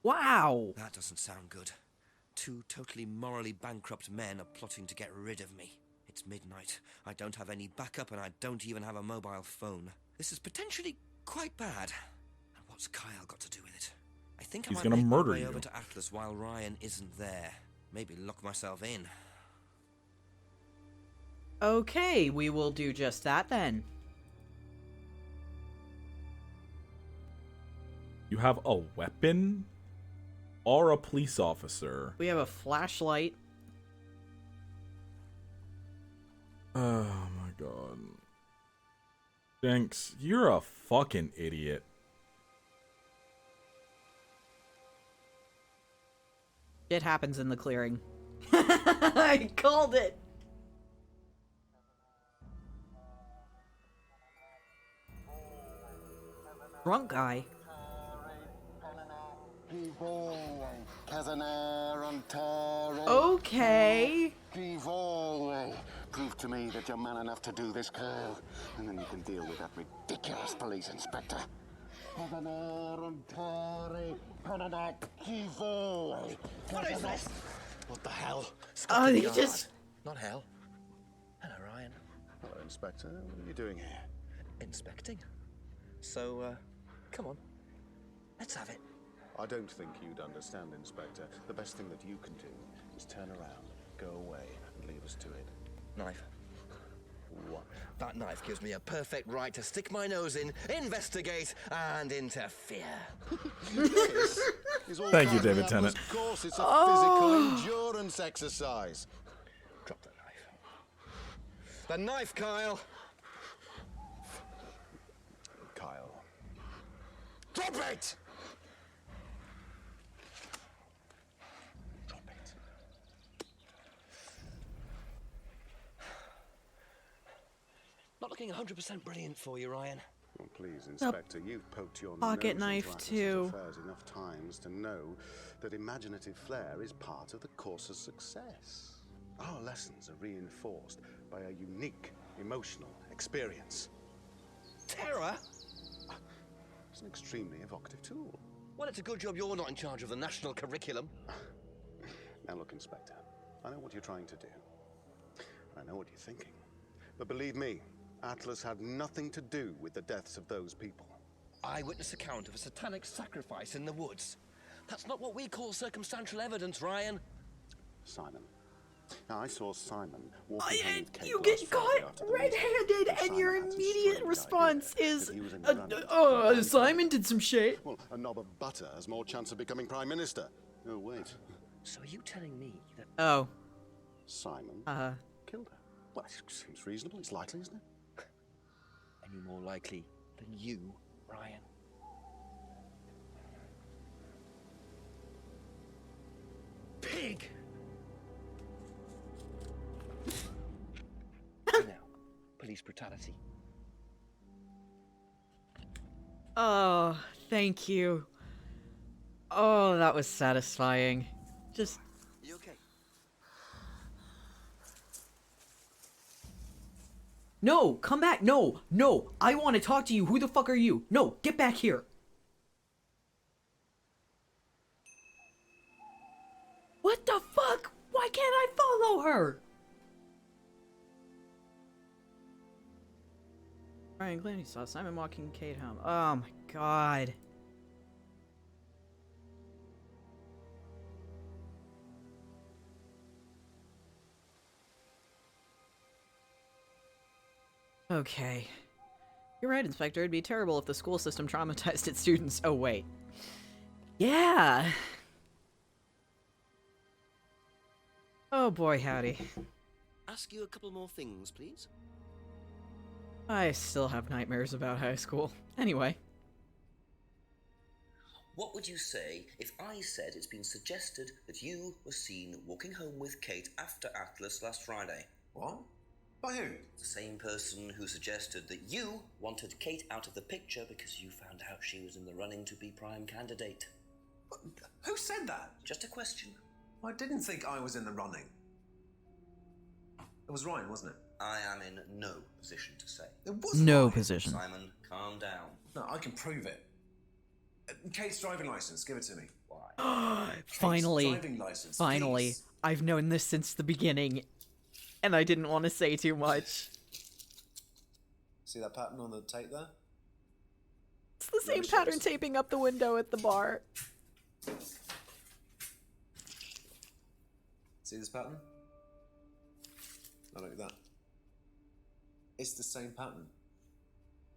Speaker 1: Wow.
Speaker 6: That doesn't sound good. Two totally morally bankrupt men are plotting to get rid of me. It's midnight. I don't have any backup and I don't even have a mobile phone. This is potentially quite bad. And what's Kyle got to do with it? I think
Speaker 2: He's
Speaker 6: I might
Speaker 2: gonna
Speaker 6: make
Speaker 2: murder
Speaker 6: my way
Speaker 2: you.
Speaker 6: over to Atlas while Ryan isn't there. Maybe lock myself in.
Speaker 1: Okay, we will do just that then.
Speaker 2: You have a weapon? Or a police officer?
Speaker 1: We have a flashlight.
Speaker 2: Oh my god. Jenks, you're a fucking idiot.
Speaker 1: It happens in the clearing. I called it. Drunk guy. Okay.
Speaker 17: Prove to me that you're man enough to do this, Kyle, and then you can deal with that ridiculous police inspector.
Speaker 3: What is this? What the hell?
Speaker 1: Oh, he just...
Speaker 3: Not hell. Hello, Ryan.
Speaker 8: Hello, Inspector. What are you doing here?
Speaker 3: Inspecting? So, come on. Let's have it.
Speaker 8: I don't think you'd understand, Inspector. The best thing that you can do is turn around, go away, and leave us to it.
Speaker 3: Knife.
Speaker 8: What?
Speaker 3: That knife gives me a perfect right to stick my nose in, investigate, and interfere.
Speaker 8: This is all
Speaker 2: Thank you,
Speaker 8: part of
Speaker 2: David
Speaker 8: the
Speaker 2: Tennant.
Speaker 8: Atlas course. It's a physical endurance exercise.
Speaker 3: Drop the knife. The knife, Kyle!
Speaker 8: Kyle.
Speaker 3: Drop it! Drop it. Not looking 100% brilliant for you, Ryan.
Speaker 8: Well, please, Inspector, you've poked your
Speaker 1: pocket
Speaker 8: nose
Speaker 1: knife,
Speaker 8: into Atlas's
Speaker 1: too.
Speaker 8: affairs enough times to know that imaginative flair is part of the course's success. Our lessons are reinforced by a unique
Speaker 17: emotional experience.
Speaker 6: Terror?
Speaker 17: It's an extremely evocative tool.
Speaker 6: Well, it's a good job you're not in charge of the national curriculum.
Speaker 17: Now look, Inspector, I know what you're trying to do. I know what you're thinking. But believe me, Atlas had nothing to do with the deaths of those people.
Speaker 6: Eyewitness account of a satanic sacrifice in the woods. That's not what we call circumstantial evidence, Ryan.
Speaker 17: Simon. Now, I saw Simon walking home with Kate
Speaker 1: You
Speaker 17: last
Speaker 1: get
Speaker 17: Friday
Speaker 1: caught
Speaker 17: after the meeting.
Speaker 1: red-handed, and
Speaker 17: Simon
Speaker 1: your
Speaker 17: had some
Speaker 1: immediate
Speaker 17: strange
Speaker 1: response
Speaker 17: idea
Speaker 1: is,
Speaker 17: that he was in the running for
Speaker 1: Simon did some shit.
Speaker 17: Well, a knob of butter has more chance of becoming Prime Minister. Oh, wait.
Speaker 6: So are you telling me that...
Speaker 1: Oh.
Speaker 17: Simon killed her? Well, it seems reasonable. It's likely, isn't it?
Speaker 6: Any more likely than you, Ryan? Pig! I know. Police brutality.
Speaker 1: Oh, thank you. Oh, that was satisfying. Just...
Speaker 6: You okay?
Speaker 1: No, come back. No, no. I want to talk to you. Who the fuck are you? No, get back here. What the fuck? Why can't I follow her? Ryan Glennie saw Simon walking Kate home. Oh my god. Okay. You're right, Inspector. It'd be terrible if the school system traumatized its students. Oh, wait. Yeah. Oh boy, howdy.
Speaker 6: Ask you a couple more things, please.
Speaker 1: I still have nightmares about high school. Anyway.
Speaker 3: What would you say if I said it's been suggested that you were seen walking home with Kate after Atlas last Friday?
Speaker 4: What? By who?
Speaker 3: The same person who suggested that you wanted Kate out of the picture because you found out she was in the running to be prime candidate.
Speaker 4: Who said that?
Speaker 3: Just a question.
Speaker 4: I didn't think I was in the running. It was Ryan, wasn't it?
Speaker 3: I am in no position to say.
Speaker 4: It was
Speaker 1: no
Speaker 4: Ryan.
Speaker 1: position.
Speaker 3: Simon, calm down.
Speaker 4: No, I can prove it. Kate's driving license, give it to me.
Speaker 3: Why?
Speaker 1: Finally.
Speaker 4: Driving license,
Speaker 1: Finally.
Speaker 4: please.
Speaker 1: I've known this since the beginning. And I didn't want to say too much.
Speaker 4: See that pattern on the tape there?
Speaker 1: It's the same pattern taping up the window at the bar.
Speaker 4: See this pattern? Now look at that. It's the same pattern.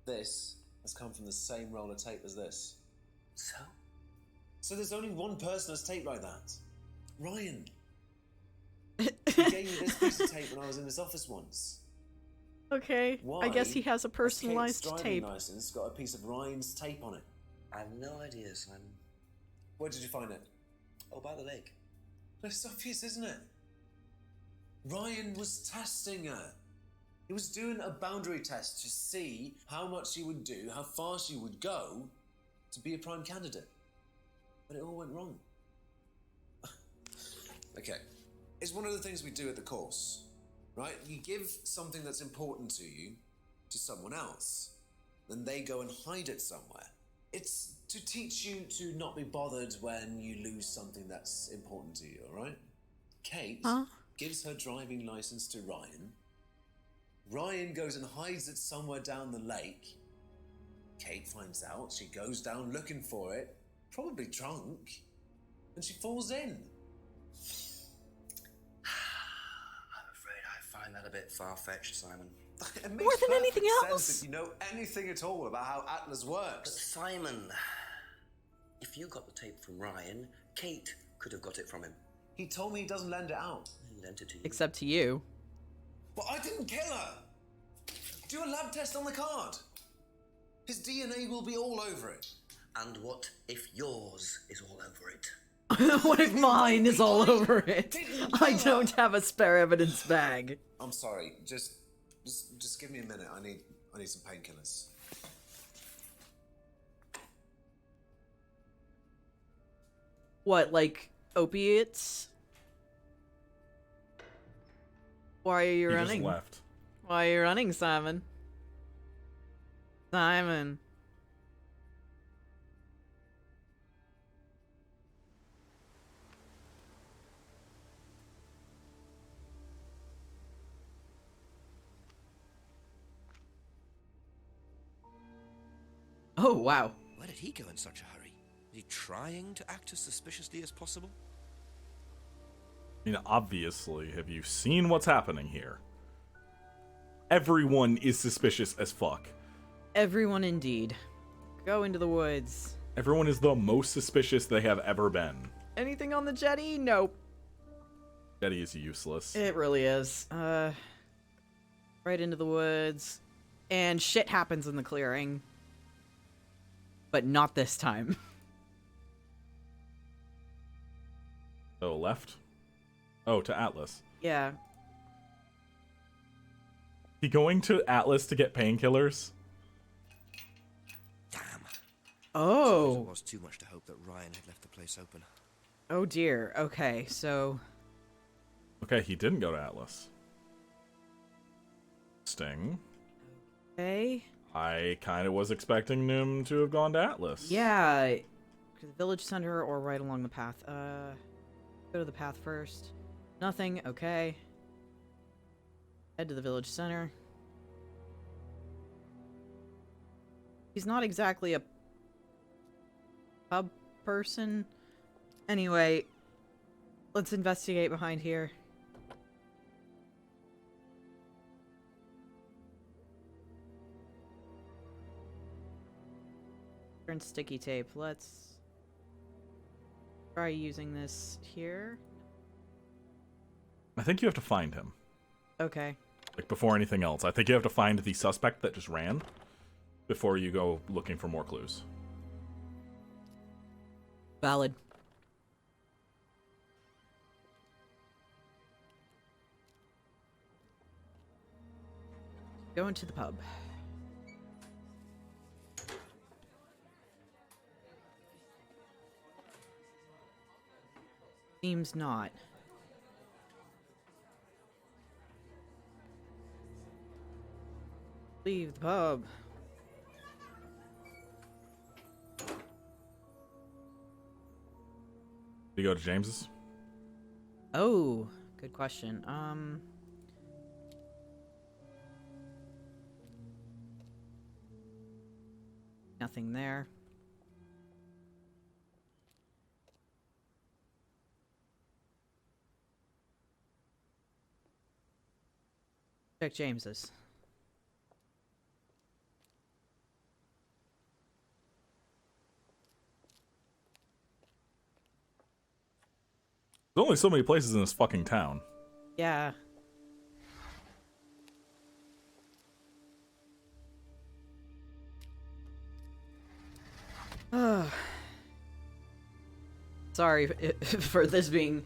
Speaker 4: This has come from the same roll of tape as this.
Speaker 3: So?
Speaker 4: So there's only one person that's taped like that. Ryan. He gave me this piece of tape when I was in his office once.
Speaker 1: Okay,
Speaker 4: Why
Speaker 1: I guess he has a personalized
Speaker 4: Kate's
Speaker 1: tape.
Speaker 4: driving license got a piece of Ryan's tape on it.
Speaker 3: I have no idea, Simon.
Speaker 4: Where did you find it?
Speaker 3: Oh, by the lake.
Speaker 4: But it's obvious, isn't it? Ryan was testing her. He was doing a boundary test to see how much she would do, how far she would go to be a prime candidate. But it all went wrong. Okay. It's one of the things we do at the course, right? You give something that's important to you to someone else, then they go and hide it somewhere. It's to teach you to not be bothered when you lose something that's important to you, all right? Kate gives her driving license to Ryan. Ryan goes and hides it somewhere down the lake. Kate finds out, she goes down looking for it, probably drunk, and she falls in.
Speaker 3: I'm afraid I find that a bit far-fetched, Simon.
Speaker 4: It makes
Speaker 1: More than
Speaker 4: perfect
Speaker 1: anything
Speaker 4: sense
Speaker 1: else.
Speaker 4: if you know anything at all about how Atlas
Speaker 3: But
Speaker 4: works.
Speaker 3: Simon, if you got the tape from Ryan, Kate could have got it from him.
Speaker 4: He told me he doesn't lend it out.
Speaker 3: He lent it to you.
Speaker 1: Except to you.
Speaker 4: But I didn't kill her! Do a lab test on the card. His DNA will be all over it.
Speaker 3: And what if yours is all over it?
Speaker 1: What if mine is all over it? I don't have a spare evidence bag.
Speaker 4: I'm sorry. Just give me a minute. I need some painkillers.
Speaker 1: What, like opiates? Why are you
Speaker 2: He
Speaker 1: running?
Speaker 2: just left.
Speaker 1: Why are you running, Simon? Simon. Oh, wow.
Speaker 6: Where did he go in such a hurry? Is he trying to act as suspiciously as possible?
Speaker 2: I mean, obviously, have you seen what's happening here? Everyone is suspicious as fuck.
Speaker 1: Everyone indeed. Go into the woods.
Speaker 2: Everyone is the most suspicious they have ever been.
Speaker 1: Anything on the jetty? Nope.
Speaker 2: Jetty is useless.
Speaker 1: It really is. Right into the woods. And shit happens in the clearing. But not this time.
Speaker 2: Oh, left? Oh, to Atlas.
Speaker 1: Yeah.
Speaker 2: He going to Atlas to get painkillers?
Speaker 6: Damn.
Speaker 1: Oh.
Speaker 6: It was too much to hope that Ryan had left the place open.
Speaker 1: Oh dear. Okay, so...
Speaker 2: Okay, he didn't go to Atlas. Sting.
Speaker 1: Okay.
Speaker 2: I kind of was expecting him to have gone to Atlas.
Speaker 1: Yeah. To the village center or right along the path. Go to the path first. Nothing. Okay. Head to the village center. He's not exactly a pub person. Anyway, let's investigate behind here. Turn sticky tape. Let's try using this here.
Speaker 2: I think you have to find him.
Speaker 1: Okay.
Speaker 2: Like, before anything else. I think you have to find the suspect that just ran before you go looking for more clues.
Speaker 1: Valid. Go into the pub. Seems not. Leave the pub.
Speaker 2: You go to James's?
Speaker 1: Oh, good question. Nothing there. Check James's.
Speaker 2: There's only so many places in this fucking town.
Speaker 1: Yeah. Sorry for this being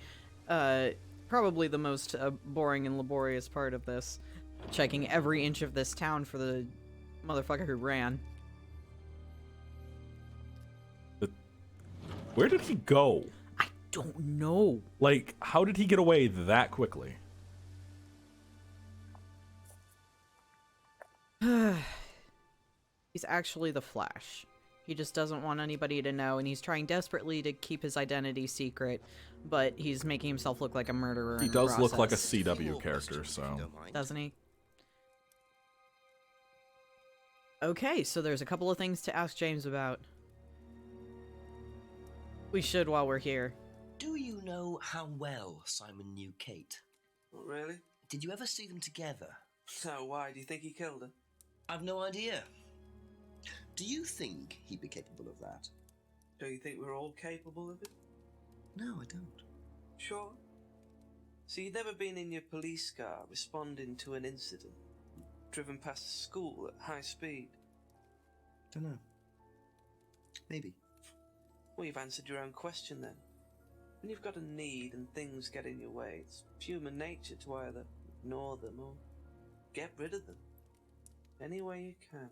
Speaker 1: probably the most boring and laborious part of this. Checking every inch of this town for the motherfucker who ran.
Speaker 2: Where did he go?
Speaker 1: I don't know.
Speaker 2: Like, how did he get away that quickly?
Speaker 1: He's actually the Flash. He just doesn't want anybody to know, and he's trying desperately to keep his identity secret, but he's making himself look like a murderer.
Speaker 2: He does look like a CW character, so...
Speaker 1: Doesn't he? Okay, so there's a couple of things to ask James about. We should while we're here.
Speaker 3: Do you know how well Simon knew Kate?
Speaker 11: Not really.
Speaker 3: Did you ever see them together?
Speaker 11: So why? Do you think he killed her?
Speaker 3: I've no idea. Do you think he'd be capable of that?
Speaker 11: Do you think we're all capable of it?
Speaker 3: No, I don't.
Speaker 11: Sure. So you'd never been in your police car responding to an incident? Driven past a school at high speed?
Speaker 3: Dunno. Maybe.
Speaker 11: Well, you've answered your own question then. When you've got a need and things get in your way, it's human nature to either ignore them or get rid of them. Any way you can.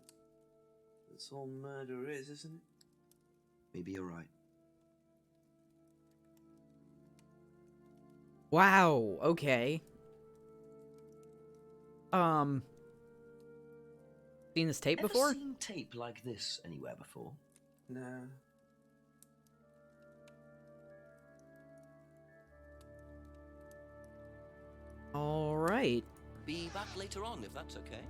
Speaker 11: That's all murder is, isn't it?
Speaker 3: Maybe you're right.
Speaker 1: Wow, okay. Seen this tape
Speaker 3: Ever
Speaker 1: before?
Speaker 3: seen tape like this anywhere before?
Speaker 11: No.
Speaker 1: All right.
Speaker 6: Be back later on, if that's okay.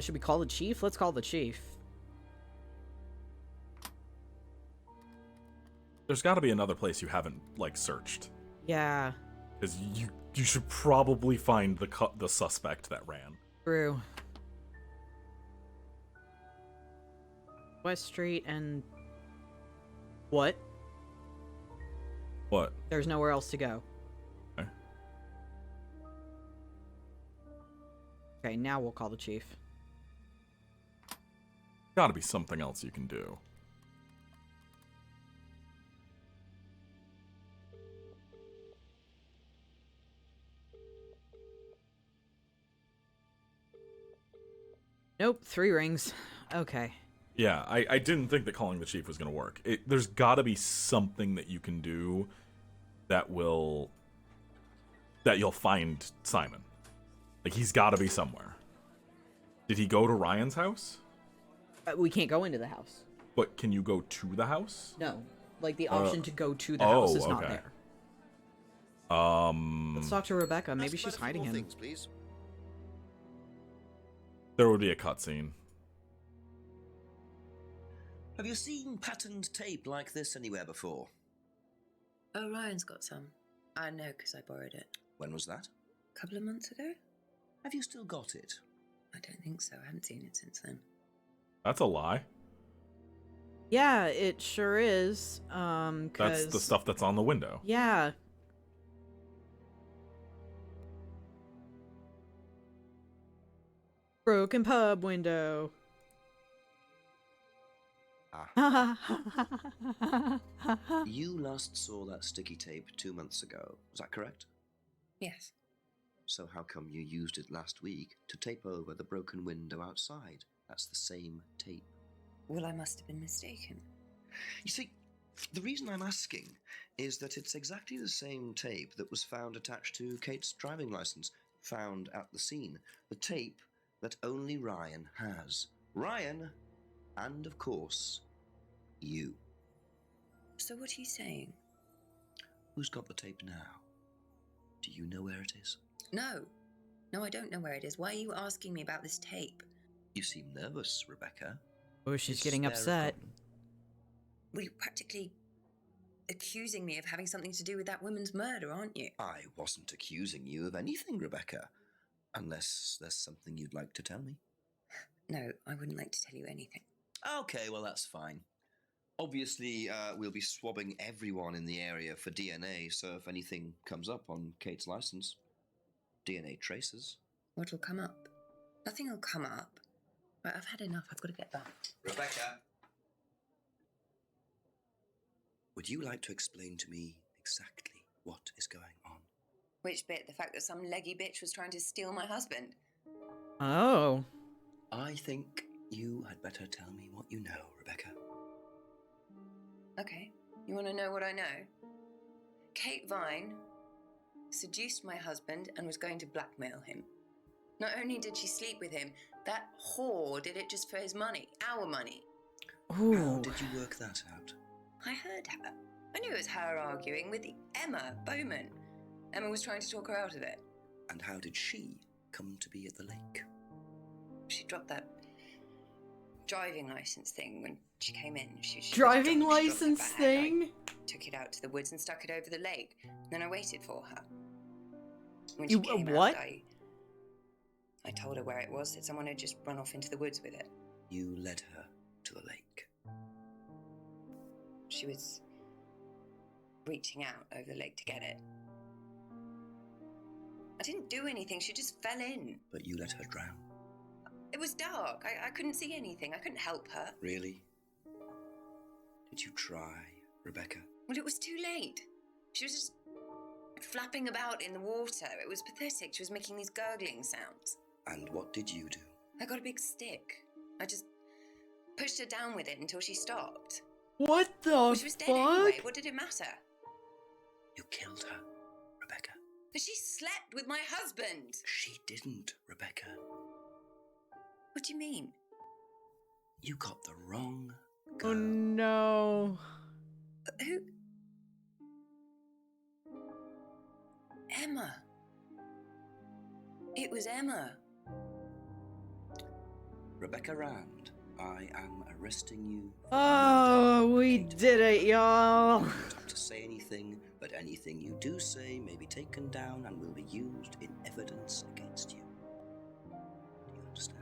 Speaker 1: Should we call the chief? Let's call the chief.
Speaker 2: There's got to be another place you haven't like searched,
Speaker 1: Yeah.
Speaker 2: because you should probably find the suspect that ran.
Speaker 1: True. West Street and... What?
Speaker 2: What?
Speaker 1: There's nowhere else to go.
Speaker 2: Okay.
Speaker 1: Okay, now we'll call the chief.
Speaker 2: Got to be something else you can do.
Speaker 1: Nope, 3 rings. Okay.
Speaker 2: Yeah, I didn't think that calling the chief was going to work. There's got to be something that you can do that you'll find Simon. Like, he's got to be somewhere. Did he go to Ryan's house?
Speaker 1: We can't go into the house.
Speaker 2: But can you go to the house?
Speaker 1: No. Like, the option to go to the house is not there. Let's talk to Rebecca. Maybe she's hiding him.
Speaker 8: Things, please.
Speaker 2: There would be a cutscene.
Speaker 3: Have you seen patterned tape like this anywhere before?
Speaker 7: Oh, Ryan's got some. I know because I borrowed it.
Speaker 3: When was that?
Speaker 7: A couple of months ago?
Speaker 3: Have you still got it?
Speaker 7: I don't think so. I haven't seen it since then.
Speaker 2: That's a lie.
Speaker 1: Yeah, it sure is.
Speaker 2: That's the stuff that's on the window.
Speaker 1: Yeah. Broken pub window.
Speaker 3: You last saw that sticky tape 2 months ago. Was that correct?
Speaker 7: Yes.
Speaker 3: So how come you used it last week to tape over the broken window outside? That's the same tape.
Speaker 7: Well, I must have been mistaken.
Speaker 3: You see, the reason I'm asking is that it's exactly the same tape that was found attached to Kate's driving license, found at the scene. The tape that only Ryan has. Ryan, and of course, you.
Speaker 7: So what are you saying?
Speaker 3: Who's got the tape now? Do you know where it is?
Speaker 7: No. No, I don't know where it is. Why are you asking me about this tape?
Speaker 3: You seem nervous, Rebecca.
Speaker 1: Oh, she's
Speaker 3: Is
Speaker 1: getting
Speaker 3: there a
Speaker 1: upset.
Speaker 3: problem?
Speaker 7: Well, you're practically accusing me of having something to do with that woman's murder, aren't you?
Speaker 3: I wasn't accusing you of anything, Rebecca. Unless there's something you'd like to tell me.
Speaker 7: No, I wouldn't like to tell you anything.
Speaker 3: Okay, well, that's fine. Obviously, we'll be swabbing everyone in the area for DNA, so if anything comes up on Kate's license, DNA traces.
Speaker 7: What'll come up? Nothing will come up. Right, I've had enough. I've got to get back.
Speaker 3: Rebecca! Would you like to explain to me exactly what is going on?
Speaker 7: Which bit? The fact that some leggy bitch was trying to steal my husband?
Speaker 1: Oh.
Speaker 3: I think you had better tell me what you know, Rebecca.
Speaker 7: Okay. You want to know what I know? Kate Vine seduced my husband and was going to blackmail him. Not only did she sleep with him, that whore did it just for his money. Our money.
Speaker 1: Ooh.
Speaker 3: How did you work that out?
Speaker 7: I heard her. I knew it was her arguing with Emma Bowman. Emma was trying to talk her out of it.
Speaker 3: And how did she come to be at the lake?
Speaker 7: She dropped that driving license thing when she came in. She
Speaker 1: Driving
Speaker 7: dropped the
Speaker 1: license
Speaker 7: bag.
Speaker 1: thing?
Speaker 7: I took it out to the woods and stuck it over the lake. Then I waited for her. When
Speaker 1: You
Speaker 7: she came
Speaker 1: what?
Speaker 7: out, I told her where it was, that someone had just run off into the woods with it.
Speaker 3: You led her to the lake.
Speaker 7: She was reaching out over the lake to get it. I didn't do anything, she just fell in.
Speaker 3: But you let her drown.
Speaker 7: It was dark. I couldn't see anything. I couldn't help her.
Speaker 3: Really? Did you try, Rebecca?
Speaker 7: Well, it was too late. She was just flapping about in the water. It was pathetic. She was making these gurgling sounds.
Speaker 3: And what did you do?
Speaker 7: I got a big stick. I just pushed her down with it until she stopped.
Speaker 1: What the
Speaker 7: Well, she was dead anyway.
Speaker 1: fuck?
Speaker 7: What did it matter?
Speaker 16: You killed her, Rebecca.
Speaker 7: But she slept with my husband.
Speaker 16: She didn't, Rebecca.
Speaker 7: What do you mean?
Speaker 16: You got the wrong
Speaker 1: Oh no.
Speaker 7: Who? Emma. It was Emma.
Speaker 16: Rebecca Rand, I am arresting you.
Speaker 1: Oh, we did it, y'all.
Speaker 16: You don't have to say anything, but anything you do say may be taken down and will be used in evidence against you. Do you understand?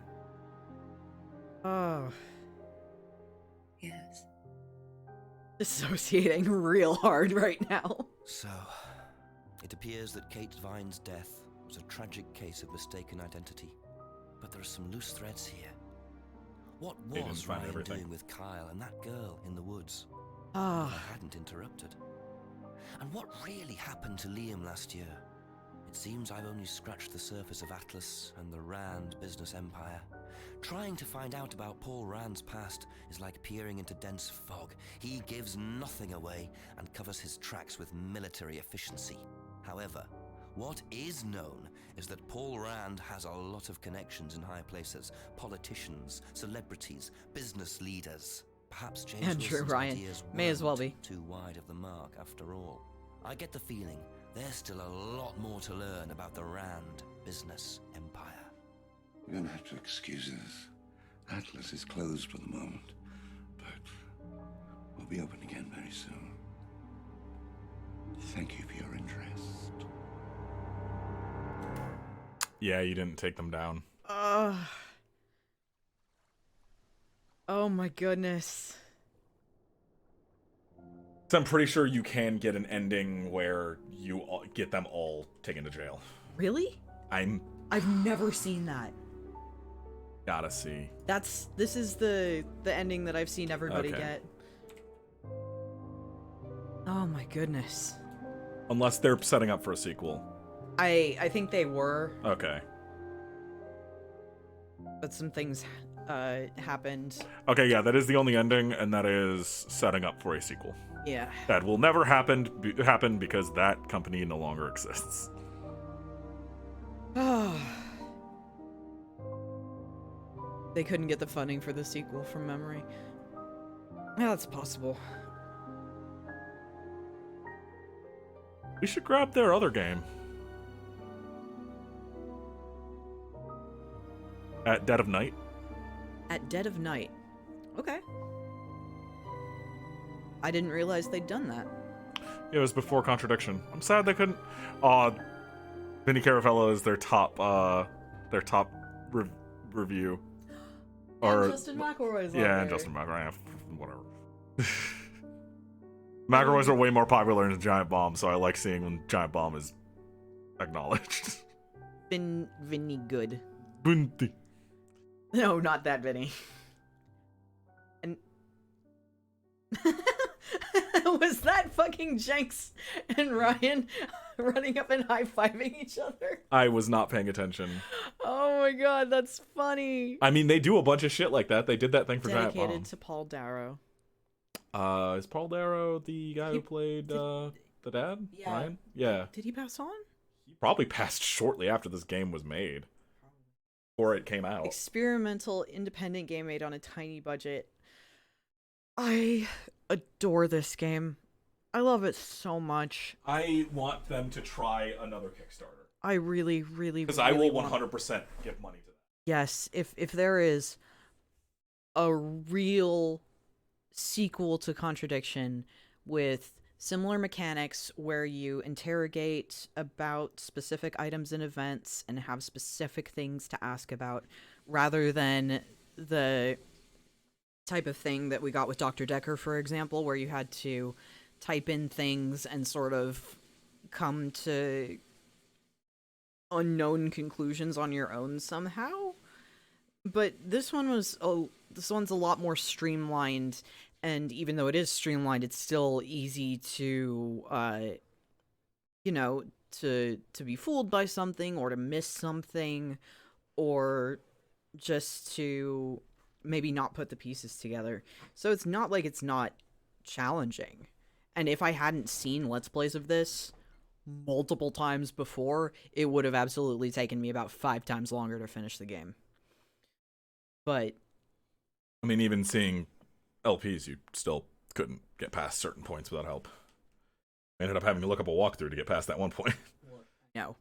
Speaker 1: Oh.
Speaker 7: Yes.
Speaker 1: Dissociating real hard right now.
Speaker 6: So, it appears that Kate Vine's death was a tragic case of mistaken identity. But there are some loose threads here. What was Ryan doing with Kyle and that girl in the woods?
Speaker 1: Ah.
Speaker 6: I hadn't interrupted. And what really happened to Liam last year? It seems I've only scratched the surface of Atlas and the Rand business empire. Trying to find out about Paul Rand's past is like peering into dense fog. He gives nothing away and covers his tracks with military efficiency. However, what is known is that Paul Rand has a lot of connections in high places. Politicians, celebrities, business leaders. Perhaps James
Speaker 1: Andrew
Speaker 6: Wilson's
Speaker 1: Ryan
Speaker 6: ideas
Speaker 1: may as well be
Speaker 6: too wide of the mark after all. I get the feeling there's still a lot more to learn about the Rand business empire.
Speaker 5: You're gonna have to excuse us. Atlas is closed for the moment, but we'll be open again very soon. Thank you for your interest.
Speaker 2: Yeah, you didn't take them down.
Speaker 1: Oh my goodness.
Speaker 2: So I'm pretty sure you can get an ending where you get them all taken to jail.
Speaker 1: Really?
Speaker 2: I've
Speaker 1: never seen that.
Speaker 2: Gotta see.
Speaker 1: This is the ending that I've seen everybody get. Oh my goodness.
Speaker 2: Unless they're setting up for a sequel.
Speaker 1: I think they were,
Speaker 2: Okay.
Speaker 1: but some things happened.
Speaker 2: Okay, yeah, that is the only ending, and that is setting up for a sequel.
Speaker 1: Yeah.
Speaker 2: That will never happen because that company no longer exists.
Speaker 1: They couldn't get the funding for the sequel from memory. Yeah, that's possible.
Speaker 2: We should grab their other game. At Dead of Night.
Speaker 1: At Dead of Night. Okay. I didn't realize they'd done that.
Speaker 2: It was before Contradiction. I'm sad they couldn't. Vinny Carafello is their top review.
Speaker 1: And Justin McElroy's on
Speaker 2: yeah,
Speaker 1: there.
Speaker 2: and Justin McElroy. Whatever. McElroys are way more popular than Giant Bomb, so I like seeing when Giant Bomb is acknowledged.
Speaker 1: Vinny good.
Speaker 2: Bunty.
Speaker 1: No, not that Vinny. And was that fucking Jenks and Ryan running up and high-fiving each other?
Speaker 2: I was not paying attention.
Speaker 1: Oh my god, that's funny.
Speaker 2: I mean, they do a bunch of shit like that. They did that thing for Giant Bomb.
Speaker 1: Dedicated to Paul Darrow.
Speaker 2: Is Paul Darrow the guy who played the dad?
Speaker 1: Yeah.
Speaker 2: Ryan? Yeah.
Speaker 1: Did he pass on?
Speaker 2: He probably passed shortly after this game was made. Or it came out.
Speaker 1: Experimental, independent game made on a tiny budget. I adore this game. I love it so much.
Speaker 2: I want them to try another Kickstarter.
Speaker 1: I really, really,
Speaker 2: Because
Speaker 1: really
Speaker 2: I will
Speaker 1: want...
Speaker 2: 100% give money to that.
Speaker 1: Yes, if there is a real sequel to Contradiction with similar mechanics where you interrogate about specific items and events and have specific things to ask about, rather than the type of thing that we got with Dr. Decker, for example, where you had to type in things and sort of come to unknown conclusions on your own somehow. But this one's a lot more streamlined, and even though it is streamlined, it's still easy to to be fooled by something, or to miss something, or just to maybe not put the pieces together. So it's not like it's not challenging. And if I hadn't seen Let's Plays of this multiple times before, it would have absolutely taken me about 5 times longer to finish the game. But
Speaker 2: I mean, even seeing LPs, you still couldn't get past certain points without help. I ended up having to look up a walkthrough to get past that one point.
Speaker 1: no.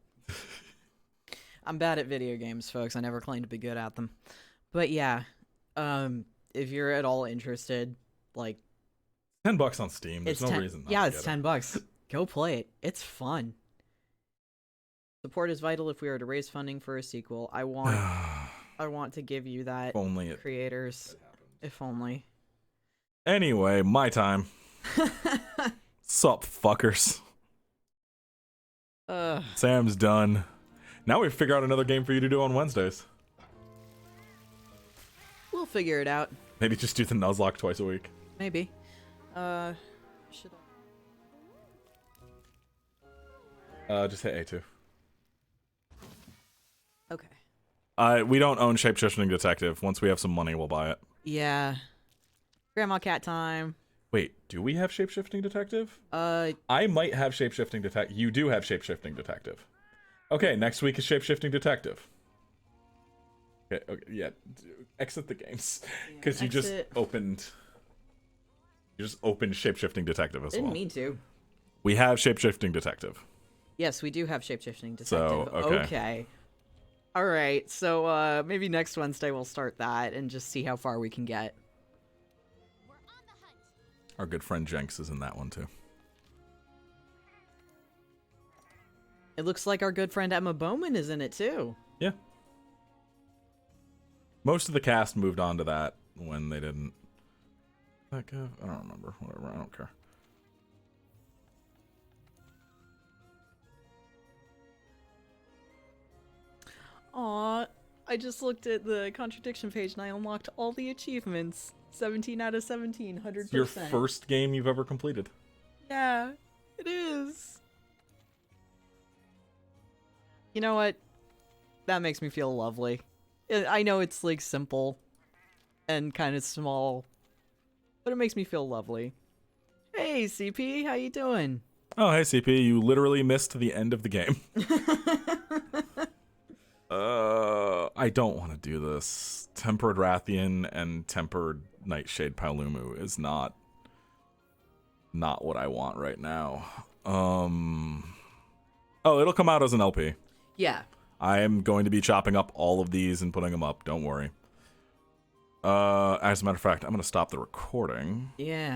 Speaker 1: I'm bad at video games, folks. I never claimed to be good at them. But yeah, if you're at all interested, like,
Speaker 2: $10 on Steam. There's no reason not to
Speaker 1: it's
Speaker 2: get it.
Speaker 1: $10. Go play it. It's fun. Support is vital if we are to raise funding for a sequel. I want to give you that,
Speaker 2: only
Speaker 1: creators. If only.
Speaker 2: Anyway, my time. Sup, fuckers. Sam's done. Now we figure out another game for you to do on Wednesdays.
Speaker 1: We'll figure it out.
Speaker 2: Maybe just do the Nuzlocke twice a week.
Speaker 1: Maybe. Should
Speaker 2: Just hit A2.
Speaker 1: Okay.
Speaker 2: We don't own Shapeshifting Detective. Once we have some money, we'll buy it.
Speaker 1: Yeah. Grandma cat time.
Speaker 2: Wait, do we have Shapeshifting Detective? I might have Shapeshifting Detective. You do have Shapeshifting Detective. Okay, next week is Shapeshifting Detective. Okay, yeah. Exit the games. Because you just opened... You just opened Shapeshifting Detective as well.
Speaker 1: Didn't mean to.
Speaker 2: We have Shapeshifting Detective.
Speaker 1: Yes, we do have Shapeshifting Detective.
Speaker 2: So, okay.
Speaker 1: Alright, so maybe next Wednesday we'll start that and just see how far we can get.
Speaker 2: Our good friend Jenks is in that one too.
Speaker 1: It looks like our good friend Emma Bowman is in it too.
Speaker 2: Yeah. Most of the cast moved on to that when they didn't. I don't remember. Whatever, I don't care.
Speaker 1: Aw, I just looked at the Contradiction page and I unlocked all the achievements. 17 out of 17, 100%.
Speaker 2: It's your first game you've ever completed.
Speaker 1: Yeah, it is. You know what? That makes me feel lovely. I know it's like simple and kind of small, but it makes me feel lovely. Hey, CP, how you doing?
Speaker 2: Oh, hey, CP, you literally missed the end of the game. I don't want to do this. Tempered Rathian and Tempered Nightshade Palumu is not what I want right now. Oh, it'll come out as an LP.
Speaker 1: Yeah.
Speaker 2: I am going to be chopping up all of these and putting them up. Don't worry. As a matter of fact, I'm going to stop the recording.
Speaker 1: Yeah.